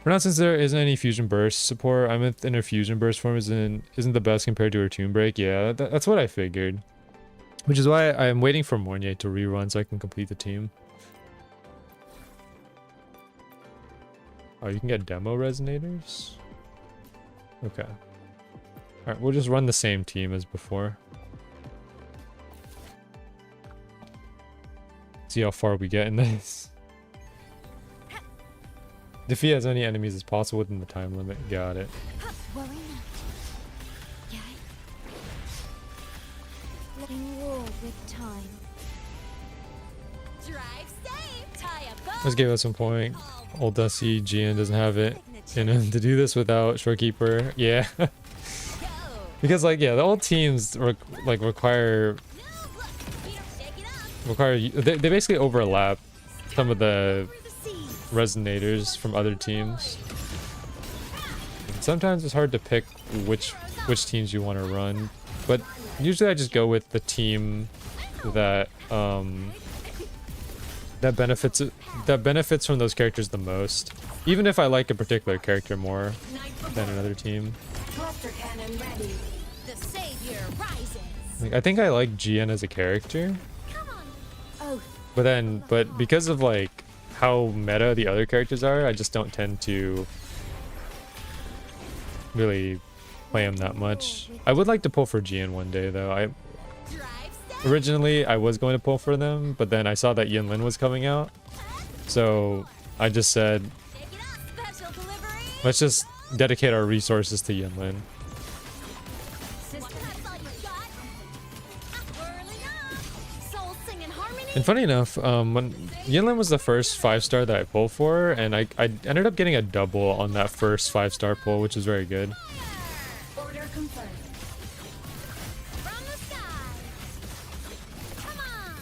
For now, since there isn't any fusion burst support, I'm in her fusion burst form isn't the best compared to her Tomb Break. Yeah, that's what I figured. Which is why I'm waiting for Mornier to rerun so I can complete the team. Oh, you can get demo resonators? Okay. Alright, we'll just run the same team as before. See how far we get in this. Defeat as many enemies as possible within the time limit. Got it. Worry not. Yeah. Letting war with time. Drive safe. Tie a bow. Let's give us some point. Old Dusty GN doesn't have it in him to do this without Shorekeeper. Yeah. Because like yeah, the old teams require they basically overlap some of the resonators from other teams. And sometimes it's hard to pick which teams you want to run, but usually I just go with the team that that benefits from those characters the most, even if I like a particular character more than another team. The savior rises. Like, I think I like GN as a character, but because of like how meta the other characters are, I just don't tend to really play him that much. I would like to pull for GN one day though. Originally I was going to pull for them, but then I saw that Yinlin was coming out, so I just said, let's just dedicate our resources to Yinlin. And funny enough, when Yinlin was the first 5-star that I pulled for, and I ended up getting a double on that first 5-star pull, which is very good. Order confirmed. From the sky. Come on.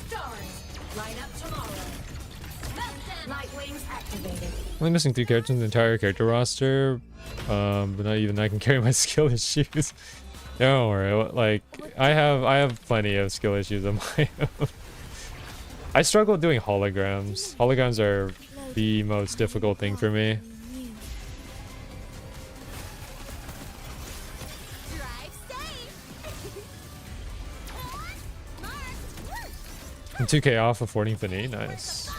Stars. Line up tomorrow. Light wings activated. Only missing 3 characters in the entire character roster, but not even I can carry my skill issues. Don't worry, like I have plenty of skill issues on my own. I struggle doing holograms. Holograms are the most difficult thing for me. I'm 2k off of 14th and 8. Nice.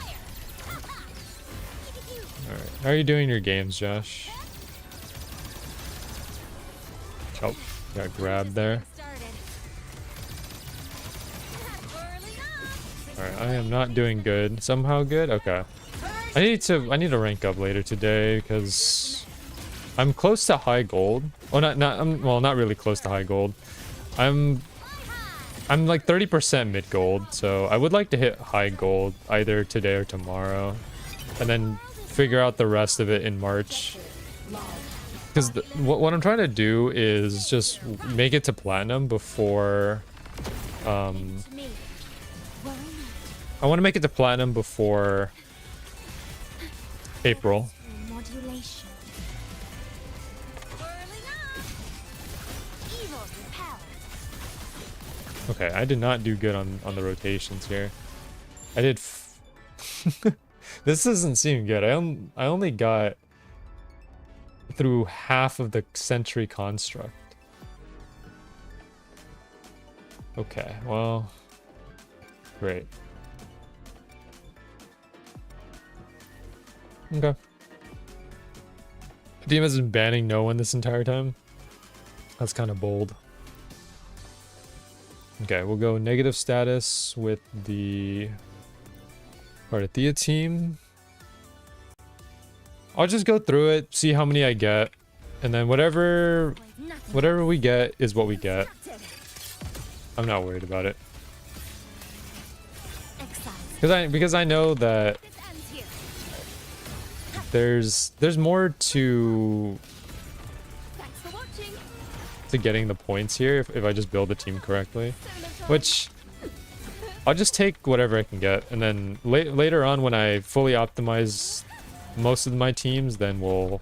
Alright. How are you doing your games, Josh? Oh, got grabbed there. Alright, I am not doing good. Somehow good? Okay. I need to rank up later today because I'm close to high gold. Oh, not really close to high gold. I'm like 30% mid gold, so I would like to hit high gold either today or tomorrow, and then figure out the rest of it in March. Because what I'm trying to do is just make it to platinum before I want to make it to platinum before April. Okay, I did not do good on the rotations here. I did. This doesn't seem good. I only got through half of the Sentry construct. Okay, well, great. Okay. The team has been banning no one this entire time. That's kind of bold. Okay, we'll go negative status with the Yrthheim team. I'll just go through it, see how many I get, and then whatever we get is what we get. I'm not worried about it. Because I know that there's more to getting the points here if I just build the team correctly, which I'll just take whatever I can get, and then later on when I fully optimize most of my teams, then we'll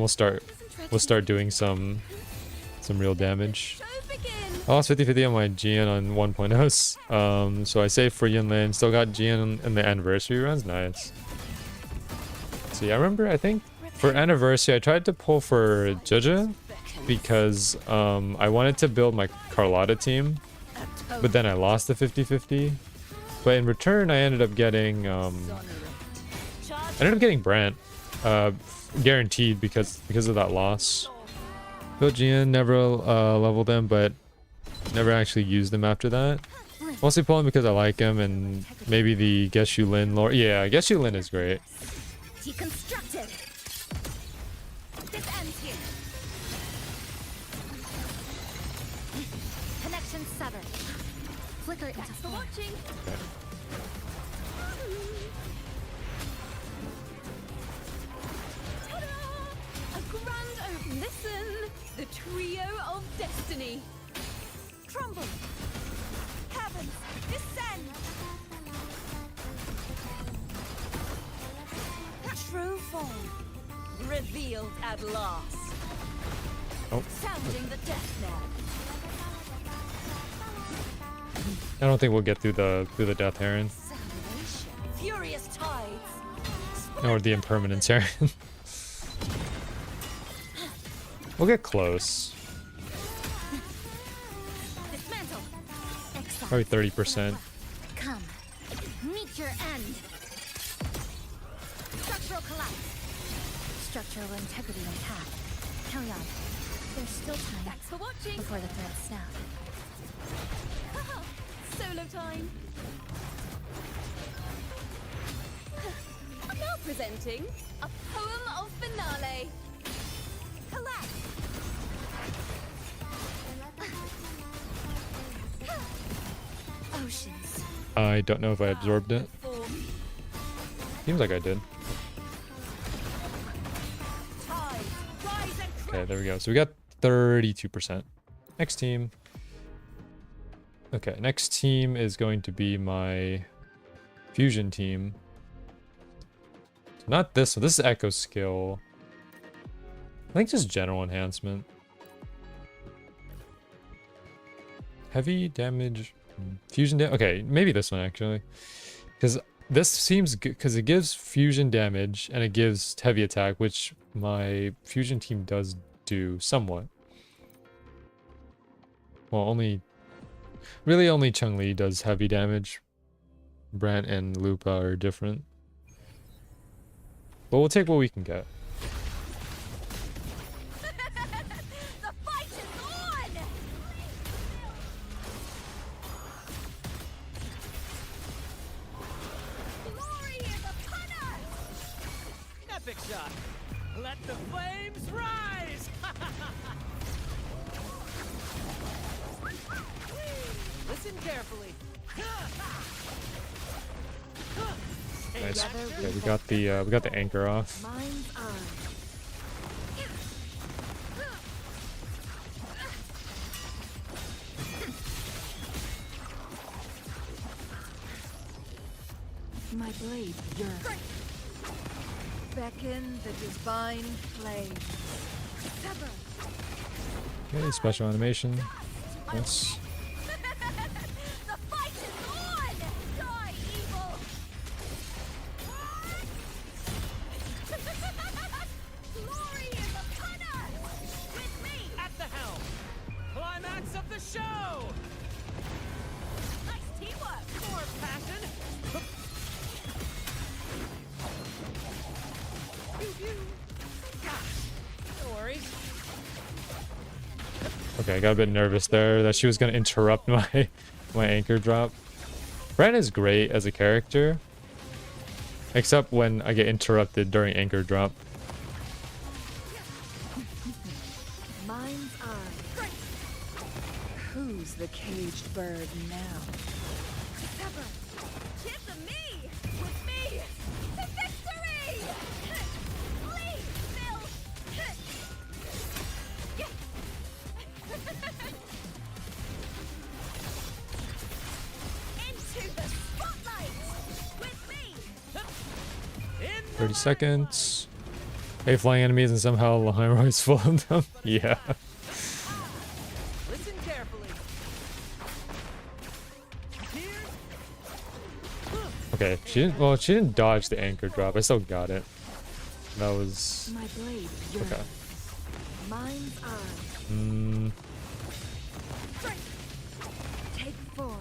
start doing some real damage. I lost 50-50 on my GN on 1.0s, so I saved for Yinlin. Still got GN in the anniversary runs. Nice. See, I remember, I think for anniversary, I tried to pull for Jaja because I wanted to build my Carlotta team, but then I lost the 50-50. But in return, I ended up getting Brant, guaranteed because of that loss. Built Jian, never leveled them, but never actually used them after that. Mostly pulling because I like him, and maybe the Geshu Lin lore. Yeah, Geshu Lin is great. Deconstructed. This ends here. Connection severed. Flicker into for watching. Okay. Ta-da! A grand open. Listen, the trio of destiny. Crumble. Heavens, descend. True form revealed at last. Oh. Sounding the death knell. I don't think we'll get through the Death Heron. Furious tides. Or the Impermanence Heron. We'll get close. Dismantle. Probably 30%. Come. Meet your end. Structural collapse. Structural integrity intact. Carry on. There's still time. Thanks for watching. Before the thread snap. Solo time. I'm now presenting a poem of finale. Collapse. Oceans. I don't know if I absorbed it. Seems like I did. Okay, there we go. So we got 32%. Next team. Okay, next team is going to be my fusion team. So not this one. This is Echo skill. I think just general enhancement. Heavy damage. Fusion damage. Okay, maybe this one actually. Because this seems good because it gives fusion damage and it gives heavy attack, which my fusion team does do somewhat. Well, really only Chun-Li does heavy damage. Brant and Lupa are different. But we'll take what we can get. The fight is on! Glory is upon us! Epic shot. Let the flames rise! Listen carefully. Nice. Okay, we got the anchor off. Mind's eye. My blade yearns. Beckon the divine flame. Sever. Okay, special animation. Yes. The fight is on! Die, evil! Glory is upon us! With me! At the helm. Climax of the show. Nice teamwork! More passion. No worries. Okay, I got a bit nervous there that she was gonna interrupt my anchor drop. Brant is great as a character, except when I get interrupted during anchor drop. Mind's eye. Who's the caged bird now? Sever! Give them me! With me! To victory! Flee, Bill! Into the spotlight! With me! 30 seconds. 8 flying enemies and somehow Lahiroy's full of them. Yeah. Listen carefully. Okay, she didn't dodge the anchor drop. I still got it. That was My blade. okay. Mind's eye. Take form.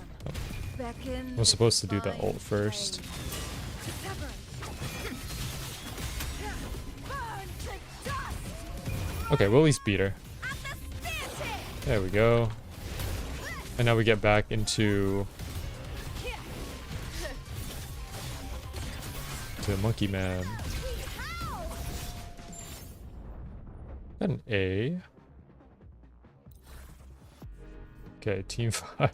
Beckon. I was supposed to do that ult first. Okay, we'll at least beat her. There we go. And now we get back into Monkey Man. An A. Okay, team 5.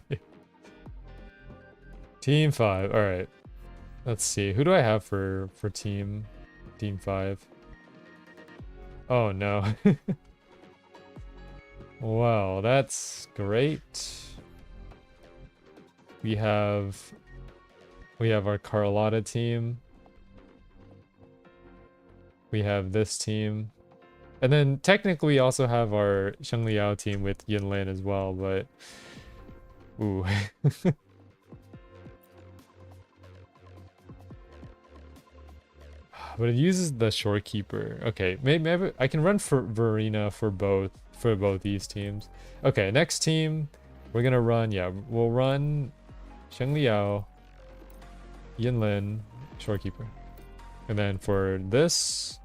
Team 5. All right. Let's see. Who do I have for team 5? Oh no. Wow, that's great. We have our Carlotta team. We have this team. And then technically we also have our Sheng Liao team with Yinlan as well, but ooh. But it uses the shorekeeper. Okay, maybe I can run for Verena for both these teams. Okay, next team we're gonna run. Yeah, we'll run Sheng Liao, Yinlan, shorekeeper, and then for this,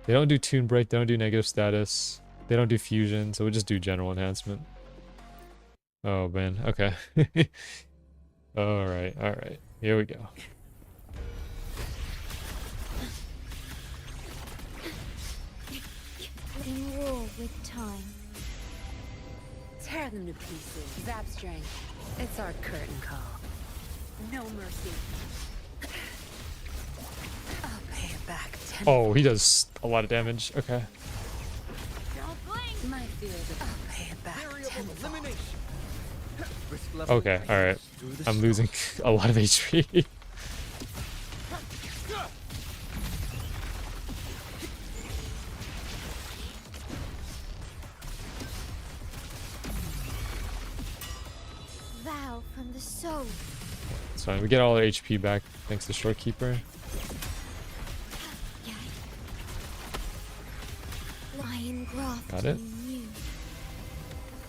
they don't do tune break, they don't do negative status, they don't do fusion, so we'll just do general enhancement. Oh man, okay. all right, here we go. In war with time. Tear them to pieces. Zap strength. It's our curtain call. No mercy. I'll pay it back. Oh, he does a lot of damage. Okay. Don't blink. My field. I'll pay it back. Okay, alright. I'm losing a lot of HP. Vow from the soul. It's fine. We get all our HP back thanks to Shorekeeper. Lion graft. Got it.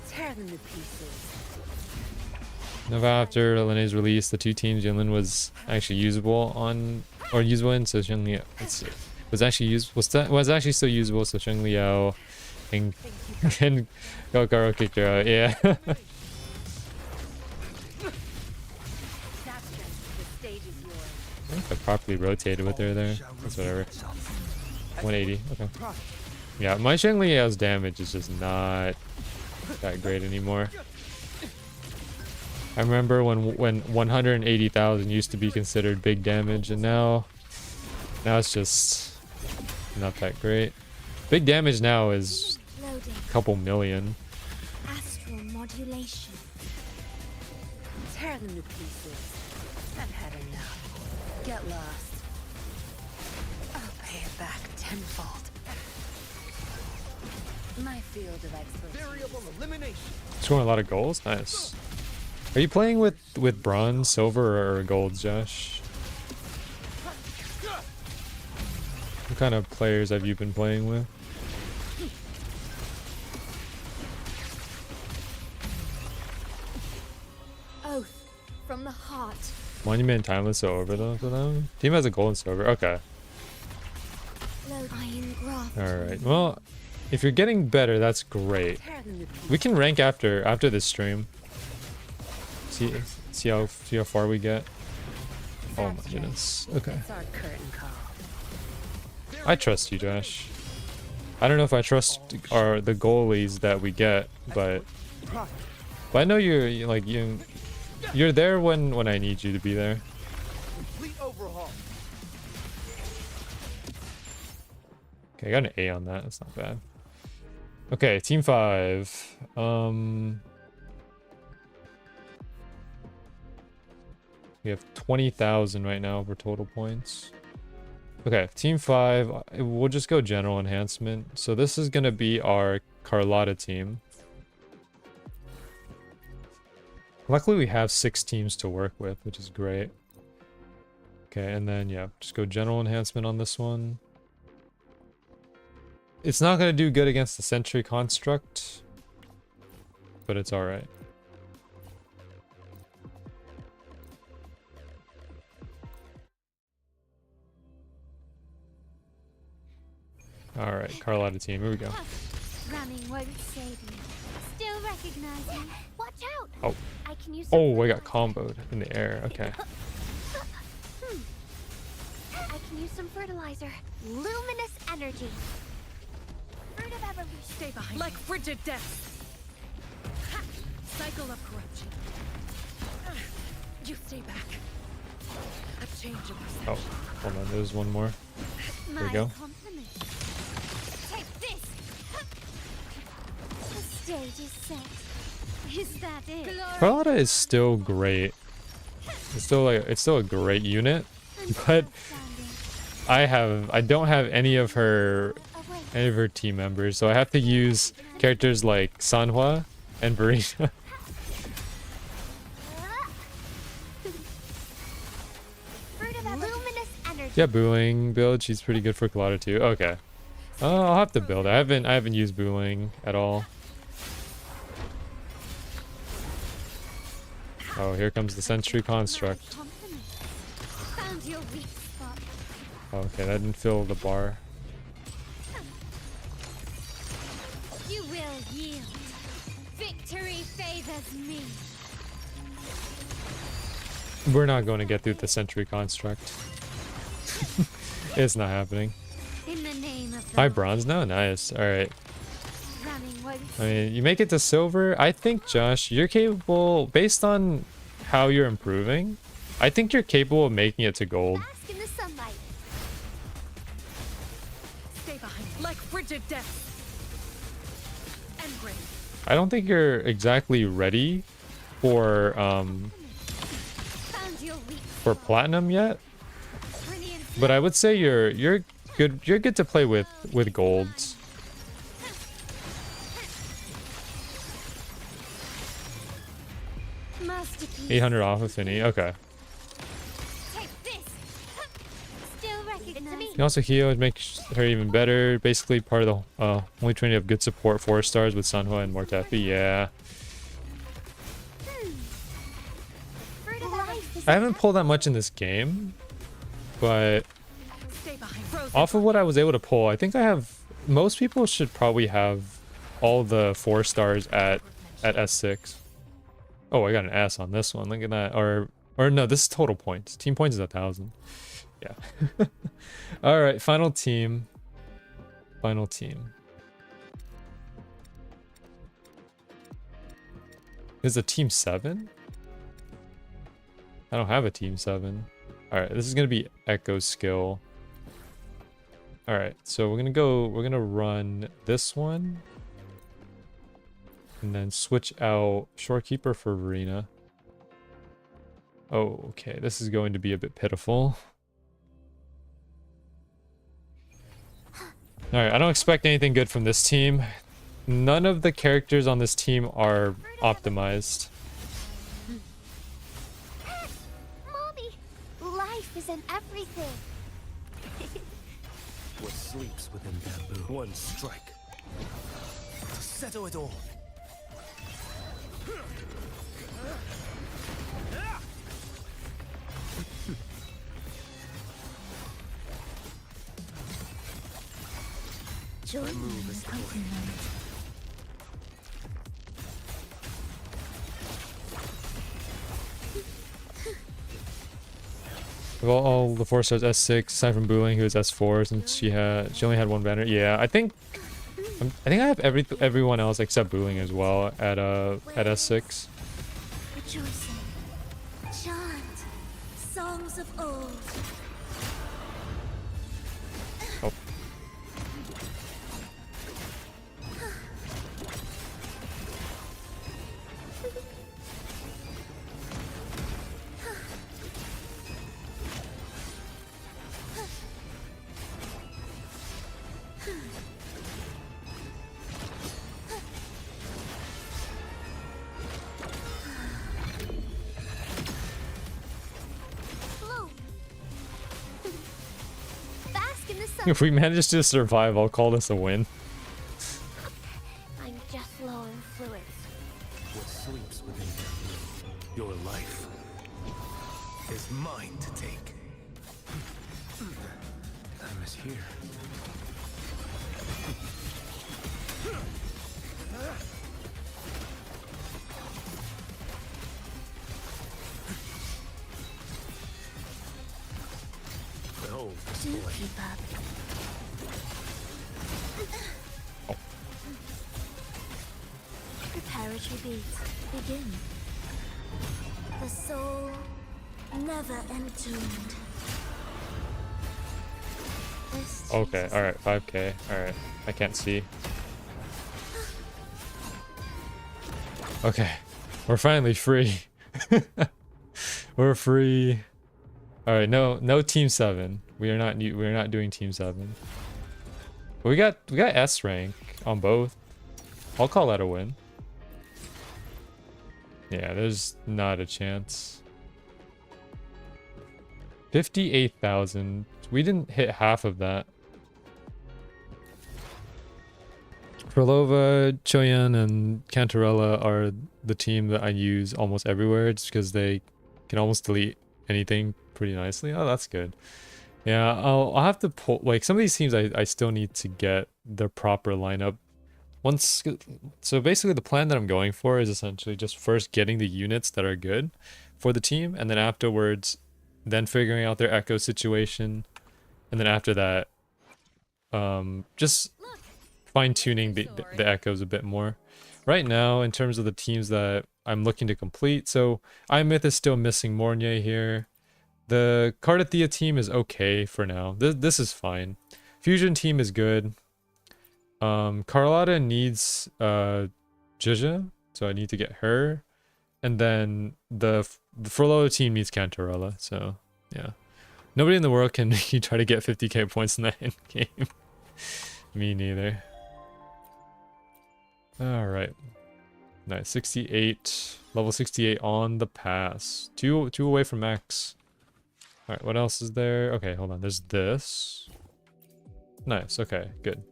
Tear them to pieces. Nova after Linne's release, the two teams Yinlan was actually usable on, or usable in, so Sheng Liao, let's see, was actually still usable, so Sheng Liao and Gokaro kicked her out, yeah. I think I properly rotated with her there. That's whatever. 180, okay. Yeah, my Sheng Liao's damage is just not that great anymore. I remember when 180,000 used to be considered big damage, and now it's just not that great. Big damage now is a couple million. Astral modulation. Tear them to pieces. I've had enough. Get lost. I'll pay it back tenfold. My field of expertise. Variable elimination. Scoring a lot of goals? Nice. Are you playing with bronze, silver, or gold, Josh? What kind of players have you been playing with? Oath from the heart. Monument Timeless are over though for them? Team has a gold and silver. Okay. Iron graft. Alright. Well, if you're getting better, that's great. We can rank after this stream. See how far we get. Oh my goodness. Okay. I trust you, Josh. I don't know if I trust the goalies that we get, but I know you're there when I need you to be there. Okay, I got an A on that. That's not bad. Okay, team 5. We have 20,000 right now for total points. Okay, team 5, we'll just go general enhancement. So this is going to be our Carlotta team. Luckily we have 6 teams to work with, which is great. Okay, and then yeah, just go general enhancement on this one. It's not going to do good against the sentry construct, but it's alright. Alright, Carlotta team, here we go. Running won't save you. Still recognizing. Watch out! Oh. I can use Oh, I got comboed in the air. Okay. I can use some fertilizer. Luminous energy. Fruit of evolution. Stay behind. Like frigid death. Ha! Cycle of corruption. You stay back. A change of perception. Oh, hold on. There's one more. There we go. Take this. The stage is set. Is that it? Carlotta is still great. It's still a great unit, but I don't have any of her team members, so I have to use characters like Sanhua and Verena. Yeah, Booling build. She's pretty good for Carlotta too. Okay. I'll have to build. I haven't used Booling at all. Oh, here comes the Sentry Construct. Okay, that didn't fill the bar. You will yield. Victory favors me. We're not going to get through the Sentry Construct. It's not happening. In the name of High bronze now? Nice. Alright. I mean, you make it to silver. I think, Josh, you're capable, based on how you're improving, I think you're capable of making it to gold. Bask in the sunlight. Stay behind. Like frigid death. And gray. I don't think you're exactly ready for platinum yet. But I would say you're good to play with golds. Masterpiece. 800 off of Finny. Okay. Take this. Still recognize. You can also heal and make her even better. Basically part of the only training of good support 4 stars with Sanhua and Mortefi. Yeah. I haven't pulled that much in this game, but off of what I was able to pull, I think I have. Most people should probably have all the 4 stars at S6. Oh, I got an S on this one. Look at that. Or no, this is total points. Team points is 1,000. Yeah. All right, final team. Final team. Is it team 7? I don't have a team 7. All right, this is gonna be Echo skill. All right, so we're gonna run this one, and then switch out Shorekeeper for Verena. Oh, okay, this is going to be a bit pitiful. All right, I don't expect anything good from this team. None of the characters on this team are optimized. Life is in everything. What sleeps within bamboo? One strike to settle it all. Join move is Well, all the 4 stars S6, aside from Booling, who is S4, since she only had 1 banner. Yeah, I think I have everyone else except Booling as well at S6. rejoicing. Chant songs of old. Oh. If we manage to survive, I'll call this a win. I'm just low in fluids. What sleeps within your life is mine to take. Time is here. Behold this Do boy. keep up. Preparatory beats begin. The soul never entombed. This Okay, alright, 5k. Alright, I can't see. Okay, we're finally free. We're free. Alright, no team 7. We're not doing team 7. But we got S rank on both. I'll call that a win. Yeah, there's not a chance. 58,000. We didn't hit half of that. Kralova, Choyan, and Cantarella are the team that I use almost everywhere just because they can almost delete anything pretty nicely. Oh, that's good. Yeah, I'll have to pull, like, some of these teams I still need to get their proper lineup. So basically the plan that I'm going for is essentially just first getting the units that are good for the team, and then afterwards, then figuring out their echo situation, and then after that, just fine-tuning the echoes a bit more. Right now, in terms of the teams that I'm looking to complete, so Imyth is still missing Mornier here. The Cardathea team is okay for now. This is fine. Fusion team is good. Carlotta needs Jizha, so I need to get her. And then the Frollo team needs Cantarella, so yeah. Nobody in the world can try to get 50k points in that end game. Me neither. Alright. Nice, 68. Level 68 on the pass. Two away from max. Alright, what else is there? Okay, hold on. There's this. Nice, okay, good.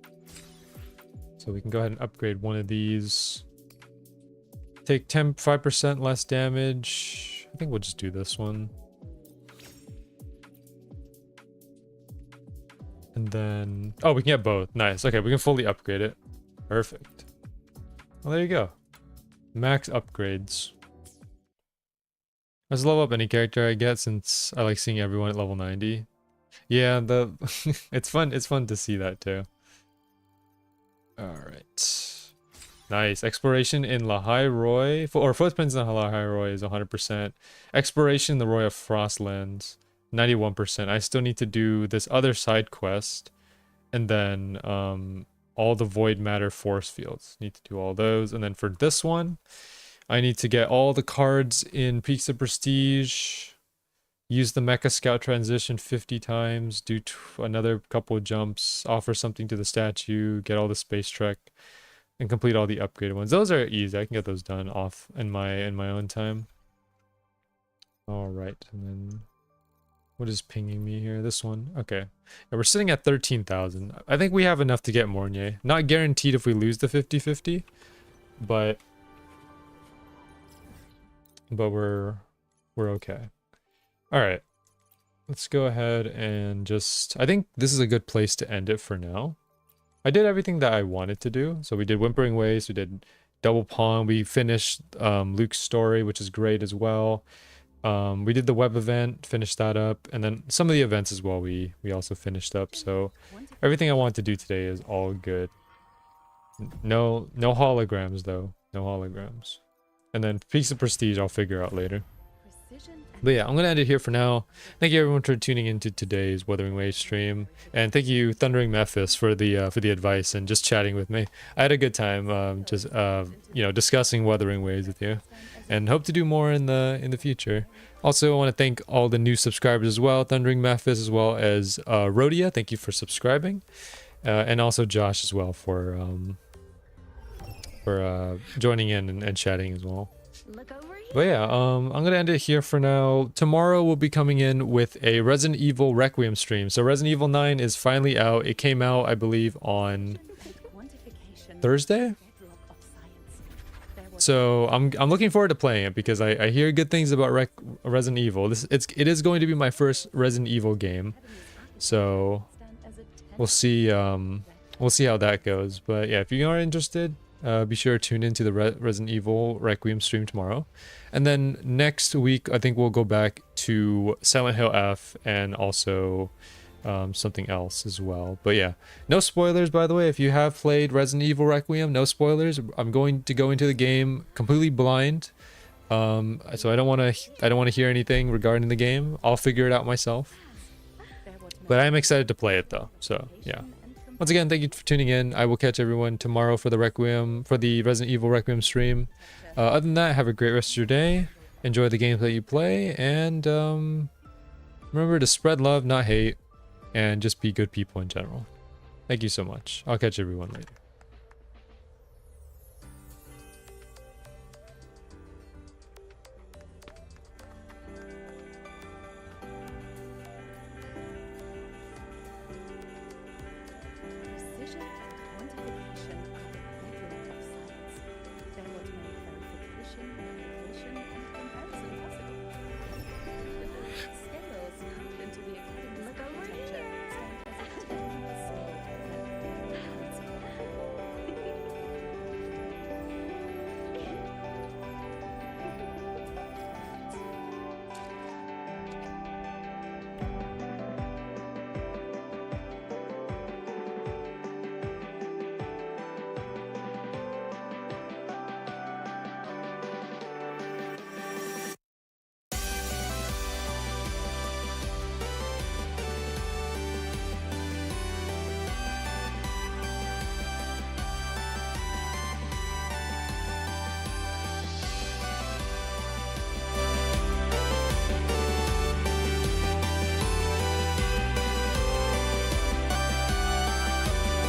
So we can go ahead and upgrade one of these. Take 5% less damage. I think we'll just do this one. And then... oh, we can get both. Nice. Okay, we can fully upgrade it. Perfect. Well, there you go. Max upgrades. Let's level up any character I get since I like seeing everyone at level 90. Yeah, it's fun to see that too. Alright. Nice. Exploration in Lahai Roy, or Footprints in Lahai Roy is 100%. Exploration in the Roy of Frostlands, 91%. I still need to do this other side quest. And then all the Void Matter force fields. Need to do all those. And then for this one, I need to get all the cards in Peaks of Prestige. Use the Mecha Scout transition 50 times. Do another couple of jumps. Offer something to the statue. Get all the Space Trek. And complete all the upgraded ones. Those are easy. I can get those done off in my own time. Alright. And then... what is pinging me here? This one. Okay. Yeah, we're sitting at 13,000. I think we have enough to get Mornier. Not guaranteed if we lose the 50-50. But we're okay. Alright. Let's go ahead and just... I think this is a good place to end it for now. I did everything that I wanted to do. So we did Whimpering Waste, we did Double Pawn, we finished Luke's story, which is great as well. We did the web event, finished that up, and then some of the events as well we also finished up. So everything I wanted to do today is all good. No holograms though. No holograms. And then Peaks of Prestige I'll figure out later. But yeah, I'm going to end it here for now. Thank you everyone for tuning into today's Wuthering Waves stream. And thank you Thundering Memphis for the advice and just chatting with me. I had a good time you know, discussing Wuthering Waves with you. And hope to do more in the future. Also, I want to thank all the new subscribers as well. Thundering Memphis as well as Rhodia. Thank you for subscribing. And also Josh as well for joining in and chatting as well. Look over here. But yeah, I'm gonna end it here for now. Tomorrow we'll be coming in with a Resident Evil Requiem stream. So Resident Evil 9 is finally out. It came out, I believe, on Thursday. So I'm looking forward to playing it because I hear good things about Resident Evil. It is going to be my first Resident Evil game. So we'll see how that goes. But yeah, if you are interested, be sure to tune into the Resident Evil Requiem stream tomorrow. And then next week, I think we'll go back to Silent Hill F and also something else as well. But yeah, no spoilers, by the way. If you have played Resident Evil Requiem, no spoilers. I'm going to go into the game completely blind. So I don't want to hear anything regarding the game. I'll figure it out myself. But I'm excited to play it though. So yeah. Once again, thank you for tuning in. I will catch everyone tomorrow for the Resident Evil Requiem stream. Other than that, have a great rest of your day. Enjoy the games that you play, and remember to spread love, not hate, and just be good people in general. Thank you so much. I'll catch everyone later.